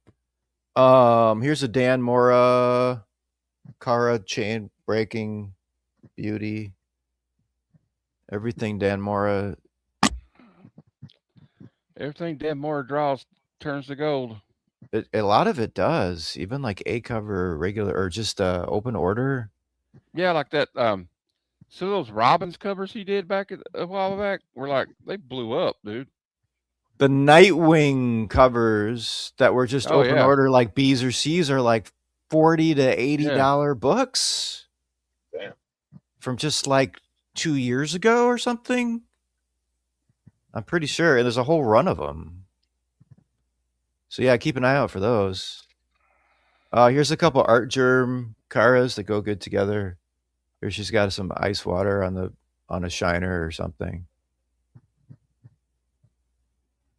Here's a Dan Mora, Kara chain breaking beauty. Everything Dan Mora. Everything Dan Mora draws turns to gold. A lot of it does, even like A cover, regular, or just open order. Yeah, like that. So those Robbins covers he did a while back were like, they blew up, dude. The Nightwing covers that were just open order, like B's or C's, are like $40 to $80 books. Damn. From just like 2 years ago or something. I'm pretty sure. And there's a whole run of them. So yeah, keep an eye out for those. Here's a couple Art Germ Karas that go good together. Here she's got some ice water on a shiner or something.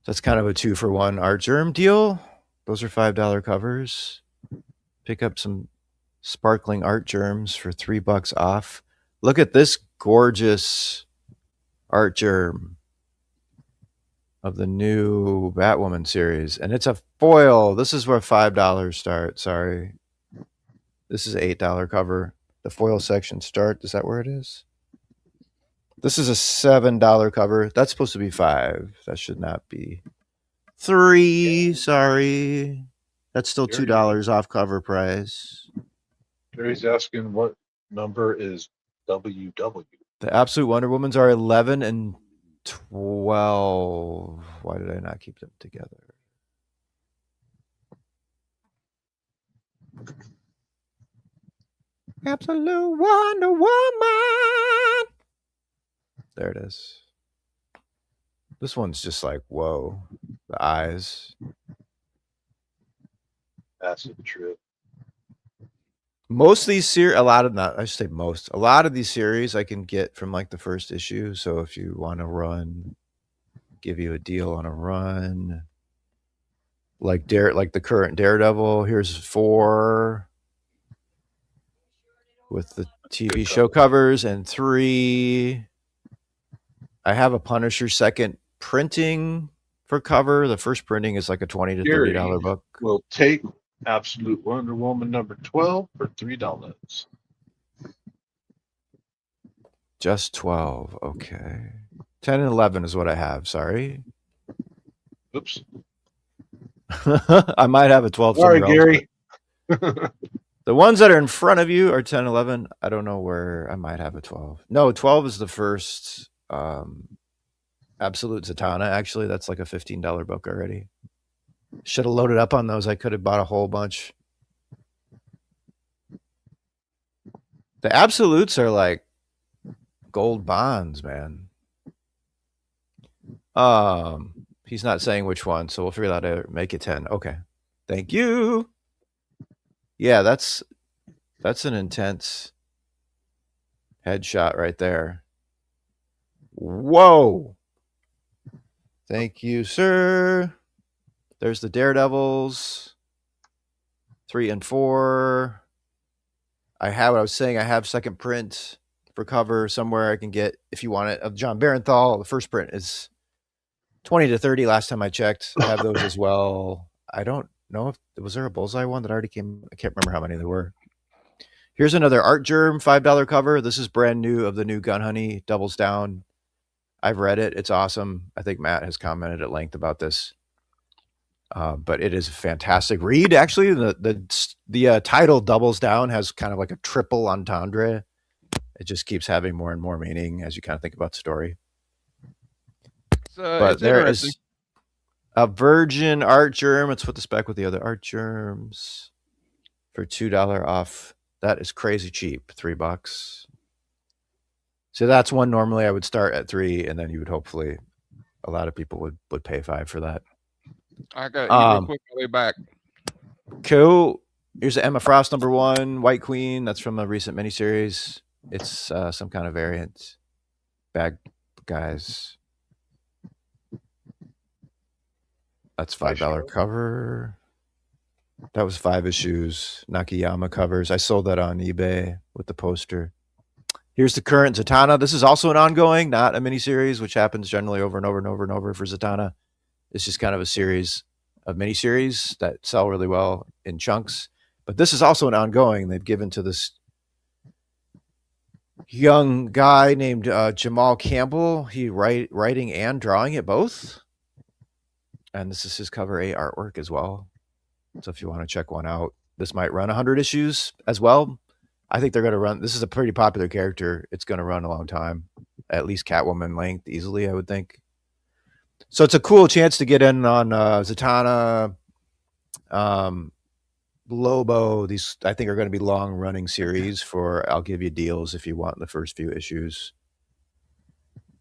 That's kind of a 2-for-1 Art Germ deal. Those are $5 covers. Pick up some sparkling Art Germs for $3 off. Look at this gorgeous Art Germ of the new Batwoman series. And it's a foil. This is where $5 start. Sorry. This is an $8 cover. The foil section start. Is that where it is? This is a $7 cover. That's supposed to be $5. That should not be $3. Sorry. That's still $2 off cover price. Gary's asking what number is WW. The Absolute Wonder Womans are 11 and 12. Why did I not keep them together? Absolute Wonder Woman. There it is. This one's just like, whoa. The eyes. Acid trip. Most of these series, a lot of these series I can get from like the first issue. So if you want to run, give you a deal on a run. Like the current Daredevil, here's 4 with the TV show covers, and 3. I have a Punisher second printing for cover. The first printing is like a $20 to $30 book. We'll take Absolute Wonder Woman number 12 for $3. Just 12. Okay. 10 and 11 is what I have. Sorry. Oops. I might have a 12. Sorry, Gary. Gary. The ones that are in front of you are 10, 11. I don't know where I might have a 12. No, 12 is the first Absolute Zatanna. Actually, that's like a $15 book already. Should have loaded up on those. I could have bought a whole bunch. The Absolutes are like gold bonds, man. He's not saying which one, so we'll figure that out. Make it 10. Okay. Thank you. Yeah, that's an intense headshot right there. Whoa. Thank you, sir. There's the Daredevils. 3 and 4. I have second print for cover somewhere I can get if you want it of John Barenthal. The first print is 20 to 30 last time I checked. I have those as well. I don't know if was there a Bullseye one that already came. I can't remember how many there were. Here's another Art Germ $5 cover. This is brand new of the new Gun Honey Doubles Down. I've read it. It's awesome. I think Matt has commented at length about this. But it is a fantastic read. Actually, the title Doubles Down has kind of like a triple entendre. It just keeps having more and more meaning as you kind of think about the story. But there is a Virgin Art Germ. Let's put the spec with the other Art Germs for $2 off. That is crazy cheap. $3. So that's one normally I would start at 3, and then you would hopefully a lot of people would pay 5 for that. I got to eat real quick on the way back. Cool. Here's the Emma Frost number 1, White Queen. That's from a recent miniseries. It's some kind of variant. Bad guys. That's $5 cover. That was 5 issues. Nakayama covers. I sold that on eBay with the poster. Here's the current Zatanna. This is also an ongoing, not a miniseries, which happens generally over and over and over and over for Zatanna. It's just kind of a series of miniseries that sell really well in chunks. But this is also an ongoing they've given to this young guy named Jamal Campbell. He writing and drawing it both. And this is his cover A artwork as well. So if you want to check one out, this might run 100 issues as well. I think they're going to run. This is a pretty popular character. It's going to run a long time, at least Catwoman length easily, I would think. So it's a cool chance to get in on Zatanna, Lobo. These I think are going to be long running series for I'll give you deals if you want the first few issues.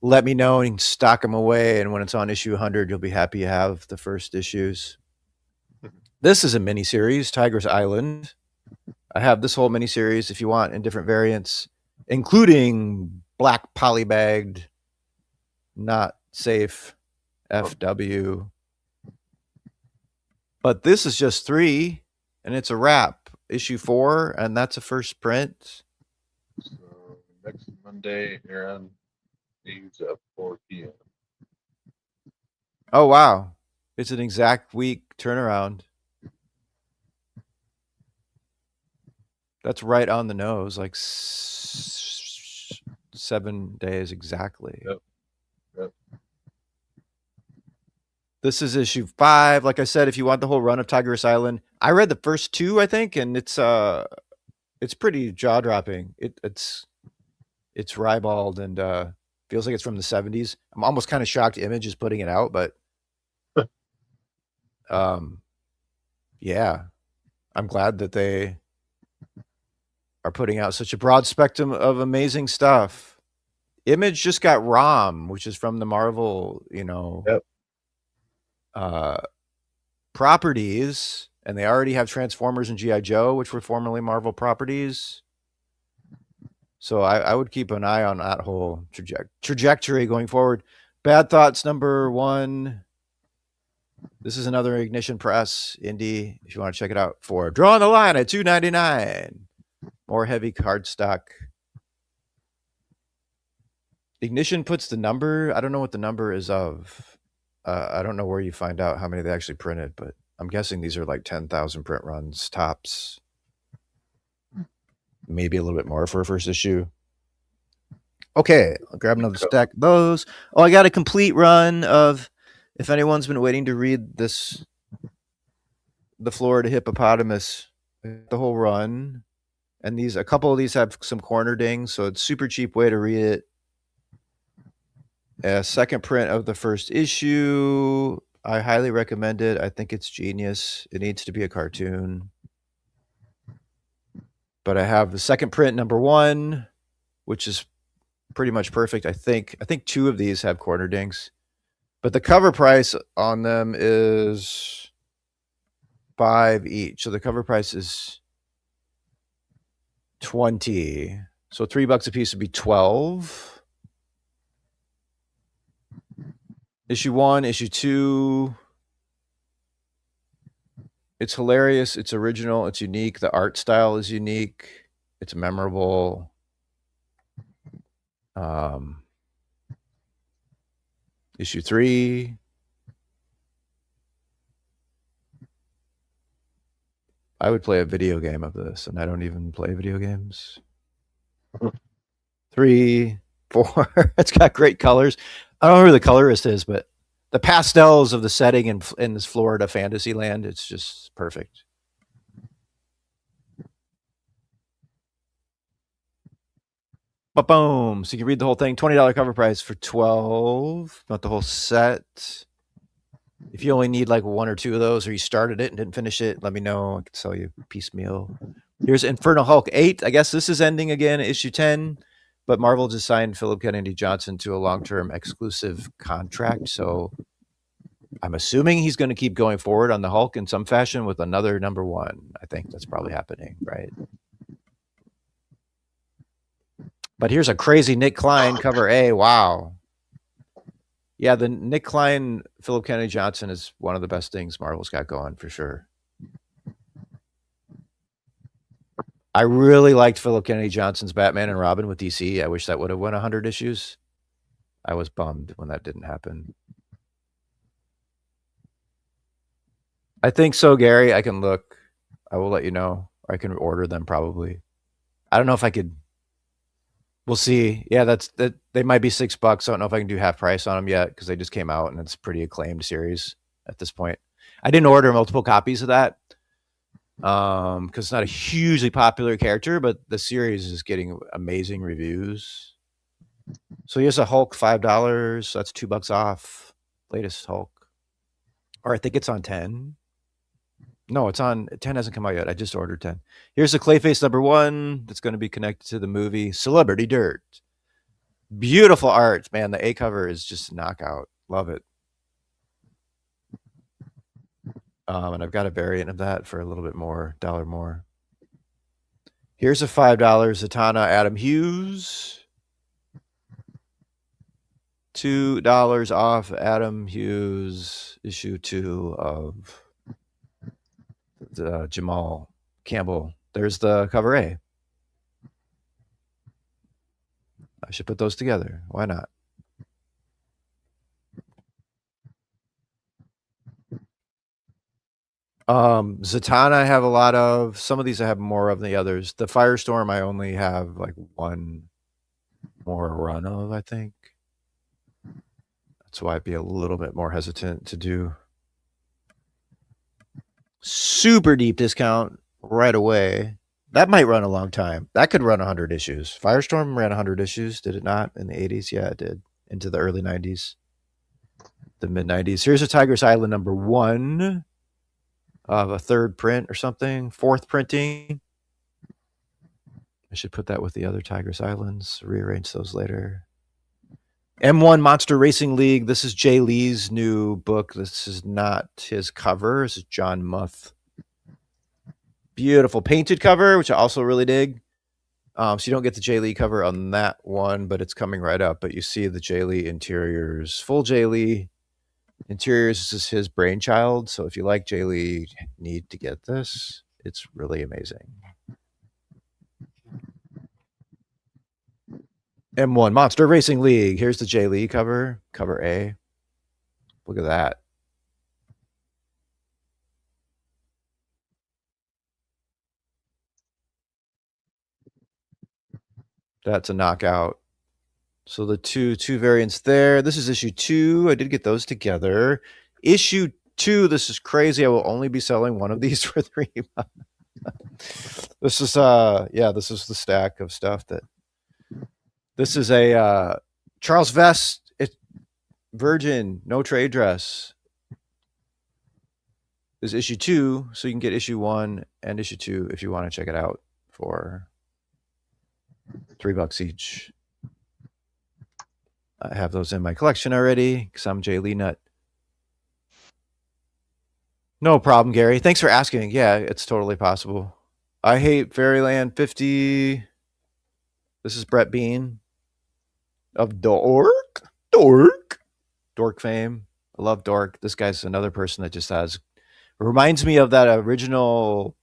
Let me know and stock them away. And when it's on issue 100, you'll be happy you have the first issues. This is a mini series, Tiger's Island. I have this whole mini series if you want in different variants, including black polybagged, not safe FW. But this is just 3, and it's a wrap. Issue 4, and that's a first print. So next Monday, Aaron leaves at 4 p.m. Oh, wow. It's an exact week turnaround. That's right on the nose, like 7 days exactly. Yep. Yep. This is issue 5. Like I said, if you want the whole run of Tiger's Island, I read the first 2, I think, and it's pretty jaw dropping. It's ribald and feels like it's from the 70s. I'm almost kind of shocked Image is putting it out, but yeah, I'm glad that they are putting out such a broad spectrum of amazing stuff. Image just got ROM, which is from the Marvel, Yep. Properties, and they already have Transformers and G.I. Joe, which were formerly Marvel properties. So I would keep an eye on that whole trajectory going forward. Bad Thoughts #1. This is another Ignition Press indie. If you want to check it out, for Drawing the Line at $2.99. More heavy cardstock. Ignition puts the number. I don't know what the number is of. I don't know where you find out how many they actually printed, but I'm guessing these are like 10,000 print runs tops. Maybe a little bit more for a first issue. Okay, I'll grab another stack of those. Oh, I got a complete run of, if anyone's been waiting to read this, The Florida Hippopotamus, the whole run. And a couple of these have some corner dings, so it's super cheap way to read it. A second print of the first issue. I highly recommend it. I think it's genius. It needs to be a cartoon. But I have the second print #1, which is pretty much perfect. I think 2 of these have corner dings. But the cover price on them is $5 each. So the cover price is $20. So $3 a piece would be $12. Issue 1, issue 2. It's hilarious. It's original. It's unique. The art style is unique. It's memorable. Issue 3. I would play a video game of this, and I don't even play video games. 3, 4. It's got great colors. I don't know who the colorist is, but the pastels of the setting in this Florida fantasy land, it's just perfect. But boom. So you can read the whole thing. $20 cover price for $12. Not the whole set. If you only need like 1 or 2 of those, or you started it and didn't finish it, let me know. I can sell you piecemeal. Here's Infernal Hulk 8. I guess this is ending again, issue 10. But Marvel just signed Philip Kennedy Johnson to a long-term exclusive contract. So I'm assuming he's going to keep going forward on the Hulk in some fashion with another #1. I think that's probably happening, right? But here's a crazy Nick Klein cover A. Wow. Yeah, the Nick Klein, Philip Kennedy Johnson is one of the best things Marvel's got going for sure. I really liked Philip Kennedy Johnson's Batman and Robin with DC. I wish that would have won 100 issues. I was bummed when that didn't happen. I think so, Gary. I can look. I will let you know. I can order them probably. I don't know if I could. We'll see. Yeah, that. They might be $6. I don't know if I can do half price on them yet because they just came out and it's a pretty acclaimed series at this point. I didn't order multiple copies of that because it's not a hugely popular character, but the series is getting amazing reviews. So here's a Hulk, $5. That's $2 off. Latest Hulk, or I think it's on 10. No, it's on 10. Hasn't come out yet. I just ordered 10. Here's the Clayface #1 that's going to be connected to the movie Celebrity Dirt. Beautiful art, man. The A cover is just a knockout. Love it. And I've got a variant of that for a little bit more, $1 more. Here's a $5 Zatanna Adam Hughes. $2 off Adam Hughes issue 2 of Jamal Campbell. There's the cover A. I should put those together. Why not? Zatanna I have a lot of. Some of these I have more of than the others. The Firestorm I only have like one more run of, I think. That's why I'd be a little bit more hesitant to do super deep discount right away. That might run a long time. That could run 100 issues. Firestorm ran 100 issues, did it not? In the 80s? Yeah, it did. Into the early 90s. The mid 90s. Here's a Tiger's Island number 1 of a third print or something. 4th printing. I should put that with the other Tiger's Islands. Rearrange those later. M1 Monster Racing League. This is Jay Lee's new book. This is not his cover. This is John Muth. Beautiful painted cover, which I also really dig. So you don't get the Jay Lee cover on that one, but it's coming right up. But you see the Jay Lee interiors. Full Jay Lee interiors is his brainchild. So if you like Jay Lee, you need to get this. It's really amazing. M1 Monster Racing League. Here's the Jay Lee cover. Cover A. Look at that. That's a knockout. So the two variants there. This is issue 2. I did get those together. Issue 2. This is crazy. I will only be selling one of these for 3 months. This is this is the stack of stuff that. This is a Charles Vest Virgin no trade dress. This is issue 2, so you can get issue 1 and issue 2 if you want to check it out for $3 each. I have those in my collection already because I'm Jay Lee nut. No problem, Gary. Thanks for asking. Yeah, it's totally possible. I hate Fairyland 50. This is Brett Bean of Dork fame. I love Dork. This guy's another person that just has reminds me of that original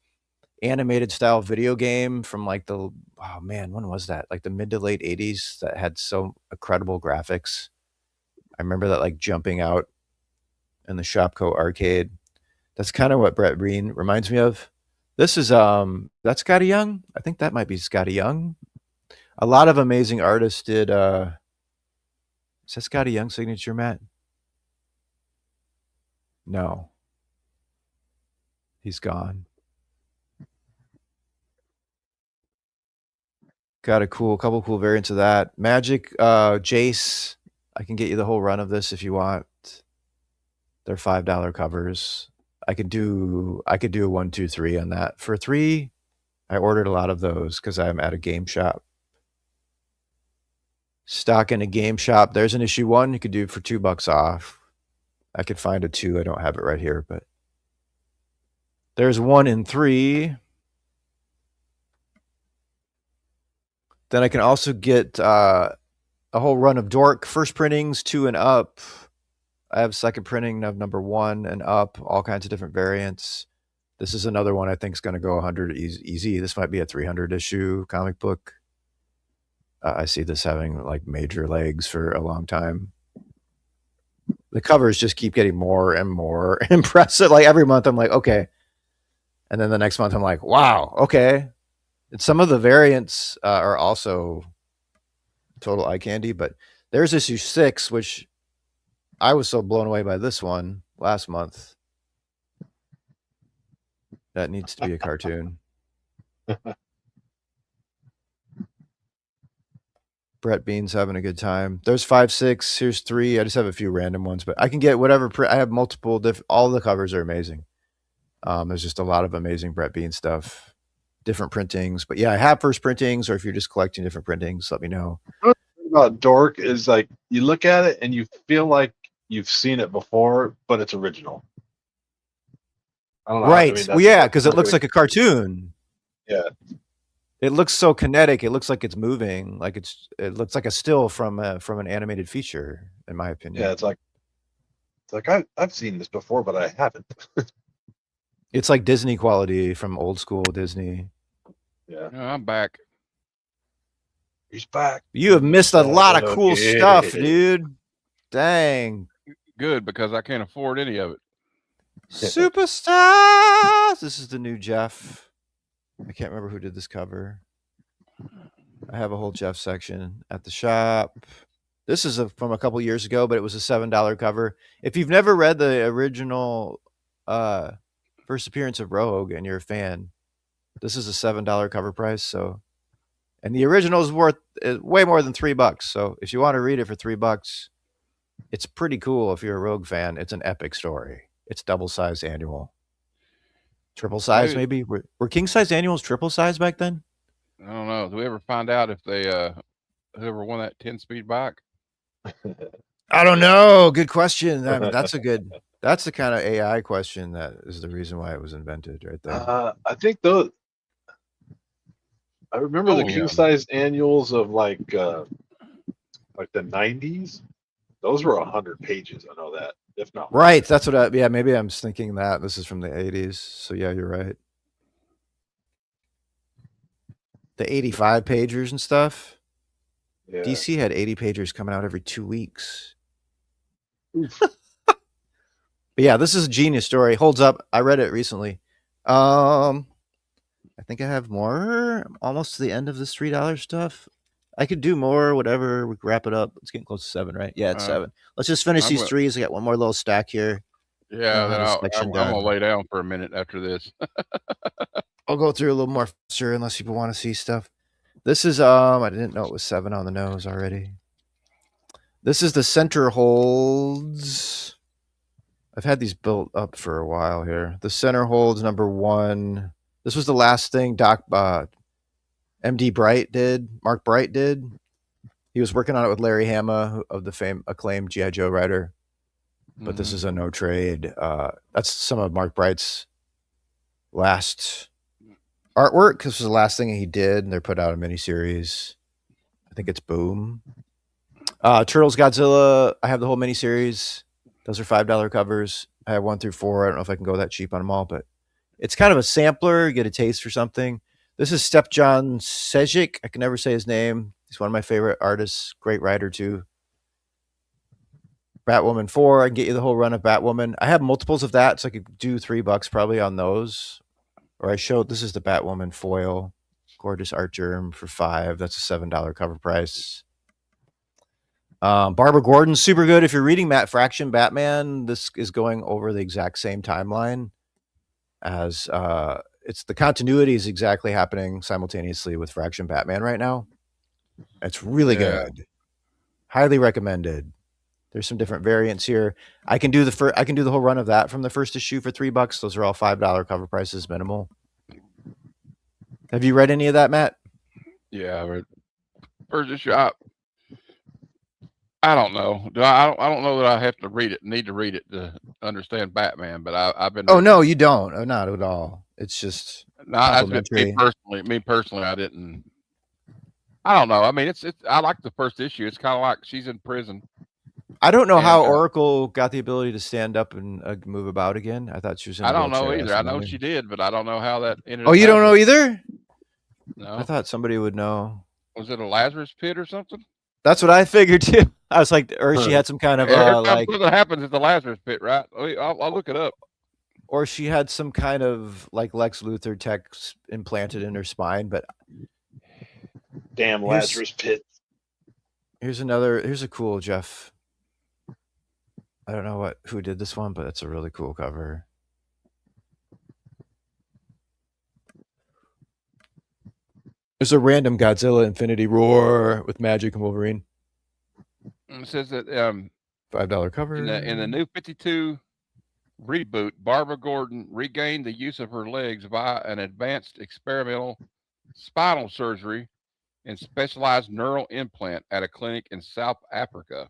animated style video game from like the when was that? Like the mid to late 80s that had so incredible graphics. I remember that like jumping out in the Shopko arcade. That's kind of what Brett Breen reminds me of. This is that's Scotty Young. I think that might be Scotty Young. A lot of amazing artists did is that Scotty Young signature, Matt? No. He's gone. Got a couple cool variants of that. Magic, Jace. I can get you the whole run of this if you want. They're $5 covers. I could do a 1, 2, 3 on that. For 3, I ordered a lot of those because I'm at a game shop. Stock in a game shop. There's an issue 1 you could do for $2 off. I could find a 2. I don't have it right here, but there's 1 in 3. Then I can also get a whole run of Dork first printings 2 and up. I have second printing of number 1 and up, all kinds of different variants. This is another one I think is going to go 100 easy. This might be a 300 issue comic book. I see this having like major legs for a long time. The covers just keep getting more and more impressive. Like every month I'm like, okay. And then the next month I'm like, wow, okay. And some of the variants are also total eye candy, but there's issue 6, which I was so blown away by this one last month. That needs to be a cartoon. Brett Bean's having a good time. There's 5, 6. Here's 3. I just have a few random ones, but I can get whatever. I have multiple. All the covers are amazing. There's just a lot of amazing Brett Bean stuff. Different printings, but yeah, I have first printings, or if you're just collecting different printings, let me know. The thing about Dork is like you look at it and you feel like you've seen it before, but it's original. I don't know. Right. I mean, Well, yeah, because it looks like a cartoon. Yeah. It looks so kinetic. It looks like it's moving. Like it looks like a still from an animated feature, in my opinion. Yeah, it's like I've seen this before, but I haven't. It's like Disney quality from old school Disney. Yeah. No, I'm back. He's back. You have missed a lot of cool stuff, dude. Dang. Good, because I can't afford any of it. Superstars. This is the new Jeff. I can't remember who did this cover. I have a whole Jeff section at the shop. This is from a couple years ago, but it was a $7 cover. If you've never read the original first appearance of Rogue and you're a fan, this is a $7 cover price. So, and the original is worth way more than $3. So if you want to read it for $3, it's pretty cool. If you're a Rogue fan, it's an epic story. It's double size annual, triple size maybe. Were king size annuals triple size back then? I don't know. Do we ever find out if they whoever won that 10-speed bike? I don't know. Good question. I mean, that's the kind of AI question that is the reason why it was invented right there. I think I remember the king size annuals of like the 90s. Those were 100 pages. I know that, if not. Right. That's what maybe I'm thinking that this is from the 80s. So yeah, you're right. The 85 pagers and stuff. Yeah. DC had 80 pagers coming out every 2 weeks. But yeah, this is a genius story. Holds up. I read it recently. I think I have more. I'm almost to the end of this $3 stuff. I could do more, whatever. We can wrap it up. It's getting close to 7, right? Yeah, it's 7. Let's just finish these 3s. I got one more little stack here. Yeah, then I'm going to lay down for a minute after this. I'll go through a little more faster unless people want to see stuff. This is, I didn't know it was 7 on the nose already. This is the center holds. I've had these built up for a while here. The center holds number 1. This was the last thing MD Bright did. Mark Bright did. He was working on it with Larry Hama of the acclaimed G.I. Joe writer. But this is a no trade. That's some of Mark Bright's last artwork. This was the last thing he did, and they put out a miniseries. I think it's Boom. Turtles Godzilla. I have the whole miniseries. Those are $5 covers. I have 1 through 4. I don't know if I can go that cheap on them all, but it's kind of a sampler. You get a taste for something. This is Stepjon Sejic. I can never say his name. He's one of my favorite artists. Great writer, too. Batwoman 4. I can get you the whole run of Batwoman. I have multiples of that, so I could do $3 probably on those. Or I showed, this is the Batwoman foil. Gorgeous art germ for $5. That's a $7 cover price. Barbara Gordon's super good. If you're reading Matt Fraction Batman, this is going over the exact same timeline as it's the continuity is exactly happening simultaneously with Fraction Batman right now. It's really good. Highly recommended. There's some different variants here. I can do the whole run of that from the first issue for $3. Those are all $5 cover prices minimal. Have you read any of that, Matt? Yeah, I read first issue. I don't know. I don't know that I have to read it. Need to read it to understand Batman. But I've been. Oh no, you don't. Oh, not at all. It's just. No, that's me personally. Me personally, I didn't. I don't know. I mean, it's. I like the first issue. It's kind of like she's in prison. I don't know how Oracle got the ability to stand up and move about again. I thought she was in I don't know either. I know she did, but I don't know how that ended. Oh, you don't know either? No. I thought somebody would know. Was it a Lazarus pit or something? That's what I figured too. I was like, or she had some kind of like. Something happens at the Lazarus pit, right? I'll look it up. Or she had some kind of like Lex Luthor tech implanted in her spine, but. Damn Lazarus pit. Here's a cool Jeff. I don't know who did this one, but it's a really cool cover. There's a random Godzilla Infinity Roar with Magic and Wolverine. It says that $5 cover. In the New 52 reboot, Barbara Gordon regained the use of her legs via an advanced experimental spinal surgery and specialized neural implant at a clinic in South Africa,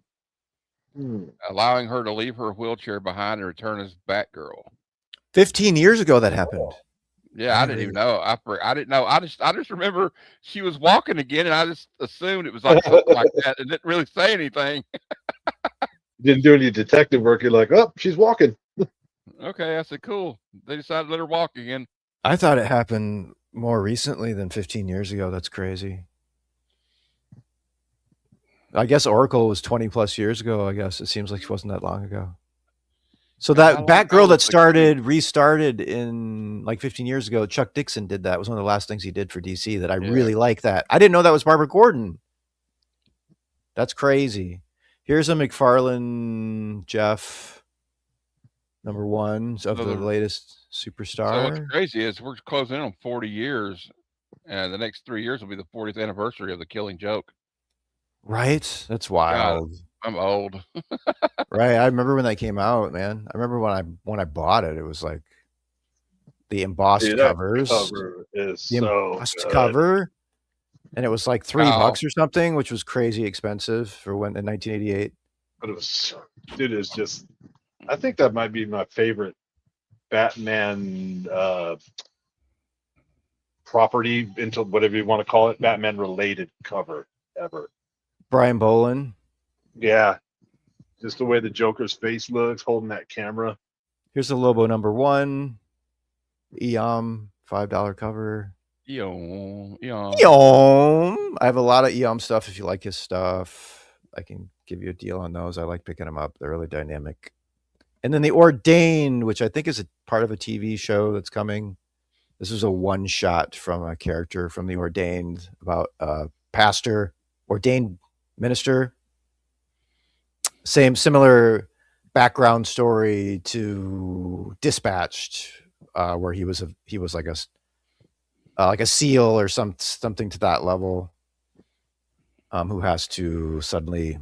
allowing her to leave her wheelchair behind and return as Batgirl. 15 years ago that happened. Yeah, I didn't even know. I didn't know. I just remember she was walking again, and I just assumed it was like something like that, and didn't really say anything. Didn't do any detective work. You're like, oh, she's walking. Okay, I said, cool. They decided to let her walk again. I thought it happened more recently than 15 years ago. That's crazy. I guess Oracle was 20 plus years ago. I guess it seems like it wasn't that long ago. So How that long Batgirl ago that restarted in like 15 years ago. Chuck Dixon did that. It was one of the last things he did for DC that I really like. That I didn't know that was Barbara Gordon. That's crazy. Here's a McFarlane Jeff #1 of the latest So what's Superstar. crazy is we're closing in on 40 years, and the next 3 years will be the 40th anniversary of the Killing Joke. Right? That's God, wild. I'm old. Right. I remember when that came out, man. I remember when I bought it, it was like the embossed Dude, that covers. cover is The so embossed good. cover. And it was like $3 Wow. or something, which was crazy expensive for when in 1988. But it was, dude, it's just, I think that might be my favorite Batman property, into whatever you want to call it, Batman related cover ever. Brian Bolin. Yeah. Just the way the Joker's face looks holding that camera. Here's the Lobo #1. Eom $5 cover. Eom. Eom. I have a lot of Eom stuff. If you like his stuff, I can give you a deal on those. I like picking them up. They're really dynamic. And then The Ordained, which I think is a part of a TV show that's coming. This is a one shot from a character from The Ordained about a pastor, ordained minister. Similar background story to Dispatched, where he was like a SEAL or something to that level, who has to suddenly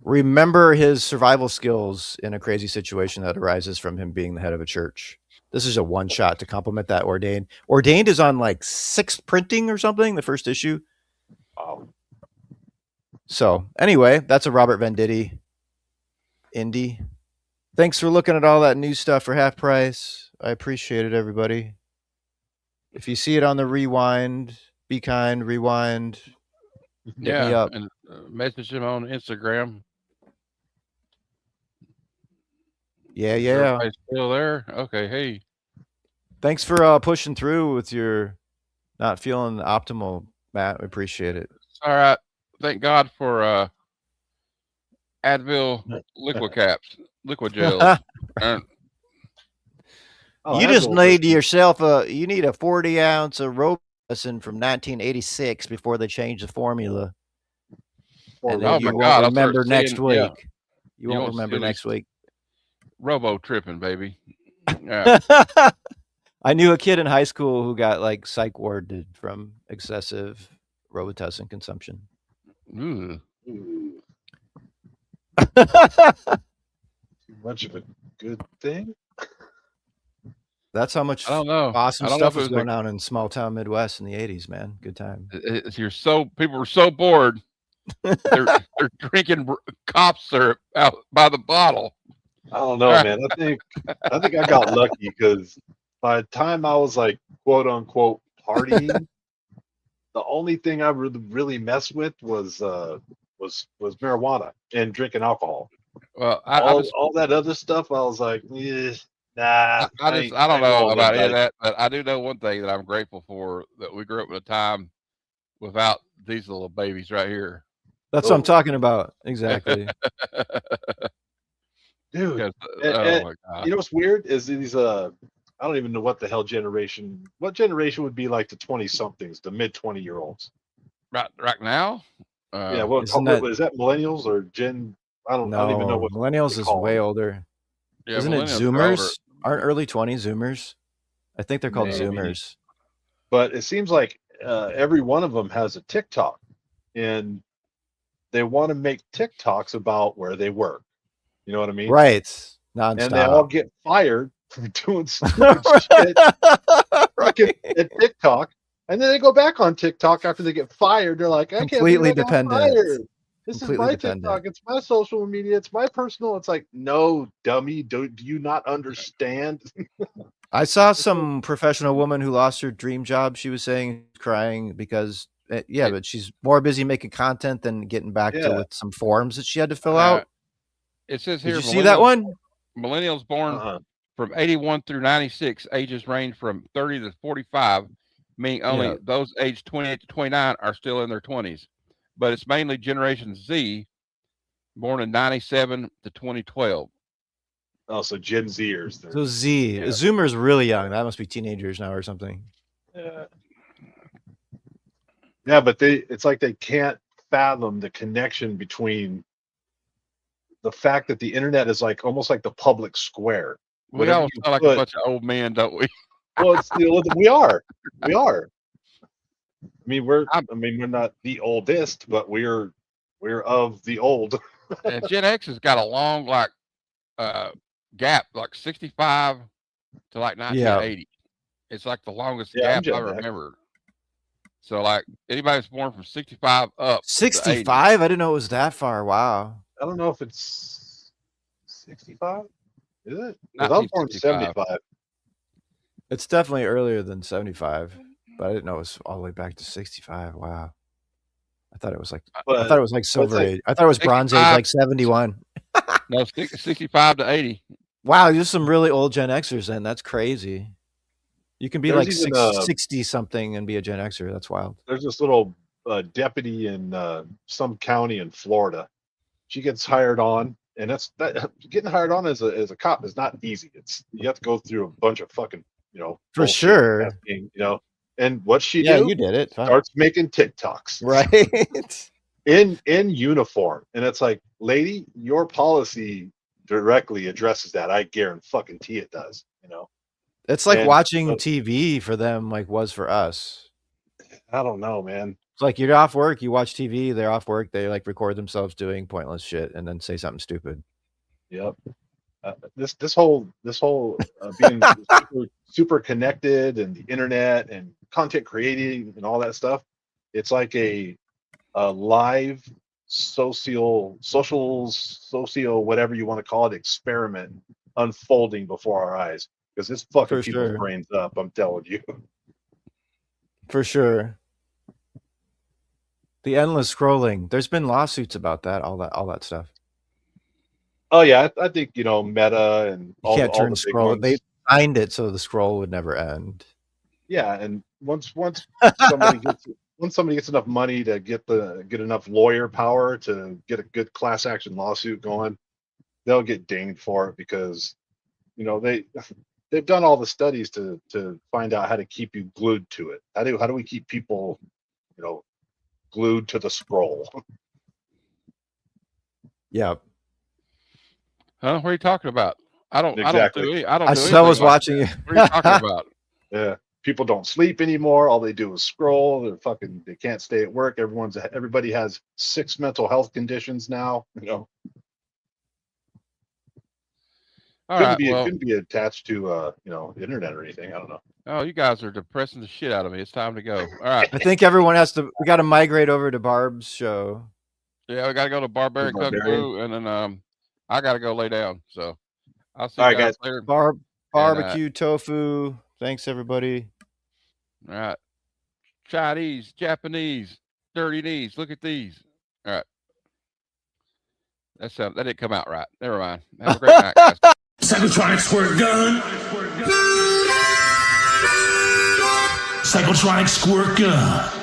remember his survival skills in a crazy situation that arises from him being the head of a church. This is a one shot to complement that Ordained. Ordained is on like 6th printing or something, the first issue. Wow. So anyway, that's a Robert Venditti indie. Thanks for looking at all that new stuff for half price. I appreciate it, everybody. If you see it on the rewind, be kind, rewind. Hit me up. And message him on Instagram. Yeah. Everybody's still there? Okay, hey. Thanks for pushing through with your not feeling optimal, Matt. I appreciate it. All right. Thank God for Advil liquid caps, liquid gels. You just need yourself you need a 40 ounce of Robitussin from 1986 before they change the formula. And then you won't remember next week. You won't remember next week. Robo tripping, baby. Yeah. I knew a kid in high school who got like psych warded from excessive Robitussin consumption. Too much of a good thing. That's how much I don't know. Awesome stuff was going on in small town Midwest in the 80s, man. Good time. People were so bored. They're drinking cop syrup out by the bottle. I don't know, man. I think I got lucky because by the time I was like quote unquote partying, the only thing I really messed with was marijuana and drinking alcohol. Well, all that other stuff, I was like, nah. I don't know about any of that, but I do know one thing that I'm grateful for, that we grew up in a time without these little babies right here. That's what I'm talking about. Exactly. Dude, my God. You know what's weird is these I don't even know what the hell generation would be like the 20-somethings, the mid 20-year-olds. Right now? Yeah, what is that, millennials or Gen? I don't even know what millennials is way older. Yeah, isn't it Zoomers? Aren't early 20s Zoomers? I think they're called Zoomers. But it seems like every one of them has a TikTok, and they want to make TikToks about where they work. You know what I mean? Right. Nonstop. And they all get fired for doing stupid shit at TikTok. And then they go back on TikTok after they get fired. They're like, I completely dependent. This is my TikTok. It's my social media. It's my personal. It's like, no, dummy. Do you not understand? I saw some professional woman who lost her dream job. She was saying, crying because, but she's more busy making content than getting back to with some forms that she had to fill out. It says here, did you see that one? Millennials born from 81 through 96, ages range from 30 to 45, meaning only those aged 28 to 29 are still in their 20s. But it's mainly Generation Z, born in 97 to 2012. Oh, so Gen Zers. they're- So Z. Yeah. Zoomer's really young. That must be teenagers now or something. Yeah. Yeah, but it's like they can't fathom the connection between the fact that the internet is like almost like the public square. We Whatever all you sound like put- a bunch of old men, don't we? Well, it's we are. I mean, we're not the oldest, but we're of the old. And Gen X has got a long gap, like 65 to like 1980. It's like the longest Yeah, I'm gap I Gen X. remember. So like anybody that's born from 65 up. to 65? 80. I didn't know it was that far. Wow. I don't know if it's 65. Is it? Because I was born in 1965. 75. It's definitely earlier than 75, but I didn't know it was all the way back to 65. Wow. I thought it was like But Silver like Age. I thought it was Bronze Age, 65. like 71. No, 65 to 80. Wow, there's some really old Gen Xers then. That's crazy. You can be There's like even, 60 something and be a Gen Xer. That's wild. there's this little deputy in some county in Florida. She gets hired on, and getting hired on as a cop is not easy. You have to go through a bunch of fucking For bullshit sure. testing, And what she Yeah, do? you did it. Fine. Starts making TikToks. Right. in uniform, and it's like, lady, your policy directly addresses that. I guarantee it does. It's like And- watching TV for them, like was for us. I don't know, man. It's like you're off work, you watch TV, they're off work, they like record themselves doing pointless shit and then say something stupid. Yep. This whole being super connected and the internet and content creating and all that stuff, it's like a live social whatever you want to call it experiment unfolding before our eyes, because it's fucking For people's sure. brains up. I'm telling you. For sure. The endless scrolling. There's been lawsuits about that, all that stuff. Oh yeah, I think Meta and You all, can't all turn the big scroll. ones. They designed it so the scroll would never end. Yeah, and once somebody gets enough money to get enough lawyer power to get a good class action lawsuit going, they'll get dinged for it, because they've done all the studies to find out how to keep you glued to it. How do we keep people glued to the scroll? Yeah. Huh? What are you talking about? I don't Exactly. do anything I was like watching that. you. What are you talking about? Yeah, people don't sleep anymore. All they do is scroll. They can't stay at work. Everybody has 6 mental health conditions now. All right. Well, Couldn't be attached to internet or anything. I don't know. oh, you guys are depressing the shit out of me. It's time to go. All right. I think everyone we got to migrate over to Barb's show. Yeah, we got to go to Barbarian Barbarian. Kung Fu, and then I got to go lay down. So I'll see All you right, guys guys. later. Barbecue tofu. Thanks, everybody. All right. Chinese, Japanese, dirty knees. Look at these. All right. That didn't come out right. Never mind. Have a great night, guys. Psychotronic squirt gun. Psychotronic squirt gun.